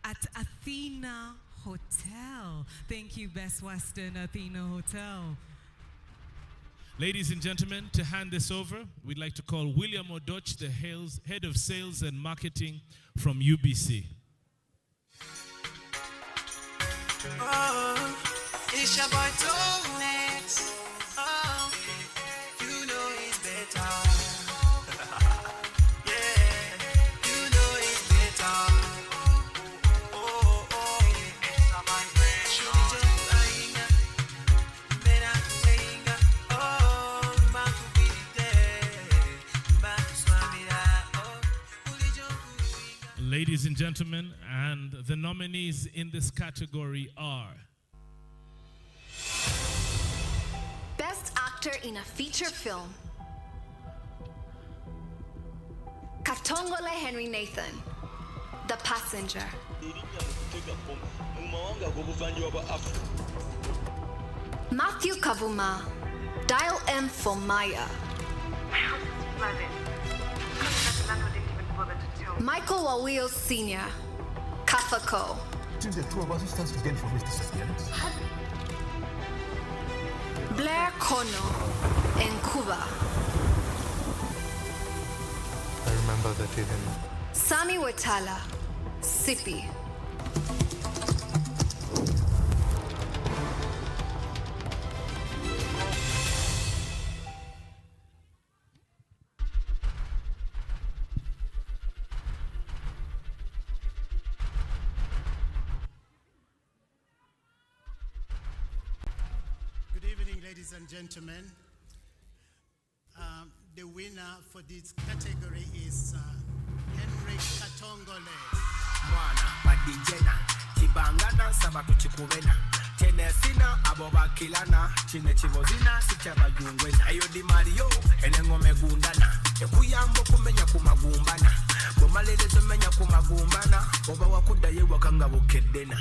at Athena Hotel. Thank you, Best Western Athena Hotel. Ladies and gentlemen, to hand this over, we'd like to call William Odoch, the head of sales and marketing from UBC. Oh, it's your boy Tonex. Oh, you know it's better. Yeah, you know it's better. Oh, it's a vibration. Ladies and gentlemen, and the nominees in this category are Best Actor in a Feature Film. Katongole Henry Nathan, The Passenger. Matthew Kavuma, Dial M for Maya. My house is flooded. The landlord didn't even bother to tell me. Michael Wawio Sr. Kafako. Between the two of us, who stands to gain from his disappearance? Blair Kono in Cuba. I remember that evening. Sami Wetala, Sipi. Good evening, ladies and gentlemen. The winner for this category is Henry Katongole. Mwana badijena kibangana sabatu chikubena tenesina abobakilana chine chibozina sichabayungwena ayo di Mario enengome gundana ekuyambo kumenya kumagumbana bomalele tomenya kumagumbana oba wakudaye wakanga bukeddena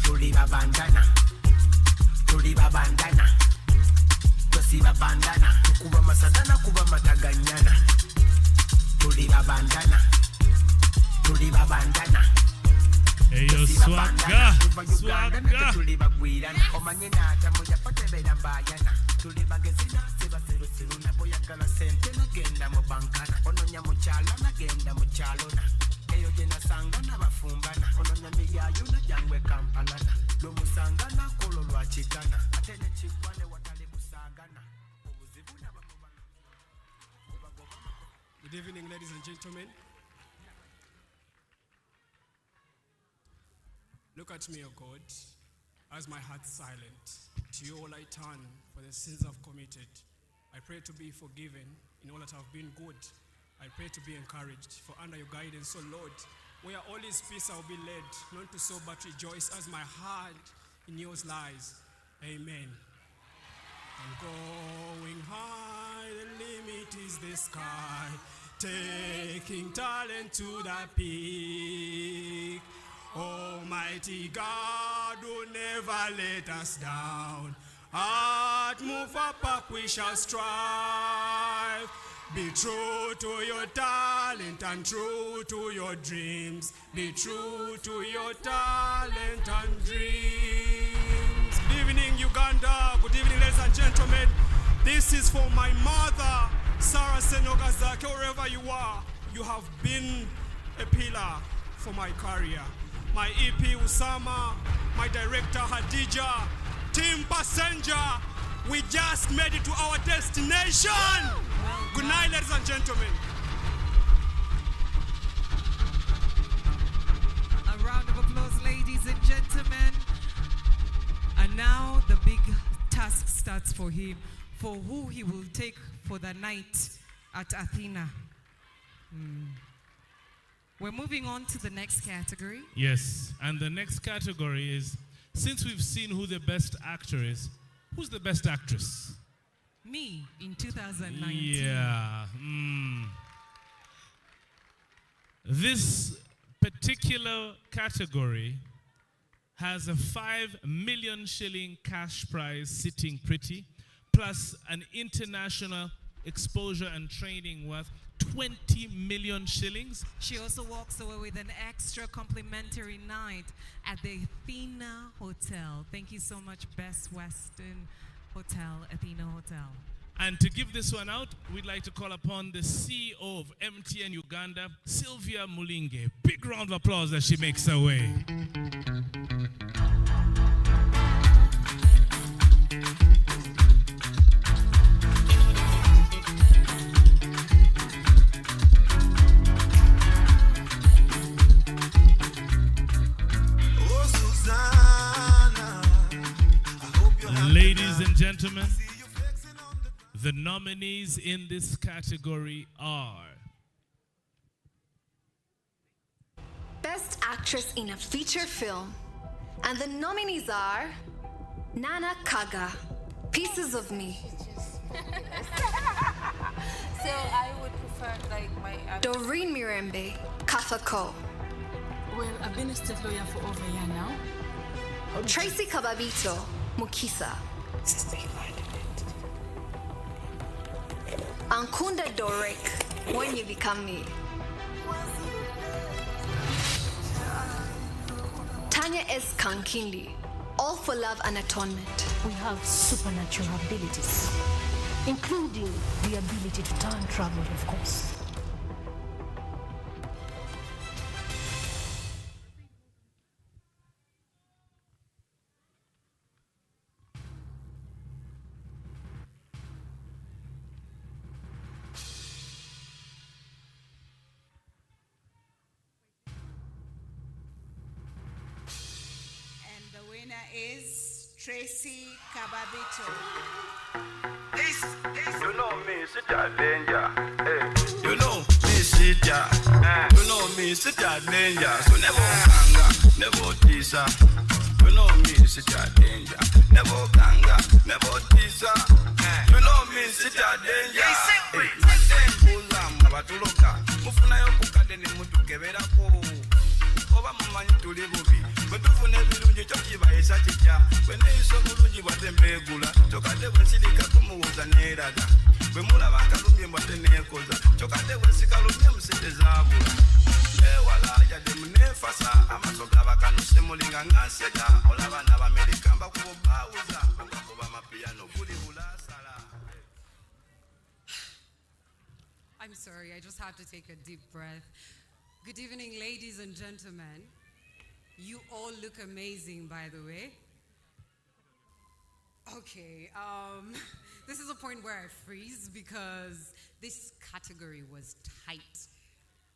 tuli babandana tosiba bandana kuba masadana kuba mataganyana tuli babandana Eyo swagga tuli bagwirana omanyena atamoja patebera mbayana tuli bagezina sebasirusiruna boyagala sente nagenda mu bankana ononya mukyala nagenda mu kyalona eyo gye nasanga nabafumbana ononya miyayo najangwe kampalana lwomusangana kolo lwakigana ate nekigwane watali busagana obuzibu nabamubana. Good evening, ladies and gentlemen. Look at me, O God, as my heart's silent. To you all I turn for the sins I've committed. I pray to be forgiven in all that I've been good. I pray to be encouraged, for under your guidance, O Lord, where all is peace I'll be led, not to sow but rejoice as my heart in yours lies. Amen. I'm going high, the limit is the sky, taking talent to the peak. Almighty God will never let us down. Heart move up, we shall strive. Be true to your talent and true to your dreams. Be true to your talent and dreams. Good evening, Uganda. Good evening, ladies and gentlemen. This is for my mother, Sarah Senogazaki. Wherever you are, you have been a pillar for my career. My EP Usama, my director Hadija, team passenger, we just made it to our destination. Good night, ladies and gentlemen. A round of applause, ladies and gentlemen. And now the big task starts for him, for who he will take for the night at Athena. We're moving on to the next category. Yes, and the next category is, since we've seen who the best actor is, who's the best actress? Me in 2019. Yeah. This particular category has a 5 million shilling cash prize sitting pretty, plus an international exposure and training worth 20 million shillings. She also walks away with an extra complimentary night at the Athena Hotel. Thank you so much, Best Western Hotel, Athena Hotel. And to give this one out, we'd like to call upon the CEO of MTN Uganda, Sylvia Mulinge. Big round of applause as she makes her way. Ladies and gentlemen, the nominees in this category are Best Actress in a Feature Film. And the nominees are Nana Kaga, Pieces of Me. So I would prefer like my Doreen Mirembe, Kafako. Well, I've been a state lawyer for over a year now. Tracy Kababito, Mukisa. Ankunda Dorek, When You Become Me. Tanya S. Kankindi, All for Love and Atonement. We have supernatural abilities, including the ability to time travel, of course. Is Tracy Kababito. You know me, sit a danger. Hey. You know me, sit ya. You know me, sit a danger. So never kanga, never tisa. You know me, sit a danger. Never kanga, never tisa. You know me, sit a danger. Hey, Mbuza mabatuloka. Mufuna yokuka deni mutu kebera ko. Oba mumanyi tuli bubi. Bwetufuna ebirungi kyo kibayisa kitya. Bwe neeyisa obulungi bwate mbeegula. Kyokadde bwe nsirika kumuwuza neeraga. Bwe mulaba akalumye bwate neekoza. Kyokadde bwe sikalumye musente zaabula. Neewala yadde muneefasa. Amaaso gabakanuse mulinga ngansega. Olaba n'Abamerika mbakuba baawuza. Bakakuba amapiyano buli bulaasala. I'm sorry, I just have to take a deep breath. Good evening, ladies and gentlemen. You all look amazing, by the way. Okay, this is a point where I freeze because this category was tight.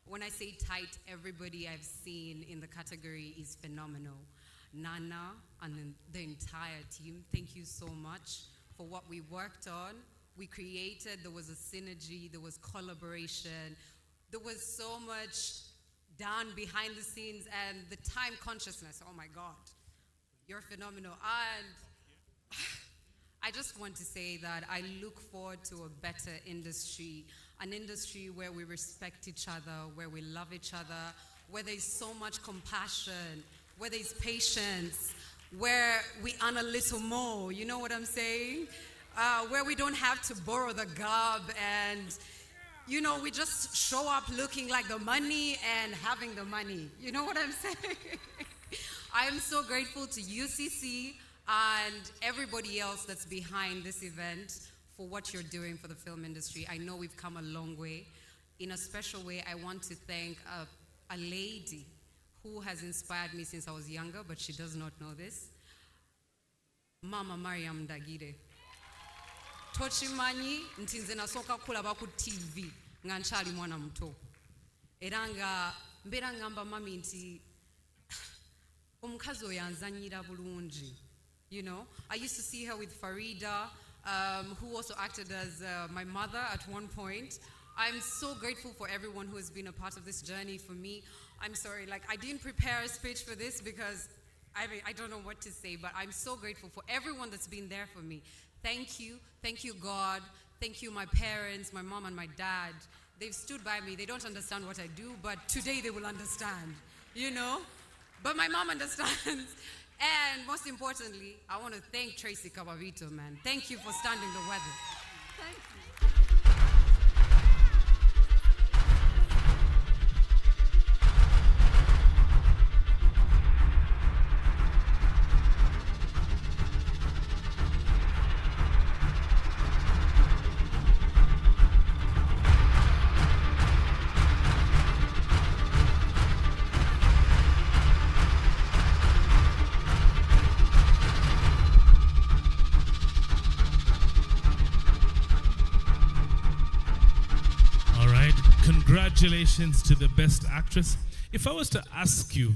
When I say tight, everybody I've seen in the category is phenomenal. Nana and the entire team, thank you so much for what we worked on. We created, there was a synergy, there was collaboration, there was so much done behind the scenes, and the time consciousness, oh my God, you're phenomenal. And I just want to say that I look forward to a better industry, an industry where we respect each other, where we love each other, where there's so much compassion, where there's patience, where we earn a little more, you know what I'm saying? Where we don't have to borrow the garb and you know, we just show up looking like the money and having the money. You know what I'm saying? I am so grateful to UCC and everybody else that's behind this event for what you're doing for the film industry. I know we've come a long way. In a special way, I want to thank a lady who has inspired me since I was younger, but she does not know this. Mama Mariam Dagide. Tochimanyi ntinze nasoka kulaba ku TV nga nkyali mwana muto era nga mbeera ngamba mami nti omukazi oyo anzanyira bulungi. You know, I used to see her with Farida, who also acted as my mother at one point. I'm so grateful for everyone who has been a part of this journey for me. I'm sorry, like I didn't prepare a speech for this because I don't know what to say, but I'm so grateful for everyone that's been there for me. Thank you God, thank you my parents, my mom and my dad. They've stood by me, they don't understand what I do, but today they will understand, you know? But my mom understands. And most importantly, I want to thank Tracy Kababito, man. Thank you for standing the weather. Thank you. Congratulations to the best actress. If I was to ask you,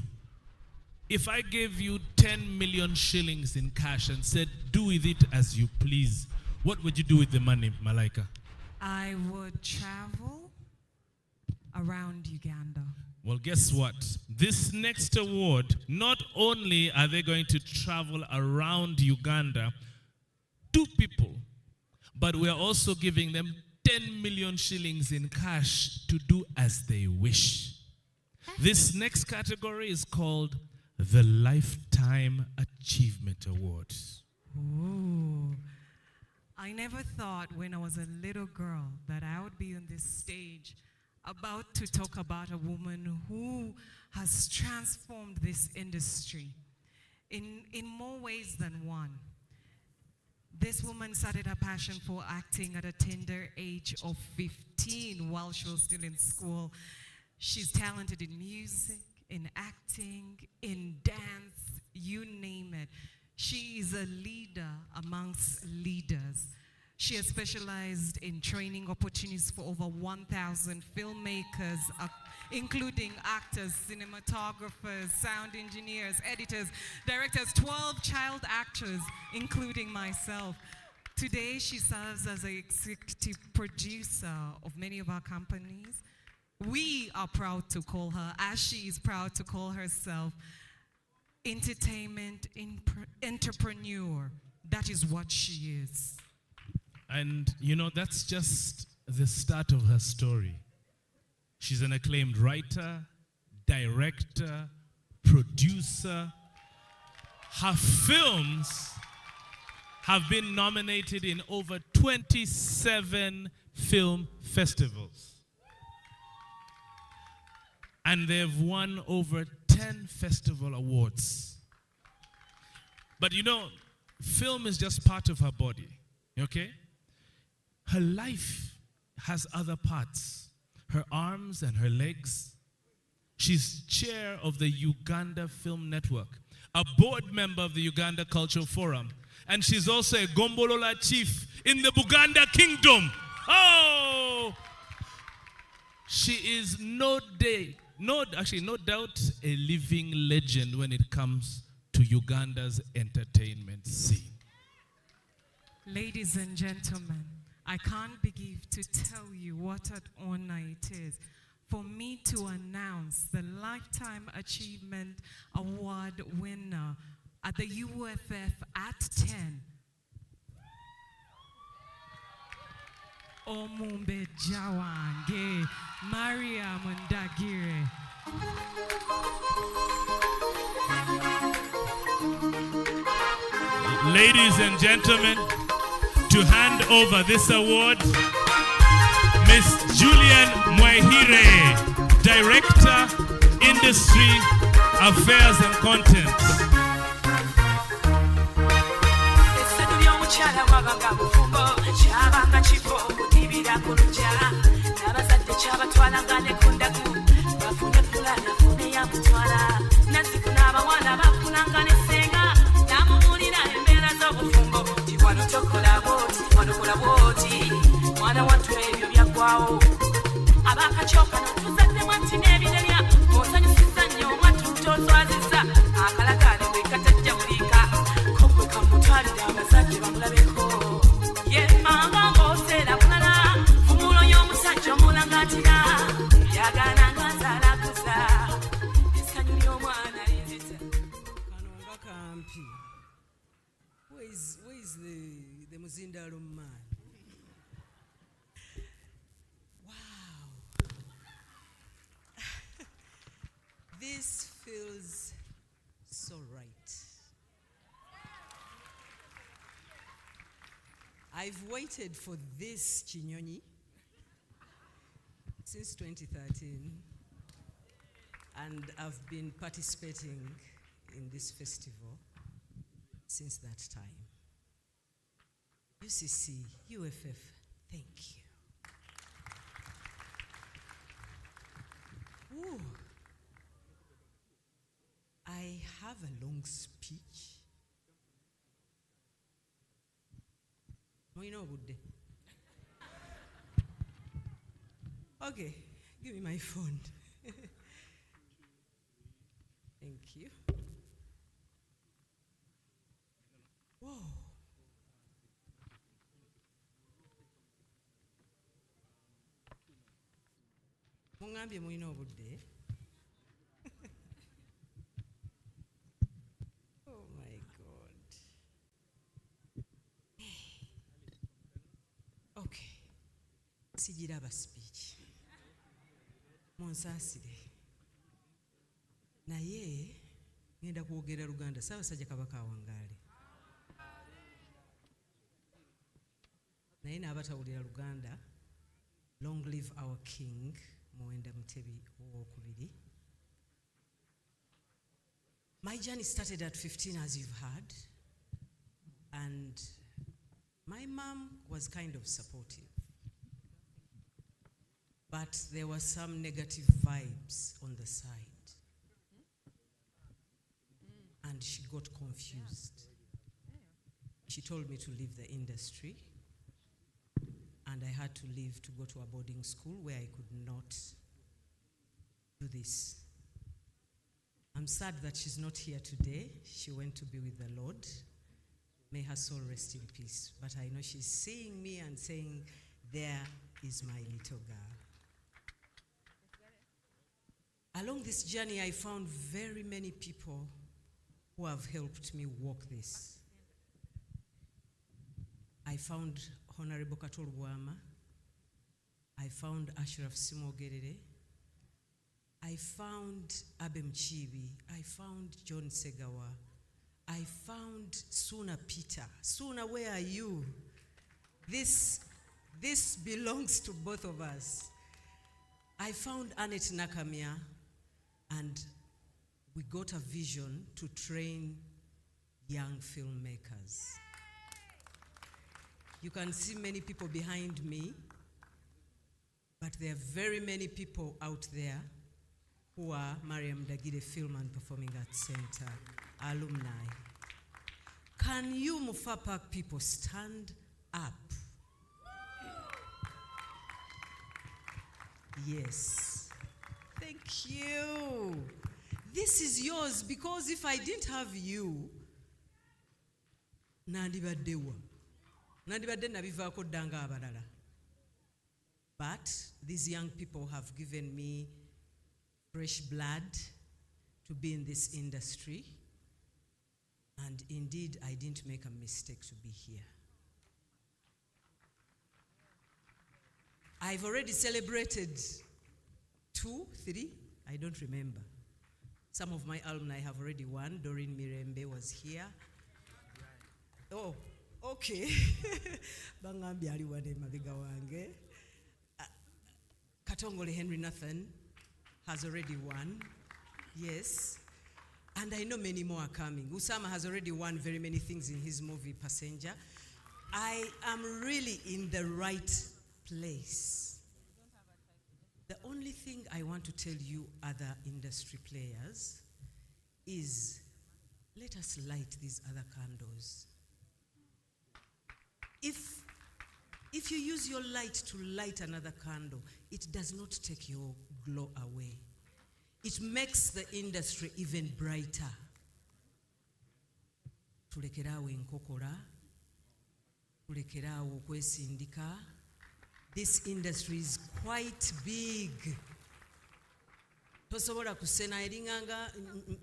if I gave you 10 million shillings in cash and said, do with it as you please, what would you do with the money, Malaika? I would travel around Uganda. Well, guess what? This next award, not only are they going to travel around Uganda, 2 people, but we're also giving them 10 million shillings in cash to do as they wish. This next category is called the Lifetime Achievement Awards. Ooh. I never thought when I was a little girl that I would be on this stage about to talk about a woman who has transformed this industry in more ways than one. This woman started her passion for acting at a tender age of 15 while she was still in school. She's talented in music, in acting, in dance, you name it. She is a leader amongst leaders. She has specialized in training opportunities for over 1,000 filmmakers, including actors, cinematographers, sound engineers, editors, directors, 12 child actors, including myself. Today, she serves as an executive producer of many of our companies. We are proud to call her, as she is proud to call herself, entertainment entrepreneur. That is what she is. And you know, that's just the start of her story. She's an acclaimed writer, director, producer. Her films have been nominated in over 27 film festivals. And they've won over 10 festival awards. But you know, film is just part of her body, okay? Her life has other parts, her arms and her legs. She's chair of the Uganda Film Network, a board member of the Uganda Cultural Forum, and she's also a Gombolola chief in the Buganda Kingdom. Oh! She is no doubt a living legend when it comes to Uganda's entertainment scene. Ladies and gentlemen, I can't begin to tell you what an honor it is for me to announce the Lifetime Achievement Award winner at the UFF at 10. Omumbe Jawange, Maria Mundagire. Ladies and gentlemen, to hand over this award, Miss Julian Mwahire, Director, Industry, Affairs and Content. Where is the Muzindalo man? Wow. This feels so right. I've waited for this Chinyonyi since 2013, and I've been participating in this festival since that time. UCC, UFF, thank you. Ooh. I have a long speech. Okay, give me my phone. Thank you. Whoa. Mungambye mulina obudde. Oh my God. Okay. Sijiraba speech. Monsaasire. Naye ngenda kwogera Luganda. Ssaabasajja Kabaka awangaale. naye n'abatawulira Luganda, long live our king Muwenda Mutebi II. My journey started at 15, as you've heard, and my mom was kind of supportive, but there were some negative vibes on the side, and she got confused. She told me to leave the industry, and I had to leave to go to a boarding school where I could not do this. I'm sad that she's not here today. She went to be with the Lord. May her soul rest in peace. But I know she's seeing me and saying, there is my little girl. Along this journey, I found very many people who have helped me walk this. I found Honorable Katol Bwama. I found Ashraf Simogerere. I found Abem Chibi. I found John Segawa. I found Suna Peter. Suna, where are you? This belongs to both of us. I found Annette Nakamia, and we got a vision to train young filmmakers. You can see many people behind me, but there are very many people out there who are Mariam Dagide Film and Performing Arts Center alumni. Can you Mufa Park people stand up? Yes. Thank you. This is yours, because if I didn't have you, nandibaddewa. Nandibadde nabivaako ddanga abalala. But these young people have given me fresh blood to be in this industry. And indeed, I didn't make a mistake to be here. I've already celebrated 2, 3, I don't remember. Some of my alumni have already won. Doreen Mirembe was here. Oh, okay. Bangambi aliwane mabega wange. Katongole Henry Nathan has already won. Yes. And I know many more are coming. Usama has already won very many things in his movie, Passenger. I am really in the right place. The only thing I want to tell you, other industry players, is let us light these other candles. If you use your light to light another candle, it does not take your glow away. It makes the industry even brighter. Tulekerawo enkokola, tulekerawo okwesindika. This industry is quite big. Tosobola kusena eringanga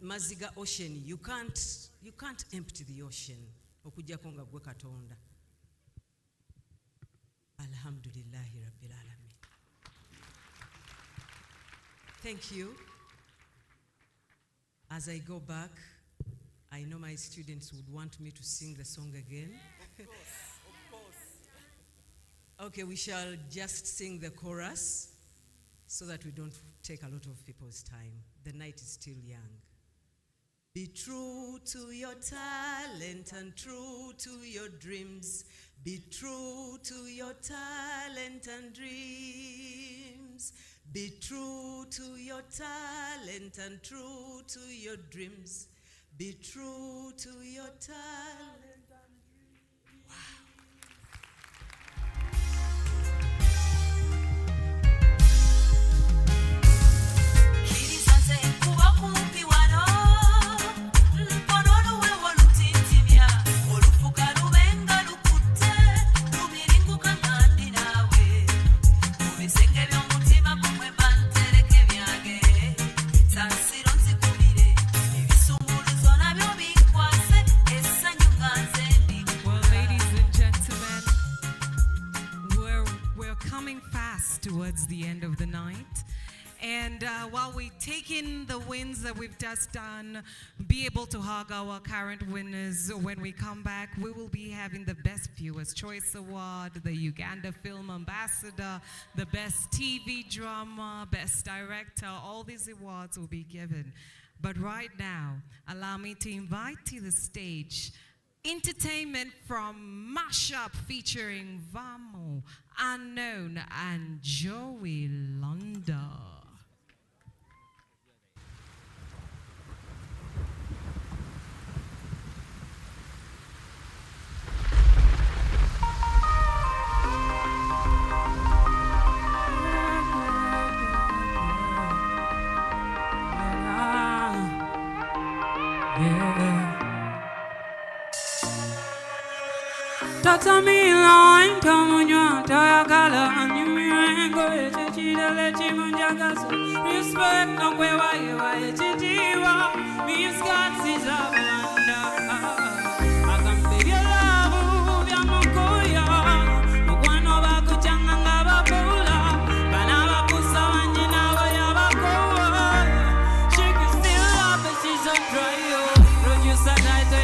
maziga ocean. You can't empty the ocean. Okujjako nga gwe Katonda. Alhamdulillahi Rabbil Alamin. Thank you. As I go back, I know my students would want me to sing the song again. Of course. Okay, we shall just sing the chorus so that we don't take a lot of people's time. The night is still young. Be true to your talent and true to your dreams. Be true to your talent and dreams. Be true to your talent and true to your dreams. Be true to your talent and dreams. Wow. Sansiro nzikubire ebisumuluzo nabyo bikwase essanyu nga while we take in the wins that we've just done, be able to hug our current winners. When we come back, we will be having the Best Viewers' Choice Award, the Uganda Film Ambassador, the Best TV Drama, Best Director. All these awards will be given. But right now, allow me to invite to the stage entertainment from Mashup featuring Vamo, Unknown, and Joey Londa. Tata Milan, come on, you Gala, and you mirango, Chida, let him respect, no way, why, Chidiva, means God sees a wonder. I can feel your love, Yamokoya, Muguanova, Kuchanga, Babula, Banava Pusa, and Yanawa Yabakoa. She can still love, but she's a dry. Producer,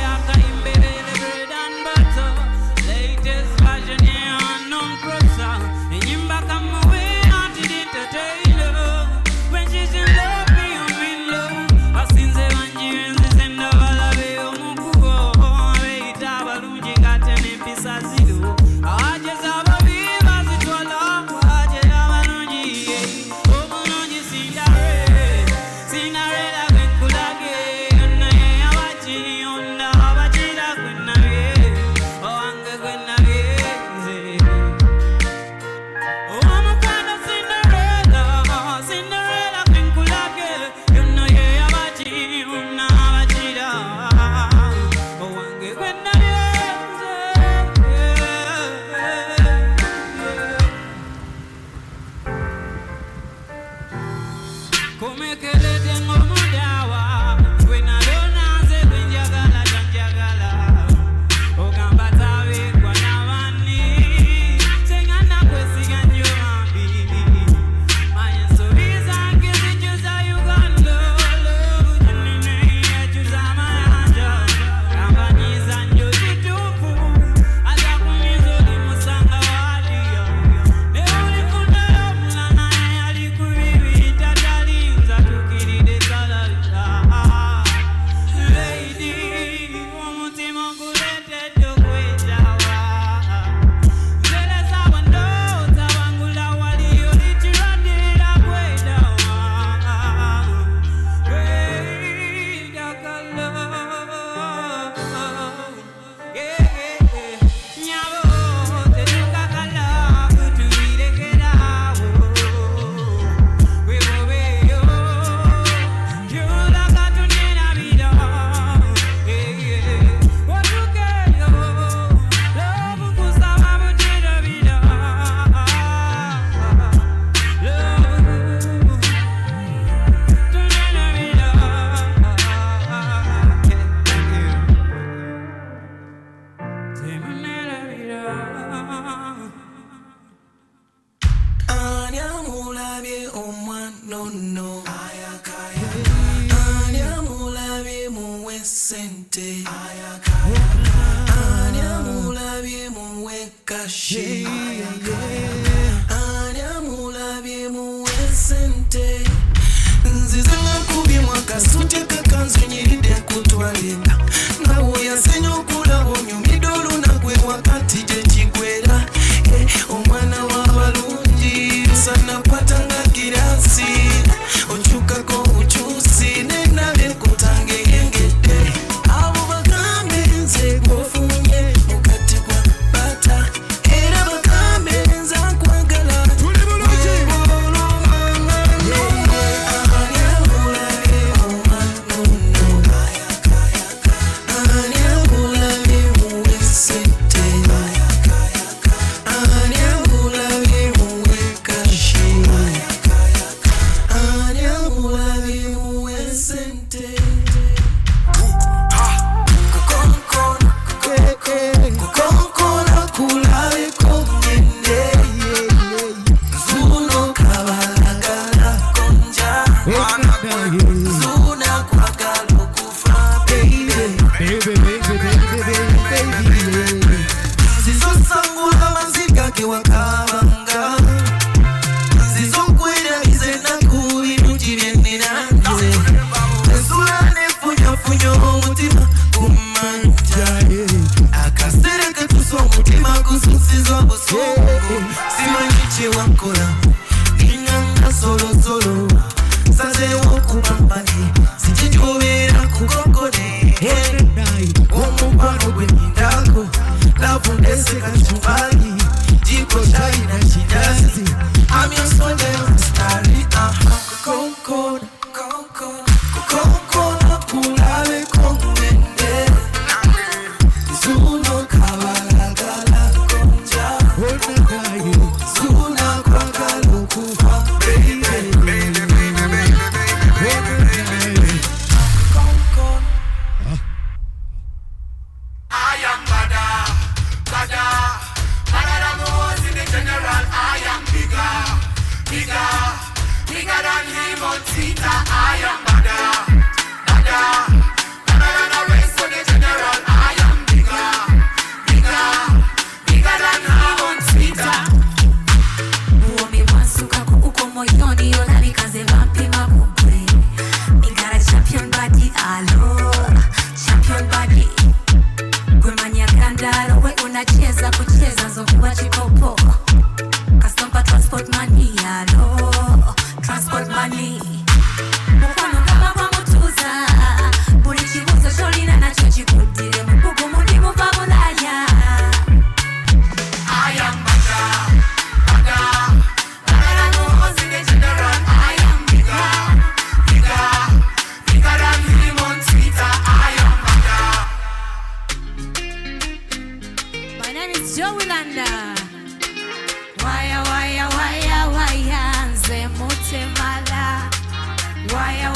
Yaka, in baby, bread and butter. Latest version, yeah, non-crosser. And you back on my way, I did entertainer. When she's in love, me, I'm in love. I seen the one year and this end of all of it. Oh, Mukuo, I wait, I will lose you, got 10 episodes. I just have a viva, it's all up. I just have a lungi. Oh, Munoji, Cinderella, when Kulage, and I am watching on the Habachida, when I Era bakambe nza Zuna kwagala okufa baby. Zizosangula maziga ke wakabanga. Zizokwera bizena kubintu byenniranze. Ezulane funyo omutima kumanja. Akasere ketuso omutima gususizwa busungu. Simanyi kye wakola ninganga solosolo. Sazewo kubambali sikikyobera kukokole. Omukwano gwe nindako lavundeseka chumbali. Jiko chai na chijazi. I'm your soldier, your starry. Kokona kulale kongwende. Zuno kabalagala konja. Zuna kwagala okufa baby. I am Bada than the ones in the general. I am bigger than him on Twitter. I am Bada than the rest of the general. I am bigger than him on Twitter. Uomi wansuka uko moyoni olali kaze vampima kumbre. Ningara champion body alo. Champion body. Gwemanya kandalo we unacheza kucheza zokuwa chikopo. Kastompa transport money alo. Transport money. Mukwano kama kwa mutuza. Buli chibuzo cholina nacho chikutire. Mpugu muni muvabulaya. I am Bada than the ones in the general. I am bigger than him on Twitter. I am Bada. My name is Joey Landa. Waya nze mutemala. Waya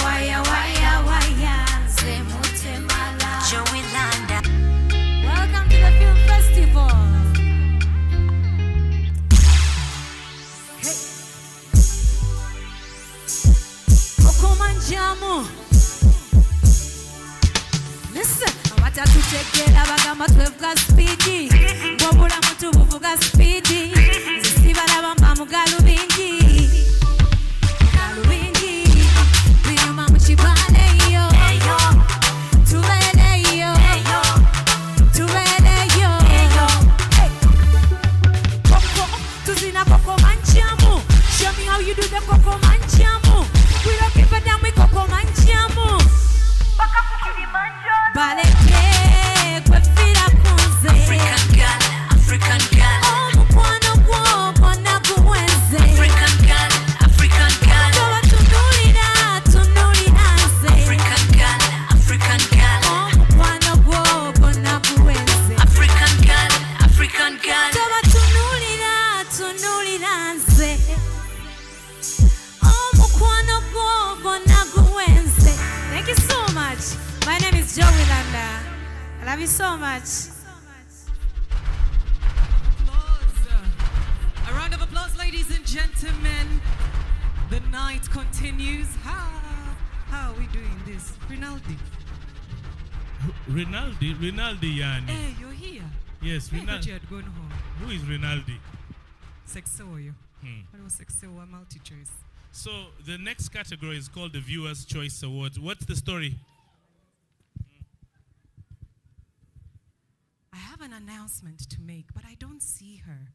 nze mutemala. Joey Landa. Welcome to the film festival. Hey. Kokomanjamu. Listen, watatutegera bagamba twevuga speedi. Bwobula mutu buvuga speedi. Zisibala bamba mugalu bingi. Binyuma mukibale yo. Tubele yo. Hey. Koko, tuzina koko manjamu. Show me how you do the koko manjamu. We don't give a damn with koko manjamu. Baleke, kwefira kunze. African girl. Omukwano gwo gwonna guwenze. African girl. Toba tunulira nze. African girl. Omukwano gwo gwonna guwenze. African girl. Toba tunulira nze. Omukwano gwo gwonna guwenze. Thank you so much. My name is Joey Landa. I love you so much. A round of applause, ladies and gentlemen. The night continues. How are we doing this? Rinaldi. Rinaldi Yani. Hey, you're here. Yes, I thought Rinaldi. you had gone home. Who is Rinaldi? Sexoyo. What was Sexoyo? Multi-choice. So the next category is called the Viewers' Choice Awards. What's the story? I have an announcement to make, but I don't see her.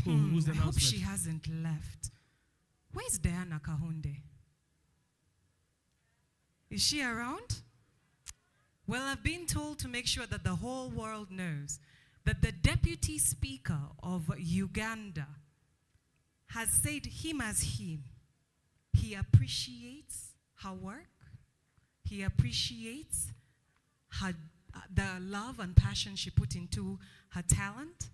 Who's the I hope announcement? she hasn't left. Where's Diana Kahunde? Is she around? Well, I've been told to make sure that the whole world knows that the Deputy Speaker of Uganda has said him as him. He appreciates her work. He appreciates the love and passion she put into her talent.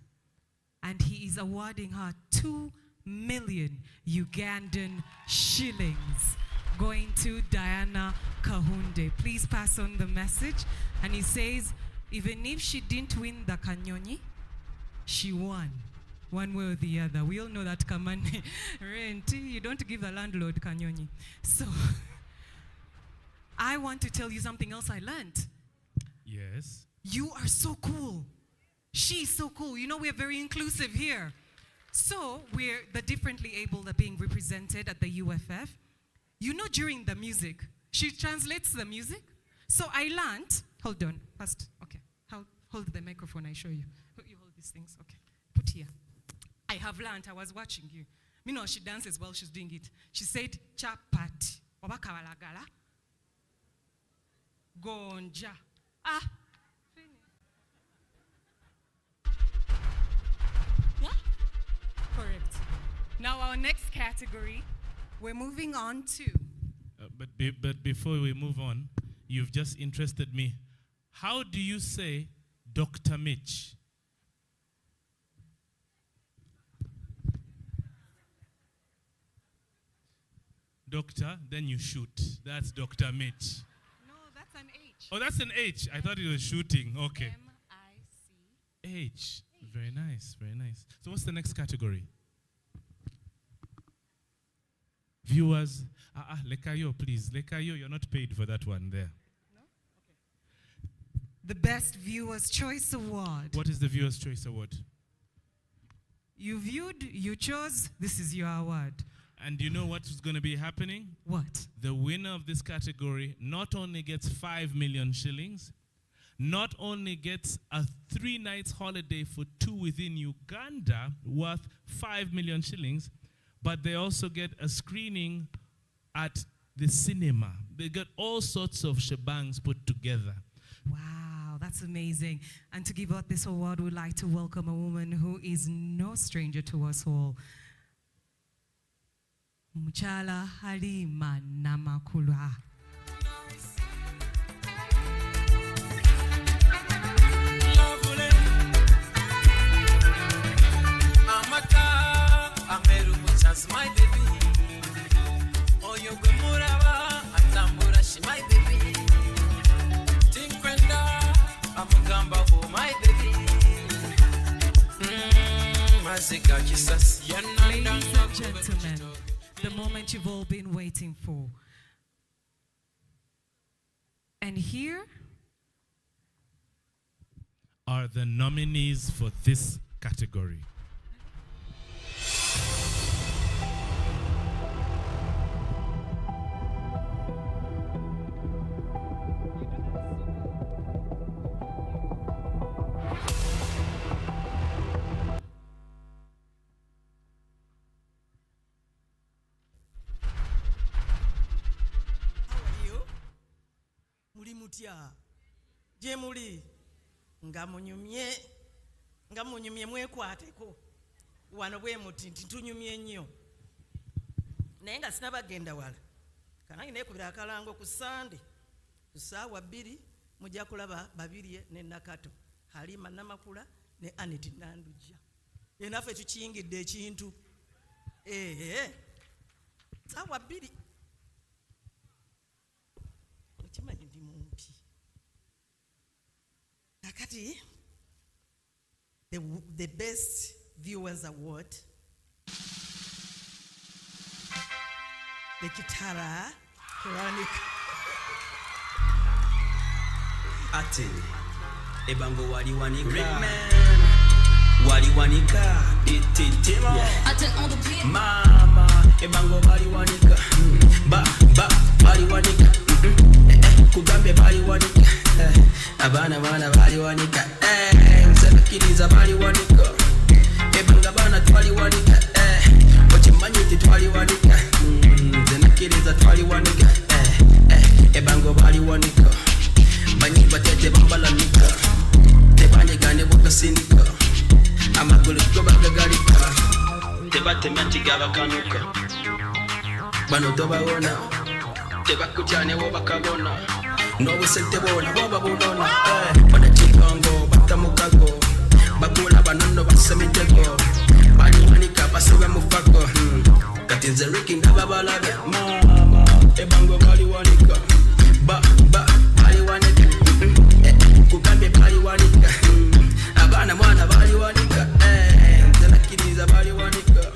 And he is awarding her 2 million Ugandan shillings going to Diana Kahunde. Please pass on the message. And he says, even if she didn't win the Kanyonyi, she won. One way or the other. We all know that Kamane rent, you don't give the landlord Kanyonyi. So I want to tell you something else I learned. Yes. You are so cool. She's so cool. You know, we're very inclusive here. So we're the differently able are being represented at the UFF. You know, during the music, she translates the music. So I learned, hold on, first, okay. Hold the microphone, I show you. You hold these things, okay. Put here. I have learned, I was watching you. You know, she dances while she's doing it. She said, chapati, wabakabalagala, gonja. Ah. Yeah? Correct. Now our next category, we're moving on to. But before we move on, you've just interested me. How do you say Dr. Mitch? Doctor, then you shoot. That's Dr. Mitch. No, that's an H. Oh, that's an H. I thought it was shooting. Okay. M-I-C. H. Very nice, very nice. So what's the next category? Viewers. Lekayo, please. Lekayo, you're not paid for that one there. No? Okay. The Best Viewers' Choice Award. What is the Viewers' Choice Award? You viewed, you chose, this is your award. And you know what's going to be happening? What? The winner of this category not only gets 5 million shillings, not only gets a 3 nights holiday for 2 within Uganda worth 5 million shillings, but they also get a screening at the cinema. They get all sorts of shebangs put together. Wow, that's amazing. And to give out this award, we'd like to welcome a woman who is no stranger to us all. Muchala Halima Namakula. Amata Ameru Muchas, my baby. Oyogumuraba Atambura, she my baby. Tinkwenda Amugamba, oh my baby. Ladies and gentlemen, the moment you've all been waiting for. And here are the nominees for this category. Je muli nga munyumye mwekwateko wano bwe muti ntunyumye nnyo naye nga sinabagenda wala kanange nekubira akalango ku Sande ku ssaawa 2 mujja kulaba babirye ne Nakato Halima Namakula ne Aneti Nandujja enaffe tukiyingidde ekintu ssaawa 2 okimanyi ndi mumpi Nakati, the Best Viewers Award, the Kitara Chronic. Ate, Ebango Waliwanika, Waliwanika, Ititimo, Mama, Ebango Waliwanika, Waliwanika, Kugambe Waliwanika. Abana baliwanika, Msabakiriza baliwanika, Ebanga bana twaliwanika, Ochimanyiti twaliwanika, Zenakiriza twaliwanika, Ebango baliwanika, Banyiba tete bambalanika, Tebanyegane bokasinika, Amagulu gobagagalika, Tebatemati gabakanuka, Bano tobawona, Tebakutyane wobakabona, no we sent the one, Baba Bonona, on a chikongo, Batamukago, Bakula Banano, Basamitego, Baliwanika, Basura Mufako, Katin's a Ricky Nababalaga, Mama, Ebango Baliwanika, Baliwanika, Kukambe Baliwanika, Abana Mana Baliwanika, Zanakiriza Baliwanika,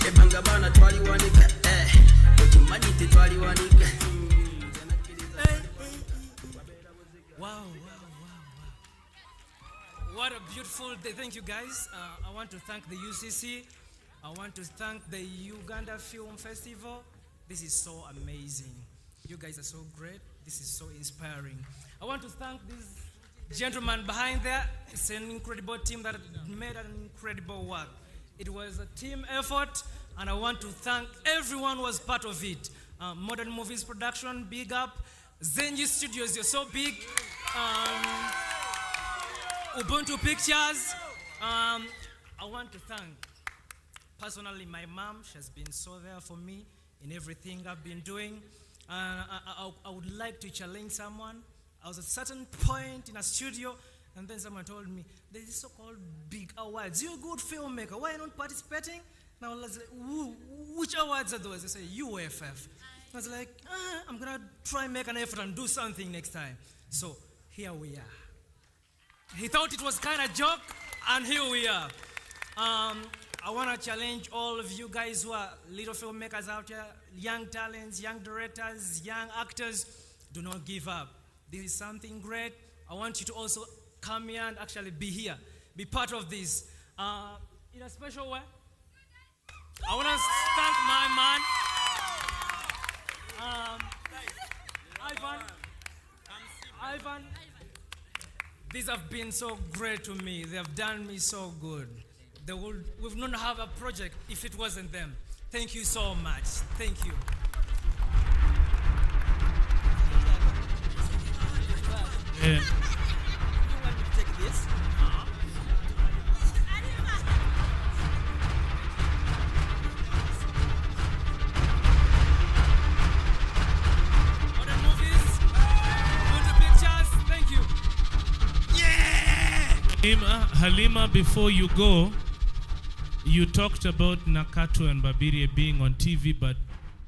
Ebangabana Twaliwanika, Ochimaniti Twaliwanika. beautiful day. Thank you, guys. I want to thank the UCC. I want to thank the Uganda Film Festival. This is so amazing. You guys are so great. This is so inspiring. I want to thank this gentleman behind there. It's an incredible team that made an incredible work. It was a team effort, and I want to thank everyone who was part of it. Modern Movies Production, big up. Zenji Studios, you're so big. Ubuntu Pictures. I want to thank personally my mom. She has been so there for me in everything I've been doing. I would like to challenge someone. I was at a certain point in a studio, and then someone told me, there's this so-called big awards. You're a good filmmaker. Why are you not participating? And I was like, which awards are those? They say, UFF. I was like, I'm going to try and make an effort and do something next time. So here we are. He thought it was kind of joke, and here we are. I want to challenge all of you guys who are little filmmakers out here, young talents, young directors, young actors. Do not give up. This is something great. I want you to also come here and actually be here, be part of this. In a special way, I want to thank my man, Ivan. These have been so great to me. They have done me so good. We've not have a project if it wasn't them. Thank you so much. Thank you. Yeah. You want me to take this? Modern Movies, Ubuntu Pictures, thank you. Halima, before you go, you talked about Nakato and Babirie being on TV, but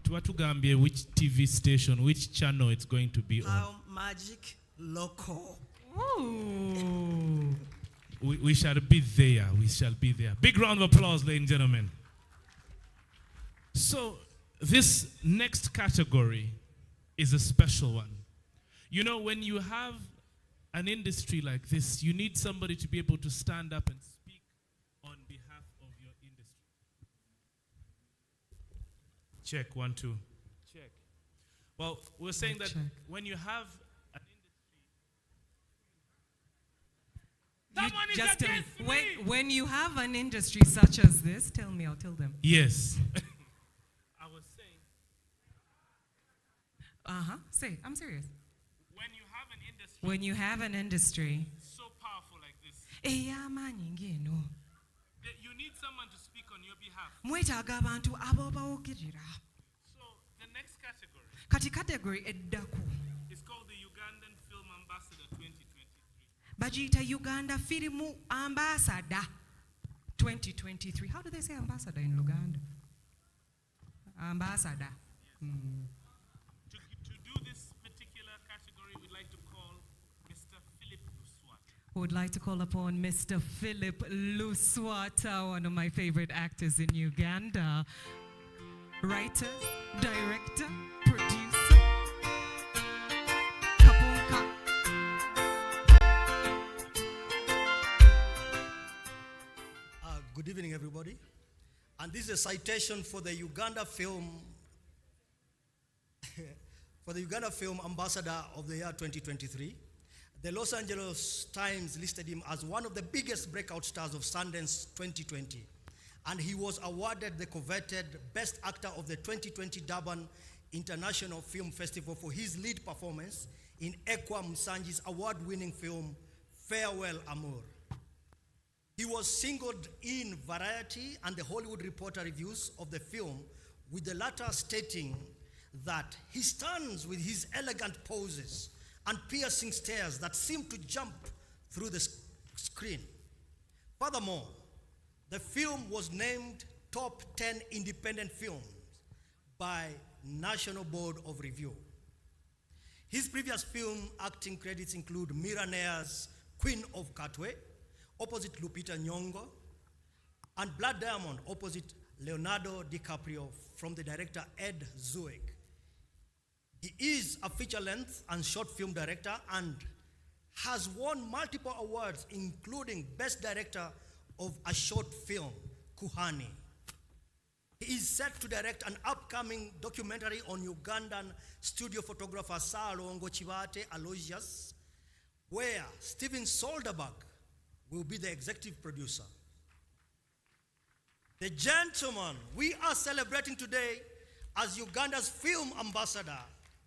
Tuatugambie, which TV station, which channel it's going to be on? Magic Local. Ooh. We shall be there. We shall be there. Big round of applause, ladies and gentlemen. So, this next category is a special one. You know, when you have an industry like this, you need somebody to be able to stand up and speak on behalf of your industry. Check, 1, 2. Check. Well, we're saying that when you have an industry, just tell me, when you have an industry such as this, tell me, I'll tell them. Yes. I was saying. Say, I'm serious. When you have an industry so powerful like this, you need someone to speak on your behalf. So the next category is called the Ugandan Film Ambassador 2023. Bajita Uganda Film Ambassador 2023. How do they say ambassador in Uganda? Ambassador. To do this particular category, we'd like to call Mr. Philip Luswata. Would like to call upon Mr. Philip Luswata, one of my favorite actors in Uganda. Writer, director, producer. Kapunka. Good evening, everybody. And this is a citation for the Uganda Film Ambassador of the year 2023. The Los Angeles Times listed him as one of the biggest breakout stars of Sundance 2020. And he was awarded the coveted Best Actor of the 2020 Durban International Film Festival for his lead performance in Ekwa Musanji's award-winning film, Farewell Amour. He was singled in Variety and the Hollywood Reporter reviews of the film, with the latter stating that he stands with his elegant poses and piercing stares that seem to jump through the screen. Furthermore, the film was named Top 10 Independent Films by National Board of Review. His previous film acting credits include Mira Nair's Queen of Katwe, opposite Lupita Nyong'o, and Blood Diamond, opposite Leonardo DiCaprio, from the director Ed Zuick. He is a feature-length and short film director and has won multiple awards, including Best Director of a Short Film, Kuhani. He is set to direct an upcoming documentary on Ugandan studio photographer Saalongo Chibate Aloysius, where Steven Soderbergh will be the executive producer. The gentleman we are celebrating today as Uganda's film ambassador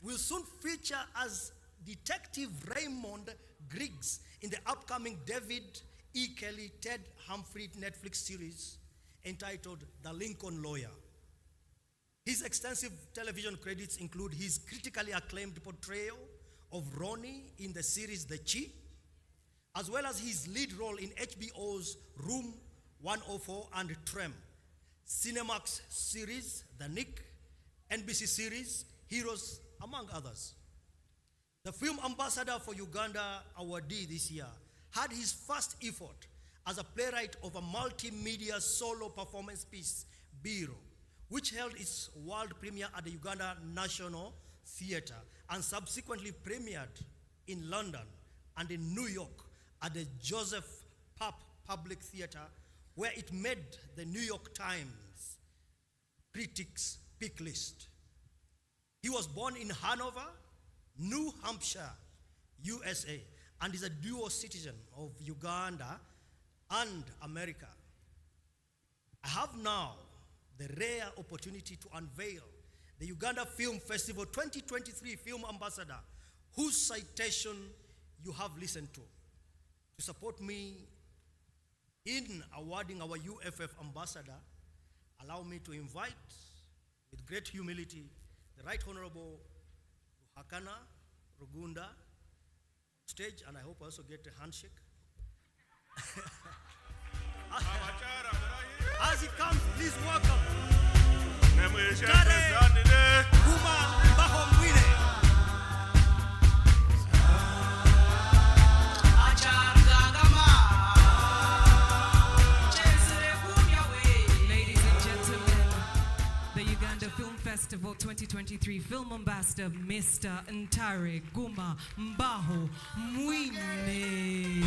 will soon feature as Detective Raymond Griggs in the upcoming David E. Kelly, Ted Humphrey Netflix series entitled The Lincoln Lawyer. His extensive television credits include his critically acclaimed portrayal of Ronnie in the series The Chi, as well as his lead role in HBO's Room 104 and Trem, Cinemax series The Nick, NBC series Heroes, among others. The film ambassador for Uganda awardee this year had his first effort as a playwright of a multimedia solo performance piece, Biro, which held its world premiere at the Uganda National Theatre and subsequently premiered in London and in New York at the Joseph Papp Public Theatre, where it made the New York Times critics' pick list. He was born in Hanover, New Hampshire, USA, and is a dual citizen of Uganda and America. I have now the rare opportunity to unveil the Uganda Film Festival 2023 Film Ambassador, whose citation you have listened to. To support me in awarding our UFF ambassador, allow me to invite, with great humility, the Right Honorable Hakana Rugunda stage, and I hope I also get a handshake. As he comes, please welcome Tare Kuma Bahomwine. Ladies and gentlemen, the Uganda Film Festival 2023 Film Ambassador, Mr. Ntare Guma Mbaho Mwine.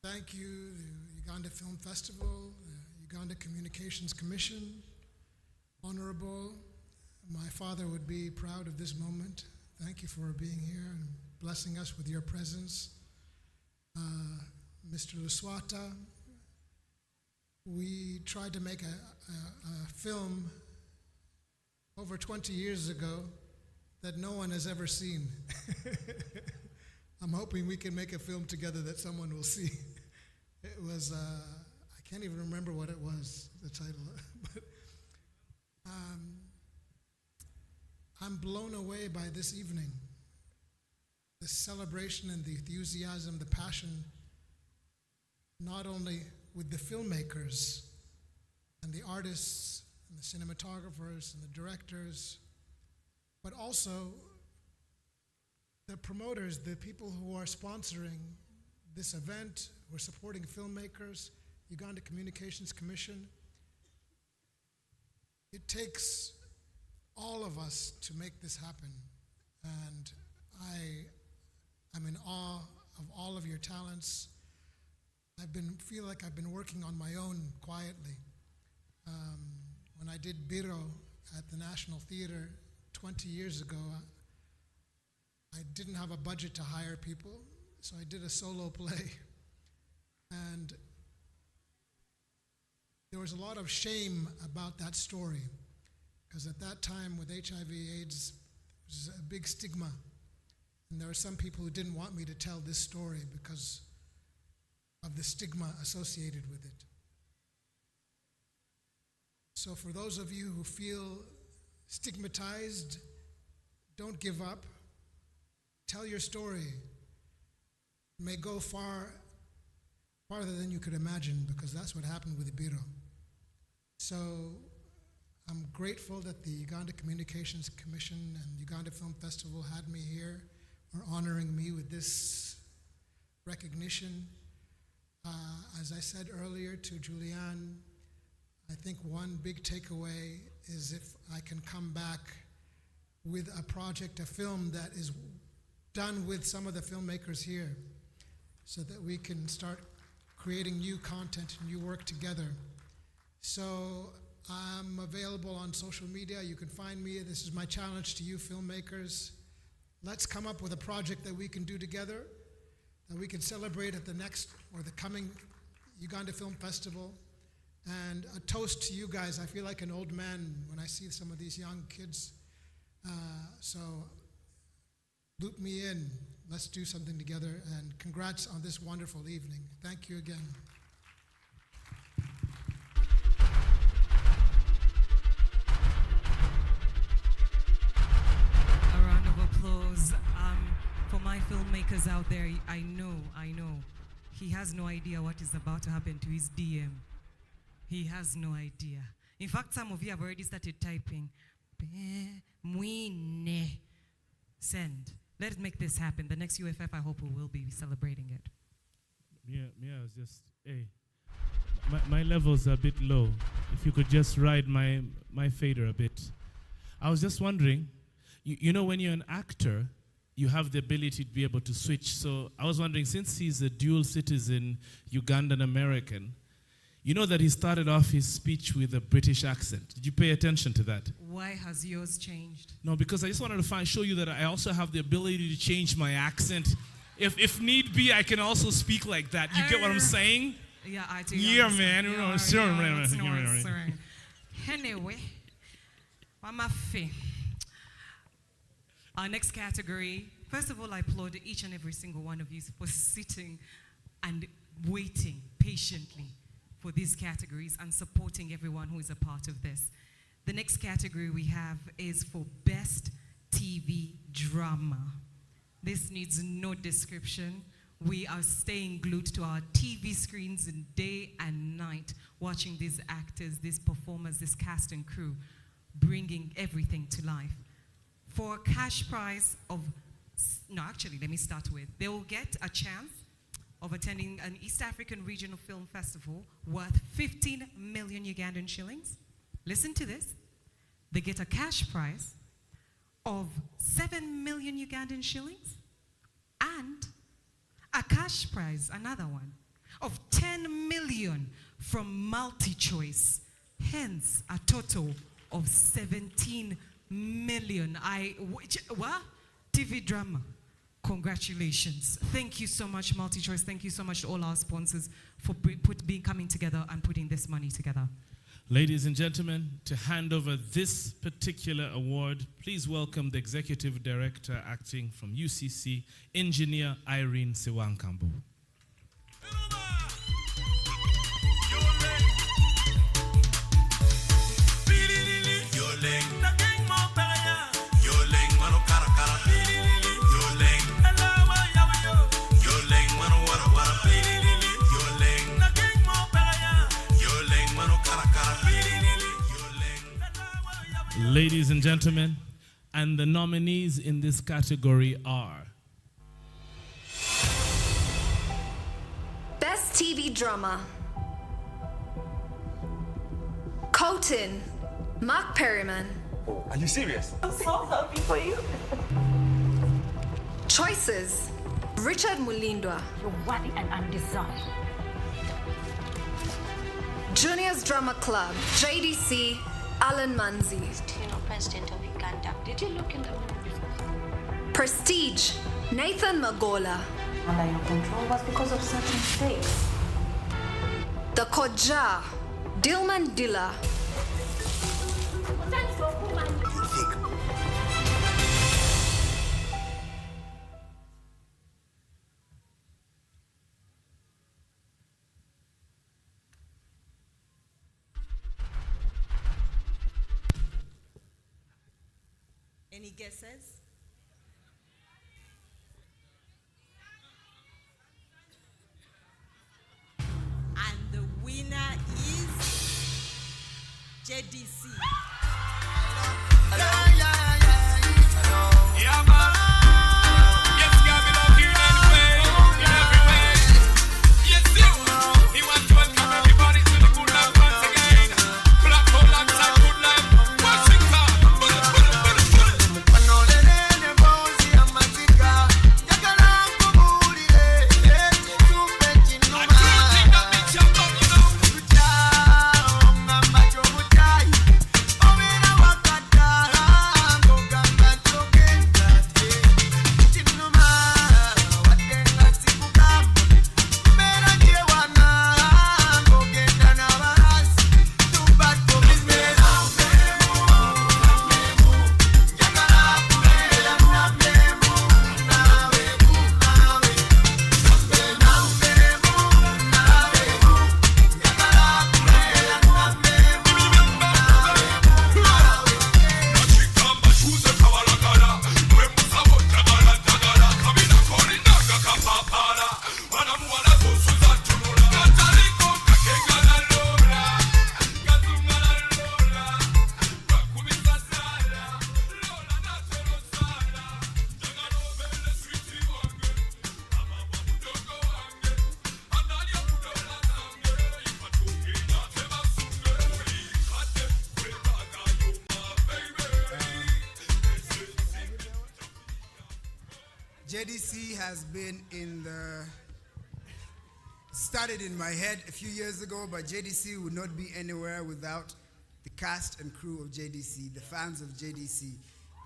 Thank you, the Uganda Film Festival, the Uganda Communications Commission. Honorable, my father would be proud of this moment. Thank you for being here and blessing us with your presence. Mr. Luswata, we tried to make a film over 20 years ago that no one has ever seen. I'm hoping we can make a film together that someone will see. It was, I can't even remember what it was, the title. But I'm blown away by this evening. The celebration and the enthusiasm, the passion, not only with the filmmakers and the artists and the cinematographers and the directors, but also the promoters, the people who are sponsoring this event, who are supporting filmmakers, Uganda Communications Commission. It takes all of us to make this happen. And I'm in awe of all of your talents. Feel like I've been working on my own quietly. When I did Biro at the National Theatre 20 years ago, I didn't have a budget to hire people, so I did a solo play. And there was a lot of shame about that story, because at that time with HIV/AIDS, there was a big stigma. And there were some people who didn't want me to tell this story because of the stigma associated with it. So for those of you who feel stigmatized, don't give up. Tell your story. It may go farther than you could imagine, because that's what happened with Ibiro. So I'm grateful that the Uganda Communications Commission and Uganda Film Festival had me here, are honoring me with this recognition. As I said earlier to Julianne, I think one big takeaway is if I can come back with a project, a film that is done with some of the filmmakers here, so that we can start creating new content and new work together. So I'm available on social media. You can find me. This is my challenge to you filmmakers. Let's come up with a project that we can do together, that we can celebrate at the next or the coming Uganda Film Festival. And a toast to you guys. I feel like an old man when I see some of these young kids. So loop me in. Let's do something together. And congrats on this wonderful evening. Thank you again. A round of applause for my filmmakers out there. I know. He has no idea what is about to happen to his DM. He has no idea. In fact, some of you have already started typing. Send. Let's make this happen. The next UFF, I hope we will be celebrating it. Yeah, I was just, hey, my levels are a bit low. If you could just ride my fader a bit. I was just wondering, you know, when you're an actor, you have the ability to be able to switch. So I was wondering, since he's a dual citizen, Ugandan American, you know that he started off his speech with a British accent. Did you pay attention to that? Why has yours changed? No, because I just wanted to show you that I also have the ability to change my accent. If need be, I can also speak like that. You get what I'm saying? Yeah, I do. Yeah, man. Anyway, Mama Faye. Our next category, first of all, I applaud each and every single one of you for sitting and waiting patiently for these categories and supporting everyone who is a part of this. The next category we have is for Best TV Drama. This needs no description. We are staying glued to our TV screens day and night, watching these actors, these performers, this cast and crew, bringing everything to life. For a cash prize of, let me start with, they will get a chance of attending an East African Regional Film Festival worth 15 million Ugandan shillings. Listen to this. They get a cash prize of 7 million Ugandan shillings and a cash prize, another one, of 10 million from MultiChoice. Hence, a total of 17 million. What? TV drama. Congratulations. Thank you so much, MultiChoice. Thank you so much to all our sponsors for coming together and putting this money together. Ladies and gentlemen, to hand over this particular award, please welcome the Executive Director acting from UCC, Engineer Irene Sewankambu. Ladies and gentlemen, and the nominees in this category are Best TV Drama. Colton, Mark Perryman. Oh, are you serious? I'm so happy for you. Choices, Richard Mulindwa. You're worthy and undeserved. Juniors Drama Club, JDC, Alan Manzi. President of Uganda. Did you look in the mirror? Prestige, Nathan Magola. Under your control was because of certain stakes. The Koja, Dilman Dilla. Any guesses? And the winner is JDC. Yeah, man. Yes, God, we love you in any way, in every way. Yes, you. He wants to welcome everybody to the good life once again. Black hole alongside good life. Washington. JDC has been started in my head a few years ago, but JDC would not be anywhere without the cast and crew of JDC, the fans of JDC.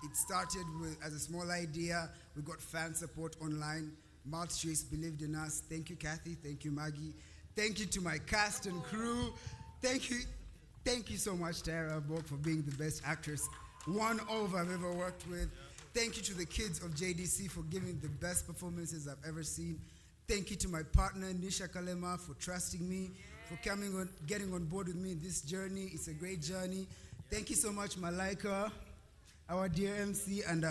It started as a small idea. We got fan support online. Multi-Choice believed in us. Thank you, Kathy. Thank you, Maggie. Thank you to my cast and crew. Thank you so much, Tara Borg, for being the best actress, one of I've ever worked with. Thank you to the kids of JDC for giving the best performances I've ever seen. Thank you to my partner, Nisha Kalema, for trusting me, for getting on board with me in this journey. It's a great journey. Thank you so much, Malaika, our dear MC and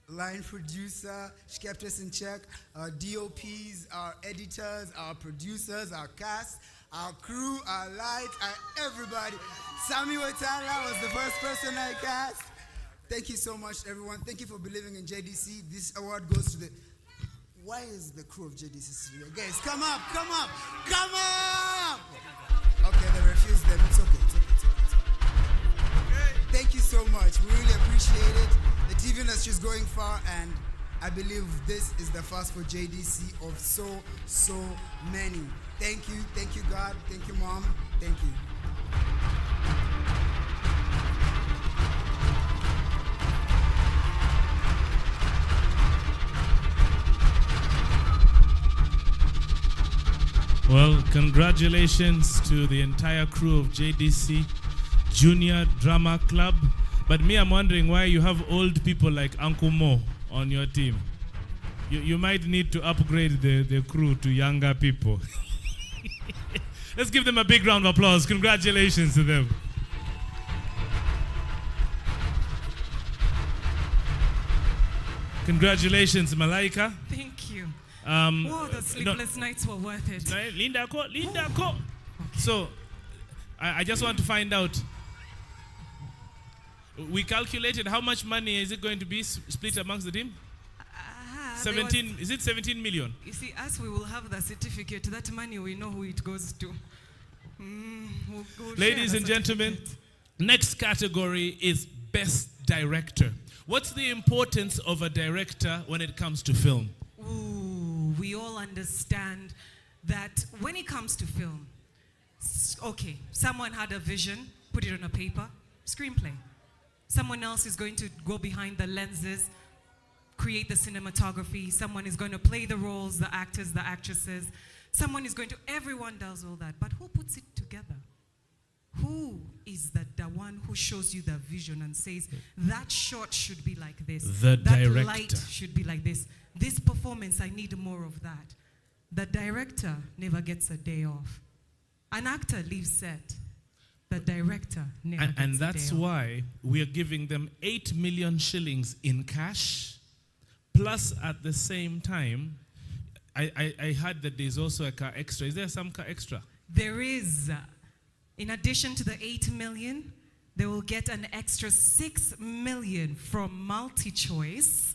line producer. She kept us in check. Our DOPs, our editors, our producers, our cast, our crew, our lights, everybody. Sami Watala was the first person I cast. Thank you so much, everyone. Thank you for believing in JDC. This award goes to the... Why is the crew of JDC here? Guys, come up, come up, come up! Okay, they refused them. It's okay. Thank you so much. We really appreciate it. The TV industry is going far, and I believe this is the first for JDC of so many. Thank you, God. Thank you, Mom. Thank you. Well, congratulations to the entire crew of JDC Junior Drama Club. But me, I'm wondering why you have old people like Uncle Mo on your team. You might need to upgrade the crew to younger people. Let's give them a big round of applause. Congratulations to them. Congratulations, Malaika. Thank you. The sleepless nights were worth it. Linda Ko. Okay. So, I just want to find out. We calculated how much money is it going to be split amongst the team? 17. Is it 17 million? You see, us, we will have the certificate. That money, we know who it goes to. We'll Ladies and gentlemen, next category is Best Director. What's the importance of a director when it comes to film? Ooh, we all understand that when it comes to film, okay, someone had a vision, put it on a paper, screenplay. Someone else is going to go behind the lenses, create the cinematography. Someone is going to play the roles, the actors, the actresses. Someone is going to, everyone does all that. But who puts it together? is the one who shows you the vision and says, that shot should be like this. The that director. light should be like this. This performance, I need more of that. The director never gets a day off. An actor leaves set. The director never gets And a that's day off. why we are giving them 8 million shillings in cash, plus at the same time, I heard that there's also a car extra. Is there some car extra? There is. In addition to the 8 million, they will get an extra 6 million from MultiChoice.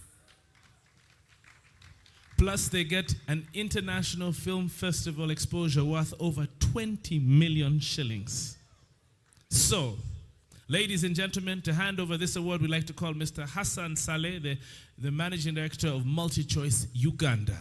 Plus they get an international film festival exposure worth over 20 million shillings. So, ladies and gentlemen, to hand over this award, we'd like to call Mr. Hassan Saleh, the Managing Director of MultiChoice Uganda.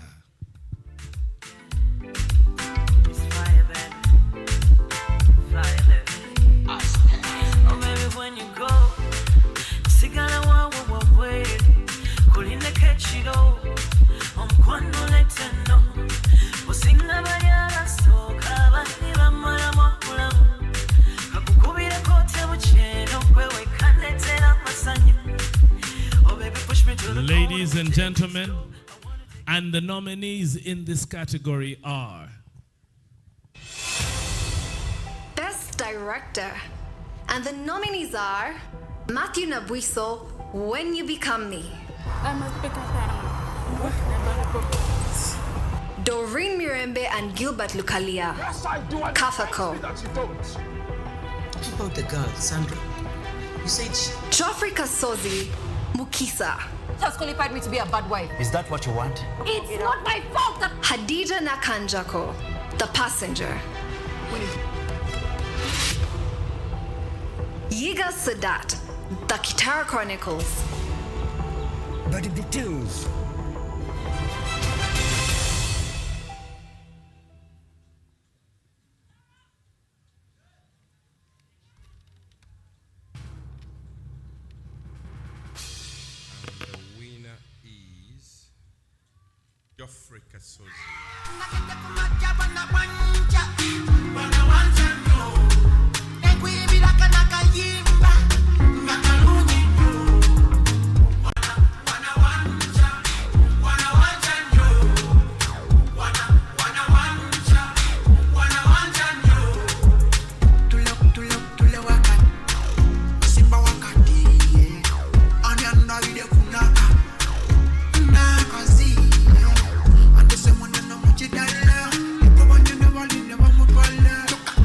Ladies and gentlemen, and the nominees in this category are Best Director. And the nominees are Matthew Nabwiso, When You Become Me. Doreen Mirembe and Gilbert Lukalia. Kafako. How about the girl, Sandra? You said Geoffrey Kasozi, Mukisa. Just qualified me to be a bad wife. Is that what you want? It's not my fault that Hadija Nakanjako, The Passenger. Yiga Sadat, The Kitara Chronicles. But the details. Geoffrey Kasozi.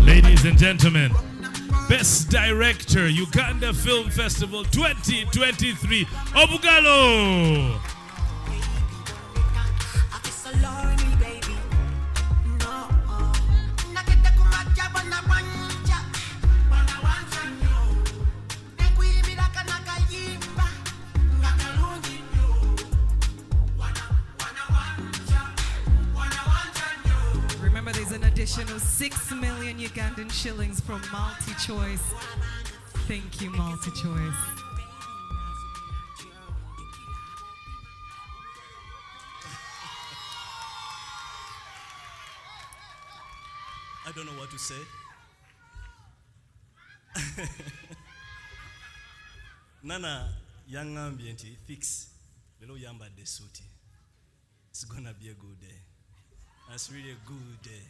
Ladies and gentlemen, Best Director, Uganda Film Festival 2023, Obugalo! Remember, there's an additional 6 million Ugandan shillings from MultiChoice. Thank you, MultiChoice. I don't know what to say. Nana young ambient fix lelo yamba de suit. It's gonna be a good day. It's really a good day.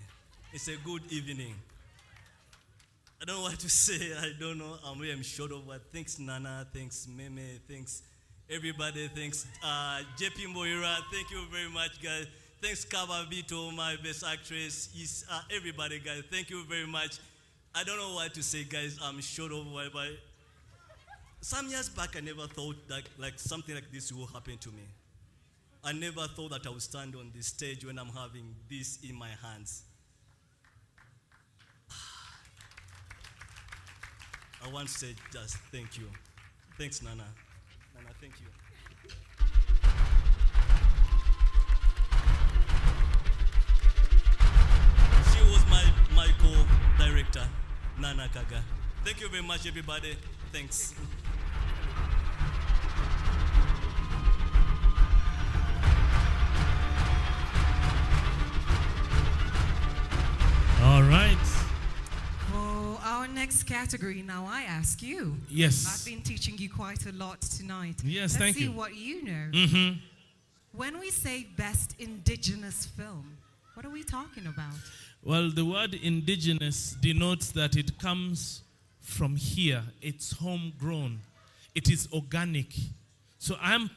It's a good evening. I don't know what to say. I don't know. I'm short of what. Thanks Nana. Thanks Meme. Thanks everybody. Thanks JP Moira. Thank you very much, guys. Thanks Kababito, my best actress. Everybody, guys. Thank you very much. I don't know what to say, guys. I'm short of what. But some years back, I never thought that like something like this will happen to me. I never thought that I would stand on this stage when I'm having this in my hands. I want to say just thank you. Thanks, Nana. Nana, thank you. She was my co-director, Nana Kaga. Thank you very much, everybody. Thanks. All right. For our next category, now I ask you. Yes. I've been teaching you quite a lot tonight. Yes, Let's thank see you. what you know. Mm-hmm. When we say best indigenous film, what are we talking about? Well, the word indigenous denotes that it comes from here. It's homegrown. It is organic. So I'm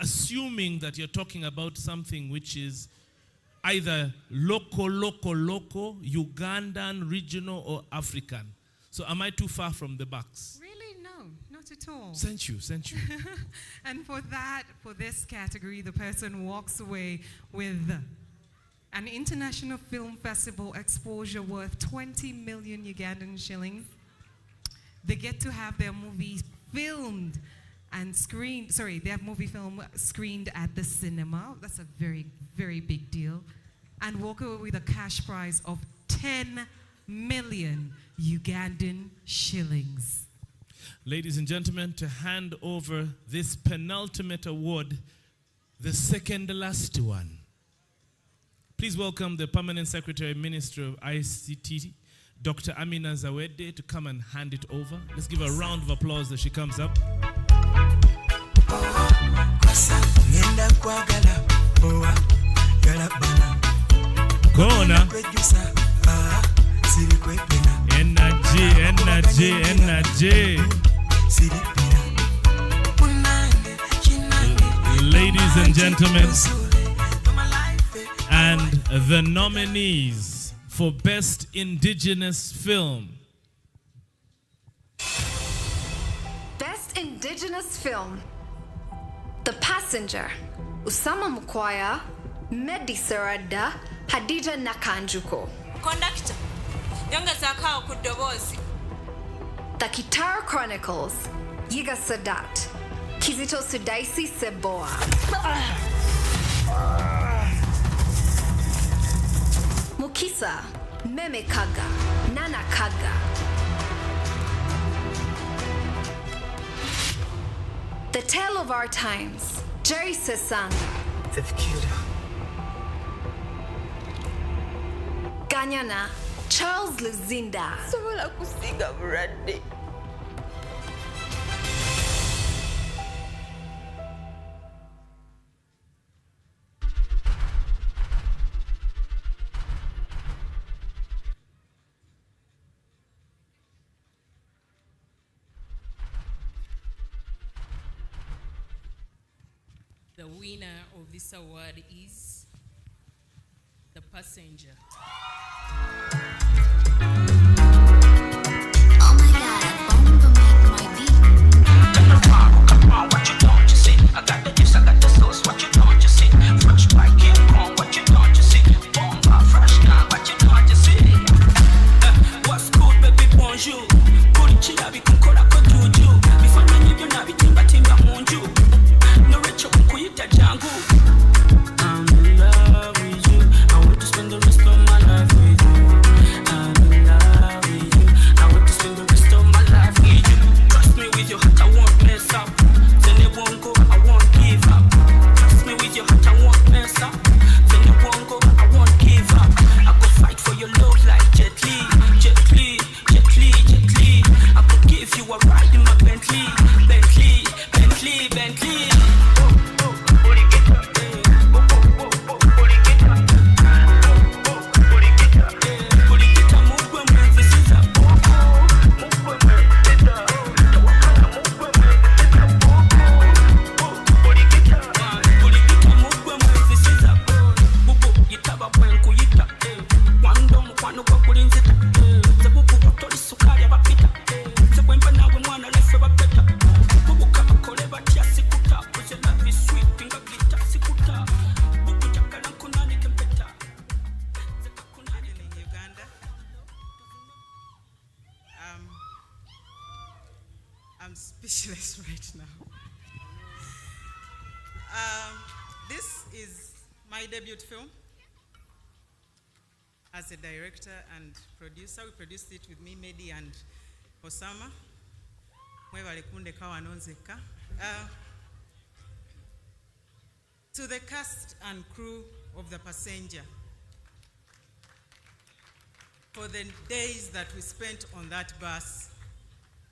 assuming that you're talking about something which is either local, Ugandan, regional, or African. So am I too far from the box? Really, no, not at all. Sent you. And for this category, the person walks away with an international film festival exposure worth 20 million Ugandan shillings. They get to have their movie filmed and screened, their movie film screened at the cinema. That's a very, very big deal. And walk away with a cash prize of 10 million Ugandan shillings. Ladies and gentlemen, to hand over this penultimate award, the second last one. Please welcome the Permanent Secretary, Minister of ICT, Dr. Amina Zawede, to come and hand it over. Let's give a round of applause as she comes up. Gona. Energy. Ladies and gentlemen, and the nominees for Best Indigenous Film. Best Indigenous Film: The Passenger, Usama Mukwaya, Medi Sarada, Hadija Nakanjuko. Conductor, Yanga Zakao Kudobozi. The Kitara Chronicles, Yiga Sadat, Kizito Sudaisi Seboa. Mukisa, Meme Kaga, Nana Kaga. The Tale of Our Times, Jerry Sesanga. Ganyana, Charles Luzinda. Sobola kusiga Brady. The winner of this award is The Passenger. I'm speechless right now. This is my debut film as a director and producer. We produced it with me, Medi, and Osama. To the cast and crew of The Passenger, For the days that we spent on that bus,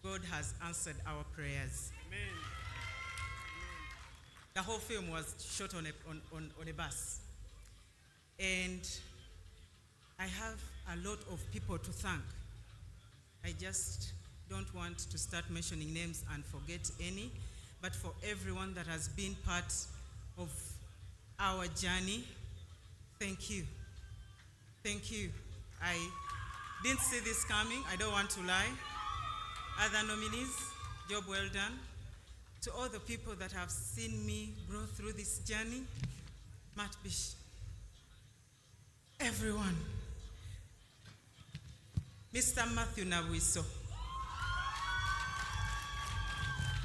God has answered our prayers. Amen. The whole film was shot on a bus. And I have a lot of people to thank. I just don't want to start mentioning names and forget any, but for everyone that has been part of our journey, thank you. Thank you. I didn't see this coming, I don't want to lie. Other nominees, job well done. To all the people that have seen me grow through this journey, Matt Bish, everyone. Mr. Matthew Nabuiso,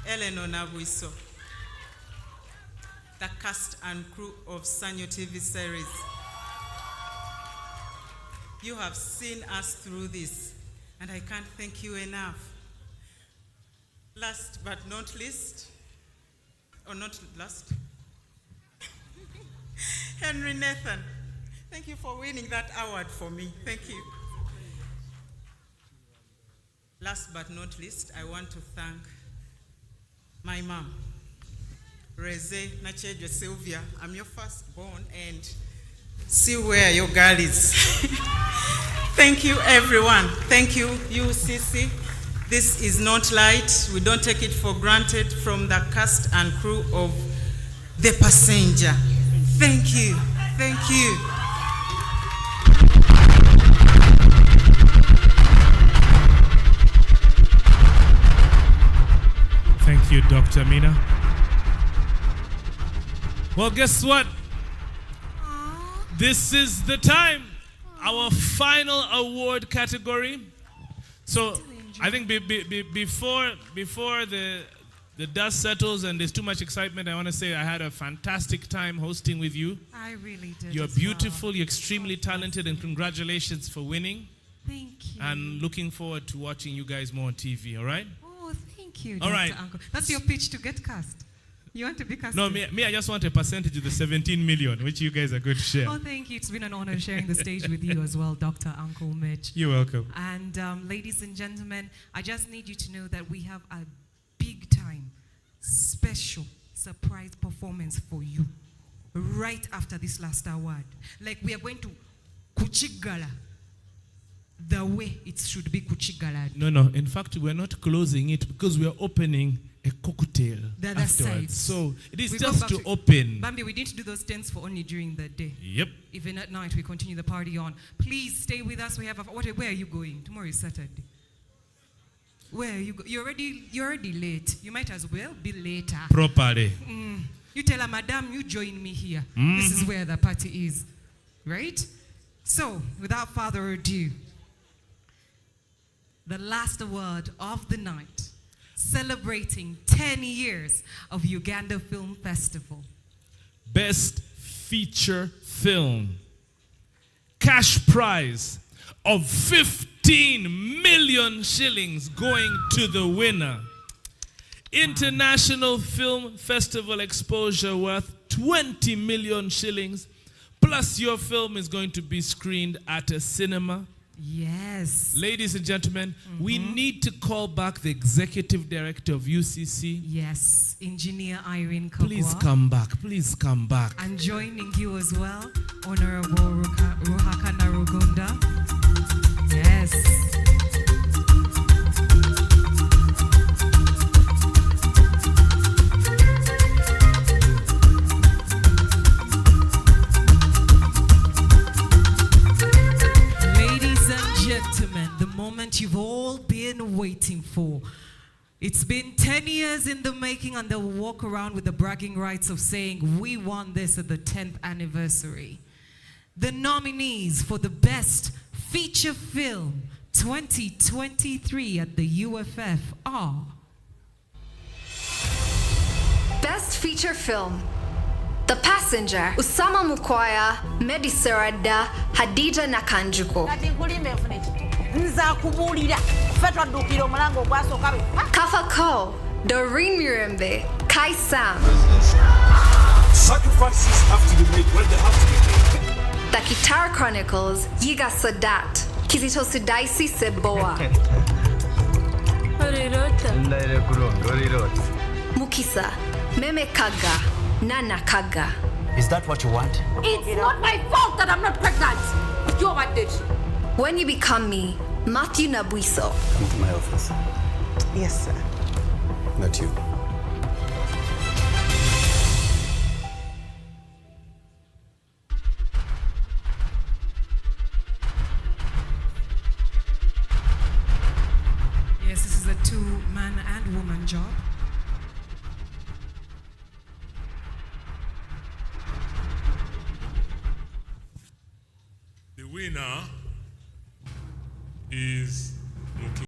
Eleanor Nabuiso, the cast and crew of Sanyo TV series. You have seen us through this, and I can't thank you enough. Last but not least, or not last, Henry Nathan, thank you for winning that award for me. Thank you. Last but not least, I want to thank my mom, Reze Nachejo Sylvia. I'm your firstborn, and see where your girl is. Thank you, everyone. Thank you, UCC. This is not light. We don't take it for granted from the cast and crew of The Passenger. Thank you. Thank you. Thank you, Dr. Mina. Well, guess what? This is the time. Our final award category. So I think before the dust settles and there's too much excitement, I want to say I had a fantastic time hosting with you. I really did. You're as beautiful, well. you're extremely talented, and congratulations for winning. Thank you. And looking forward to watching you guys more on TV, all right? Oh, thank you, All Dr. right. Uncle. That's your pitch to get cast. You want to be cast? No, me, I just want a percentage of the 17 million, which you guys are going to share. Oh, thank you. It's been an honor sharing the stage with you as well, Dr. Uncle Mitch. You're welcome. And ladies and gentlemen, I just need you to know that we have a big time, special surprise performance for you right after this last award. Like we are going to Gala the way it should be Gala. No. In fact, we're not closing it because we're opening a cocktail The other afterwards. side. So it is We go just back to open. Bambi, we didn't do those tents for only during the day. Yep. Even at night, we continue the party on. Please stay with us. We have where are you going? Tomorrow is Saturday. Where are you You're already late. You might as well be later. Properly. You tell her, Madam, you join me here. This is where the party is. Right? So, without further ado, the last award of the night, celebrating 10 years of Uganda Film Festival. Best feature film. Cash prize of 15 million shillings going to the winner. International Film Festival exposure worth 20 million shillings. Plus your film is going to be screened at a cinema. Yes. Ladies and gentlemen, we need to call back the executive director of UCC. Yes, Engineer Irene Kagwa. Please come back. Please come back. And joining you as well, Honorable Ruhakana Rugunda. Yes. Ladies and gentlemen, the moment you've all been waiting for. It's been 10 years in the making, and they'll walk around with the bragging rights of saying, we won this at the 10th anniversary. The nominees for the Best Feature Film 2023 at the UFF are... Best Feature Film. The Passenger, Usama Mukwaya, Medi Serada, Hadija Nakanjuko. Kafa Ko, Doreen Mirembe, Kai Sam. Sacrifices have to be made when they have to be made. The Guitar Chronicles, Yiga Sadat, Kizito Sudaisi Seboa. Mukisa, Meme Kaga, Nana Kaga. Is that what you want? It's not my fault that I'm not pregnant. You're my bitch. When you become me, Matthew Nabuiso. Come to my office. Yes, sir. Not you. Yes, this is a two-man and woman job. The winner is Muki.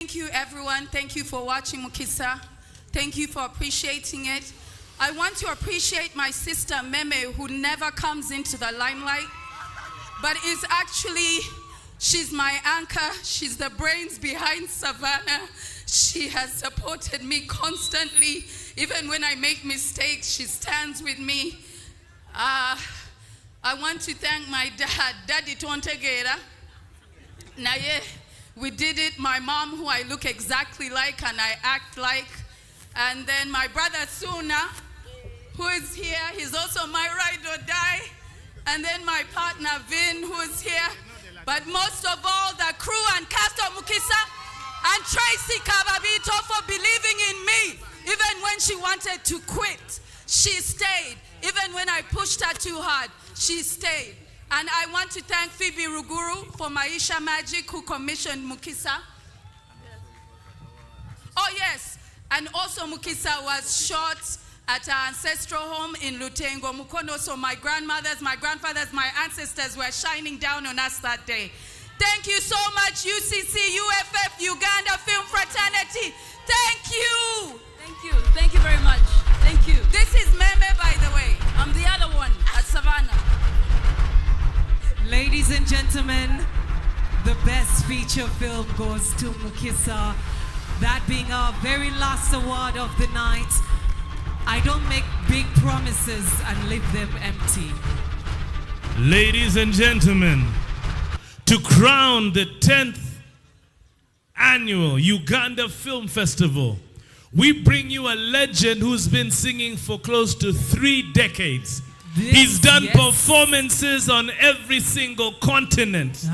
Thank you, everyone. Thank you for watching Mukisa. Thank you for appreciating it. I want to appreciate my sister Meme, who never comes into the limelight, but is actually, she's my anchor. She's the brains behind Savannah. She has supported me constantly. Even when I make mistakes, she stands with me. I want to thank my dad, Daddy Tontegera. Naye, we did it. My mom, who I look exactly like and I act like. And then my brother Suna, who is here. He's also my ride or die. And then my partner Vin, who is here. But most of all, the crew and cast of Mukisa and Tracy Kababito for believing in me. Even when she wanted to quit, she stayed. Even when I pushed her too hard, she stayed. And I want to thank Phoebe Ruguru for Maisha Magic, who commissioned Mukisa. Oh yes, and also Mukisa was shot at our ancestral home in Lutengo, Mukono. So my grandmothers, my grandfathers, my ancestors were shining down on us that day. Thank you so much, UCC, UFF, Uganda Film Fraternity. Thank you. Thank you. Thank you very much. Thank you. This is Meme, by the way. I'm the other one at Savannah. Ladies and gentlemen, the best feature film goes to Mukisa. That being our very last award of the night. I don't make big promises and leave them empty. Ladies and gentlemen, to crown the 10th annual Uganda Film Festival, we bring you a legend who's been singing for close to 3 decades. He's done performances on every single continent.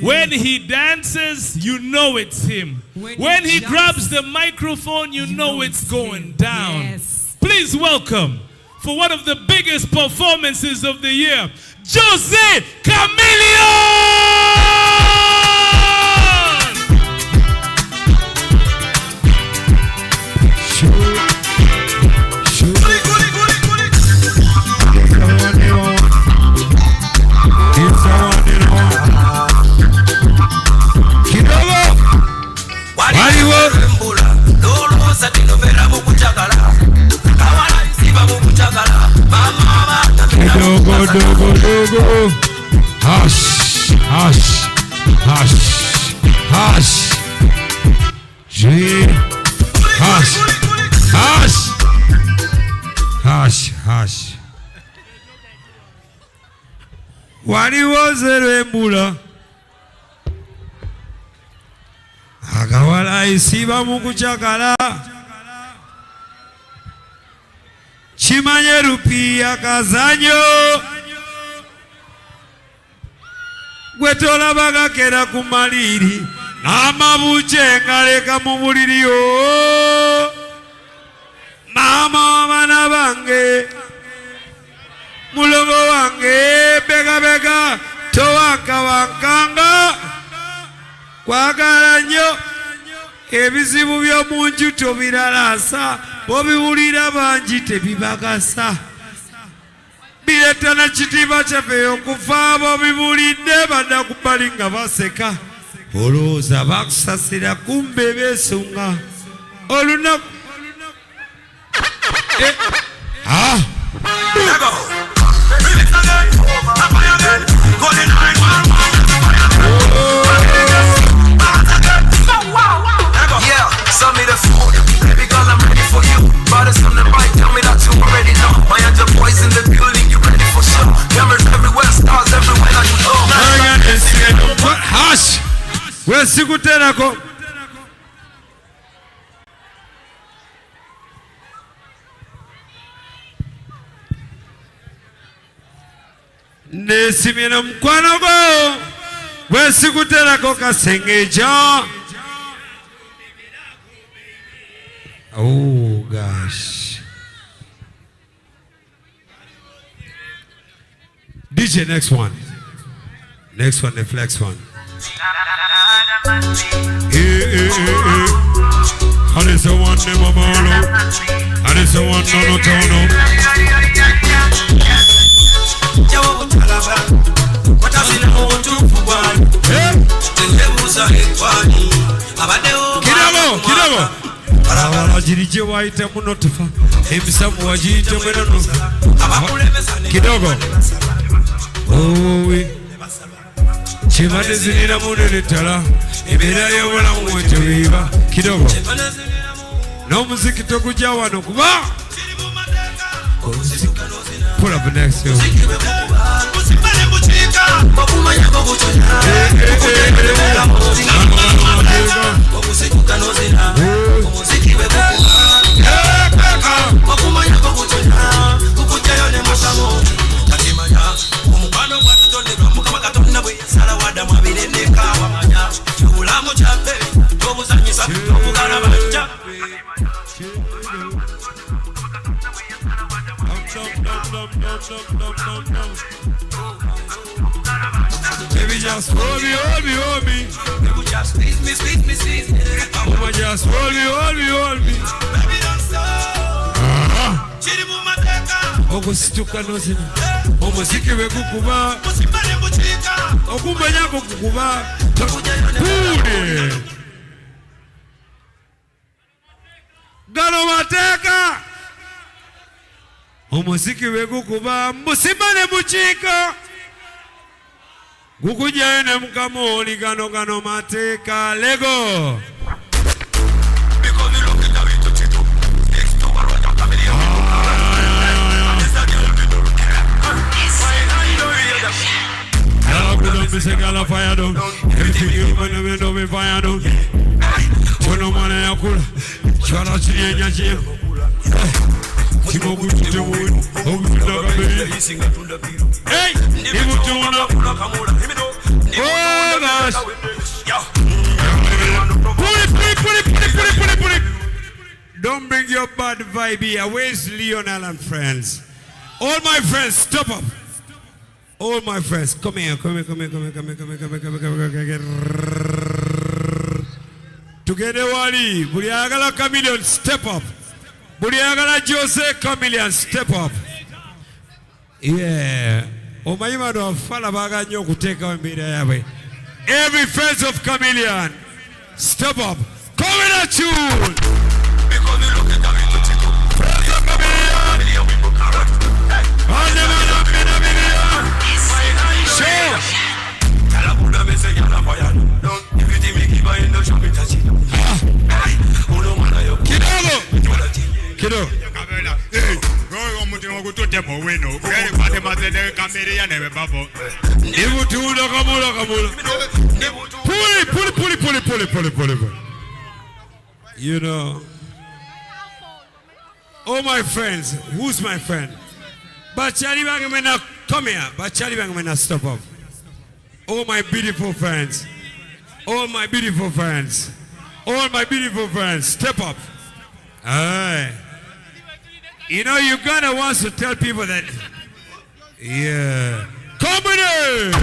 When he dances, you know it's him. When he grabs the microphone, you know it's going down. Yes. Please welcome, for one of the biggest performances of the year, Jose Chameleon! Waliwo go. Hush, hush, hush, hush. G. Hush, hush, hush, hush. Waliwo zero embula. Akawala isiba mu kukyakala. Chimanye rupiya kazanyo. Gwe tolaba kera ku maliri. N'amabuche ngaleka mu buliri yo. Mama w'abaana bange. Mulogo wange bega bega towankawankanga. Kwagala nnyo ebizibu by'omu nju tobiralaasa bw'obiwulira bangi tebibagasa. Bireeta na kitiibwa kyaffe okufa bw'obibulidde badda ku bbali nga baseka. Olowooza bakusasira kumbe beesunga olunaku. Send me the phone, baby girl, I'm ready for you. Brothers on the mic, tell me that you already know. My other boys in the building, you ready for show? Cameras everywhere, stars everywhere, now you know. Hush! Where's Sikuterako? Nesimira mkwano go. Where's Sikuterako kasengeja? Oh gosh. DJ, next one. Next one, the flex one. And it's the one never malo. And it's the one no tono. Kidogo. Awajirije waite munotufa. Emisamu wajite mwenonufa. Kidogo. Owe. Chimane zinira munene tala. Ebera y'obulamu wetebiba. Kidogo. N'omuziki togujja wano kuba. Pull up the next one. Baby, just hold me. Baby, just squeeze me. Mama, just hold me. Baby, don't stop. Chiribu mateka. Okusituka nozina. Omuziki wekukuba. Musibale mbuchika. Okumanya kukuba. Pule. Galo mateka. Omuziki wekukuba. Musibale mbuchika. Gukujayo ne mukamoli gano mateka lego. Gala fire down. Everything you want to be fire down. Chono mana yakula. Chara chiye nyachiye. Kimo kuchite wood. Ogutunaga baby. Hey, ibutuna. Oh gosh. Pull it. Don't bring your bad vibe here. Where's Lionel and friends? All my friends, stop up. All my friends, come here. Together, Wally. Buliagala Chameleon, step up. Buliagala Jose Chameleon, step up. Yeah. Omayima do fala baga nyo kuteka wembira yawe. Every friends of Chameleon, step up. Come in a tune. Because you look at friends of Chameleon. kamere ya nebe babo. Nibutunda kamula kamula. Pull. You know. Oh my friends, who's my friend? Bachali bangamena, come here. Bachali bangamena, stop up. Oh my beautiful friends. All my beautiful friends. All my beautiful friends, step up. Aye. You know, Uganda wants to tell people that. Yeah. Company!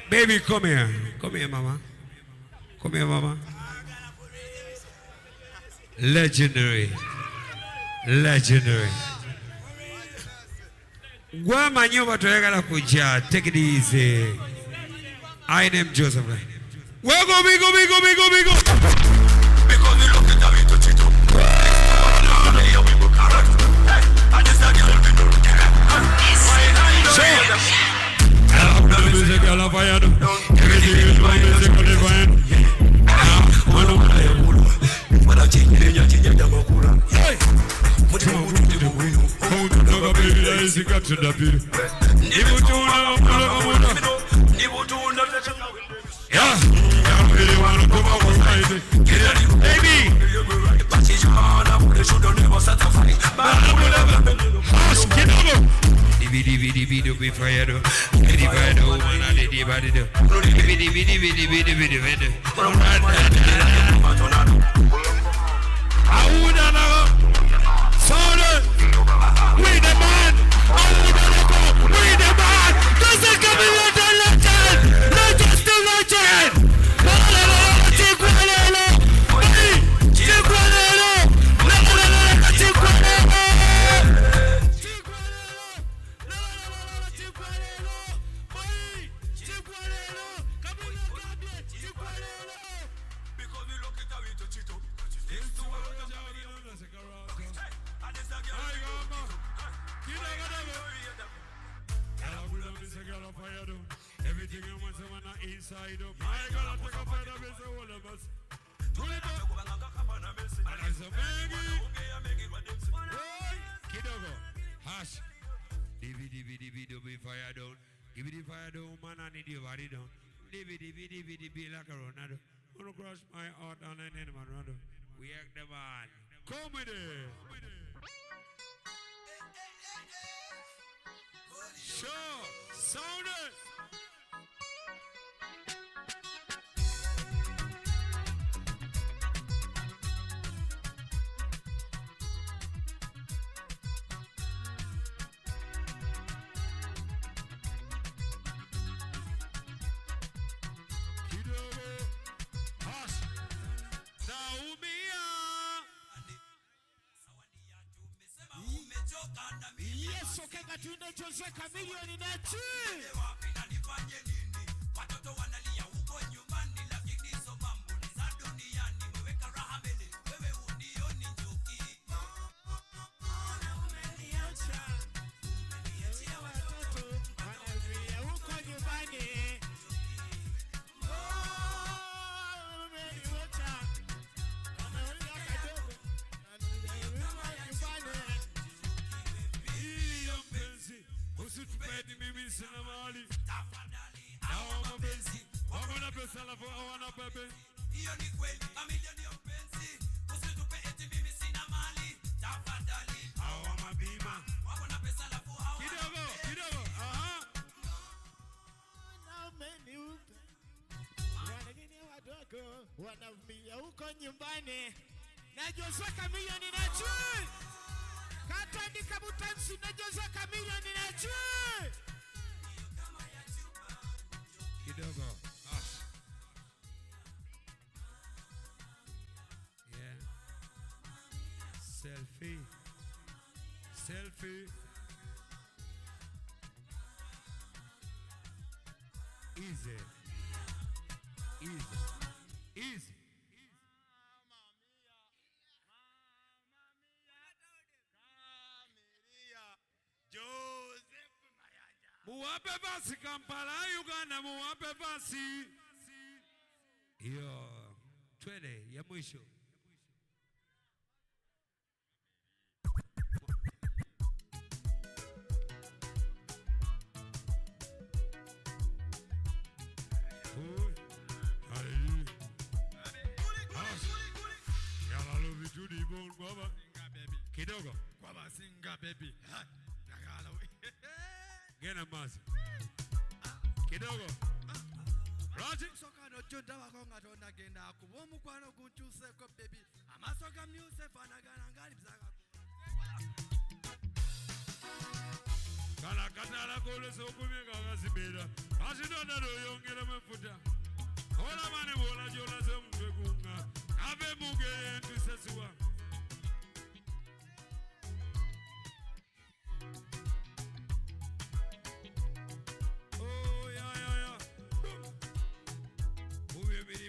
Baby, come here. Come here, mama. Come here, mama. Legendary. Legendary. Gwa manyoba toyagala kuja. Take it easy. I name Joseph. Well, go. Yes, okay, katunda Jose Chameleone na chi. Watoto wanalia huko nyumbani, lakini hizo mambo ni za duniani. Weweka raha mbele, wewe unioni njoki. Umeniacha watoto wanalia huko nyumbani. Umeniacha wanalia kadogo wanalia nyumbani. Usitupeni mimi sina mali. Tafadhali. Hawa mapenzi wako na pesa alafu hawana bebe. Hiyo ni kweli, mamilioni ya mpenzi. Usitupe eti mimi sina mali. Tafadhali. Hawa mabima wako na pesa alafu hawana kidogo. Aha. Na umeniupa. Wengine wadogo wanavumia huko nyumbani. Na Jose Chameleone na chui. Katandika butansi na Jose Chameleone na chui. Kidogo. Yeah. Selfie. Easy. Easy. Muwape basi Kampala, Uganda, muwape basi. Yo, twende ya mwisho. Kidogo Kwaba singa baby. Gena mazi. Kidogo. Raji. Soka no chunda wakonga tona genda kubomu kwano kunchuse ko baby. Amasoka muse fanagana ngani bizaka. Kala katala kole sokumika kasibera. Asidona do yongera mefuta. Ola mane bola jola semwe kunga. Ave mugere ntuseswa.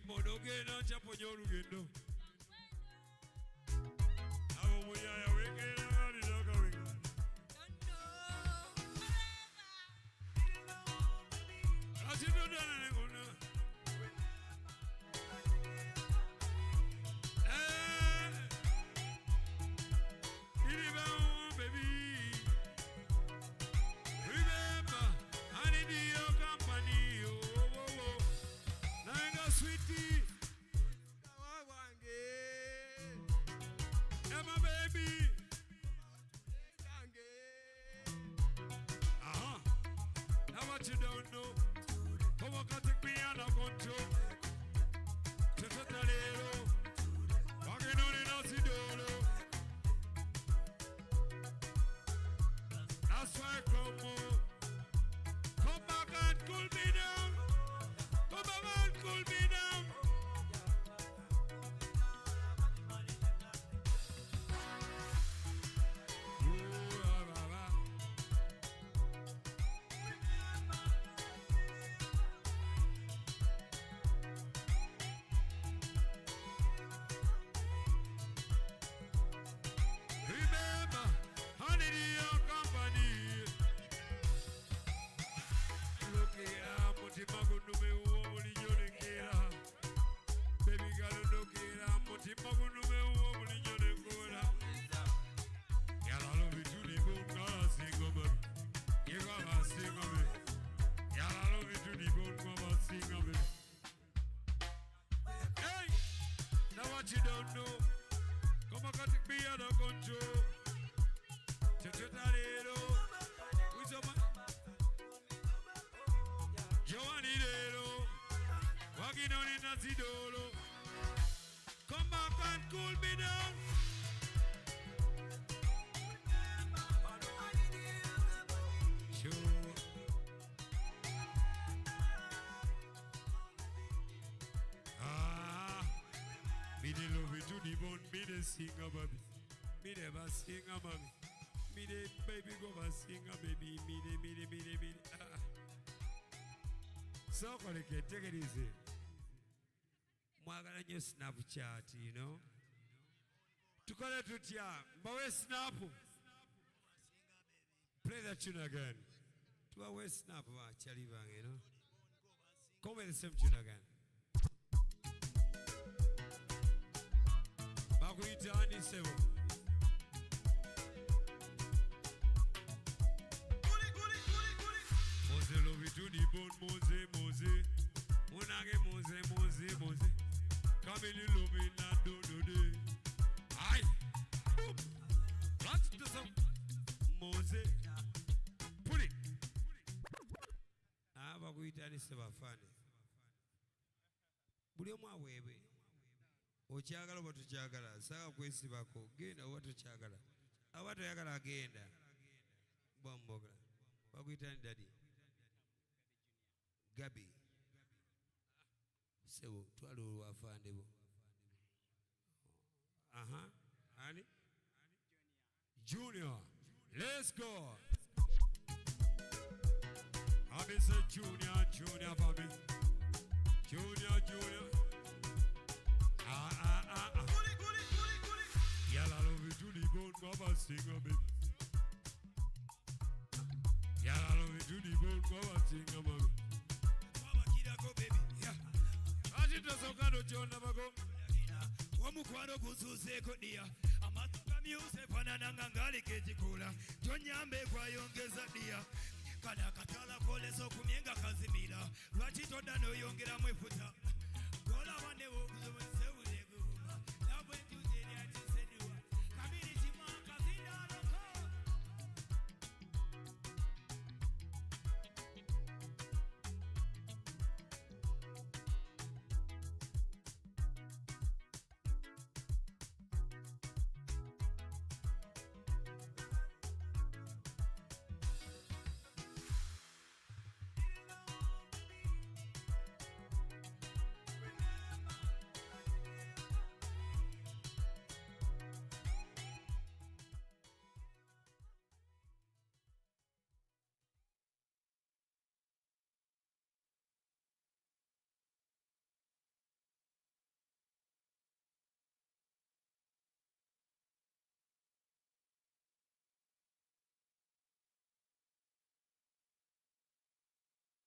Modoge na chaponyo olugendo. Abo muyaya wekera ali nakawenga. Asindo dana ngona. Baby. Remember, I need your company. Sweetie, my baby. Now what you don't know? Come on, take me under control. Walking on in Osidolo. That's why come on. Come back and cool me down. Come back and cool me down. Remember, honey, your company. Look here, Mutima Gunume, Woli Yolekera. Baby girl, look here, Mutima Gunume, Woli Yolekera. Yala love it to the bone, Gala sing over. You gotta sing over. Yala love it to the bone, Mama sing over. Hey, now what you don't know? Come on, take me under control. Chechetarero, with some Giovanni Dero, walking on in Nazidolo. Come back and cool me down. Sure. Me de love it to the bone, me de sing a baby. Me never sing a mommy. Me de baby go and sing a baby. Me de. So take it easy. Mwagala nyo Snapchat, you know. Tukole tutia, mbawe snap. Play that tune again. Tuwa snap wa chalibang, you know. Come with the same tune again. Bakuita ani sewo. Mose love it to the bone, Mose. Munage Mose. Kamili love it na do. Aye. Boom. Let's do some Mose. Pull it. Bakuita ani sewa fane. Buli mwa wewe. Okyagala oba tokyagala saawa kwesibako genda oba tokyagala aba toyagala agenda bwambogala bakuyitani dadi Gabi sebo twala olwafande bo ani Junior let's go I say Junior for me Junior Baba singer baby. Yeah, I love it to the bone, Baba singer baby. Baba kida go baby. Yeah. Ajita sokando chona bago. Wamukwano kususeko dia. Amatuka miuse fanana ngangali kejikula. Tonyambe kwa yongeza dia. Kana katala kole so kumyenga kazimila. Lwachito dano yongera mwefuta.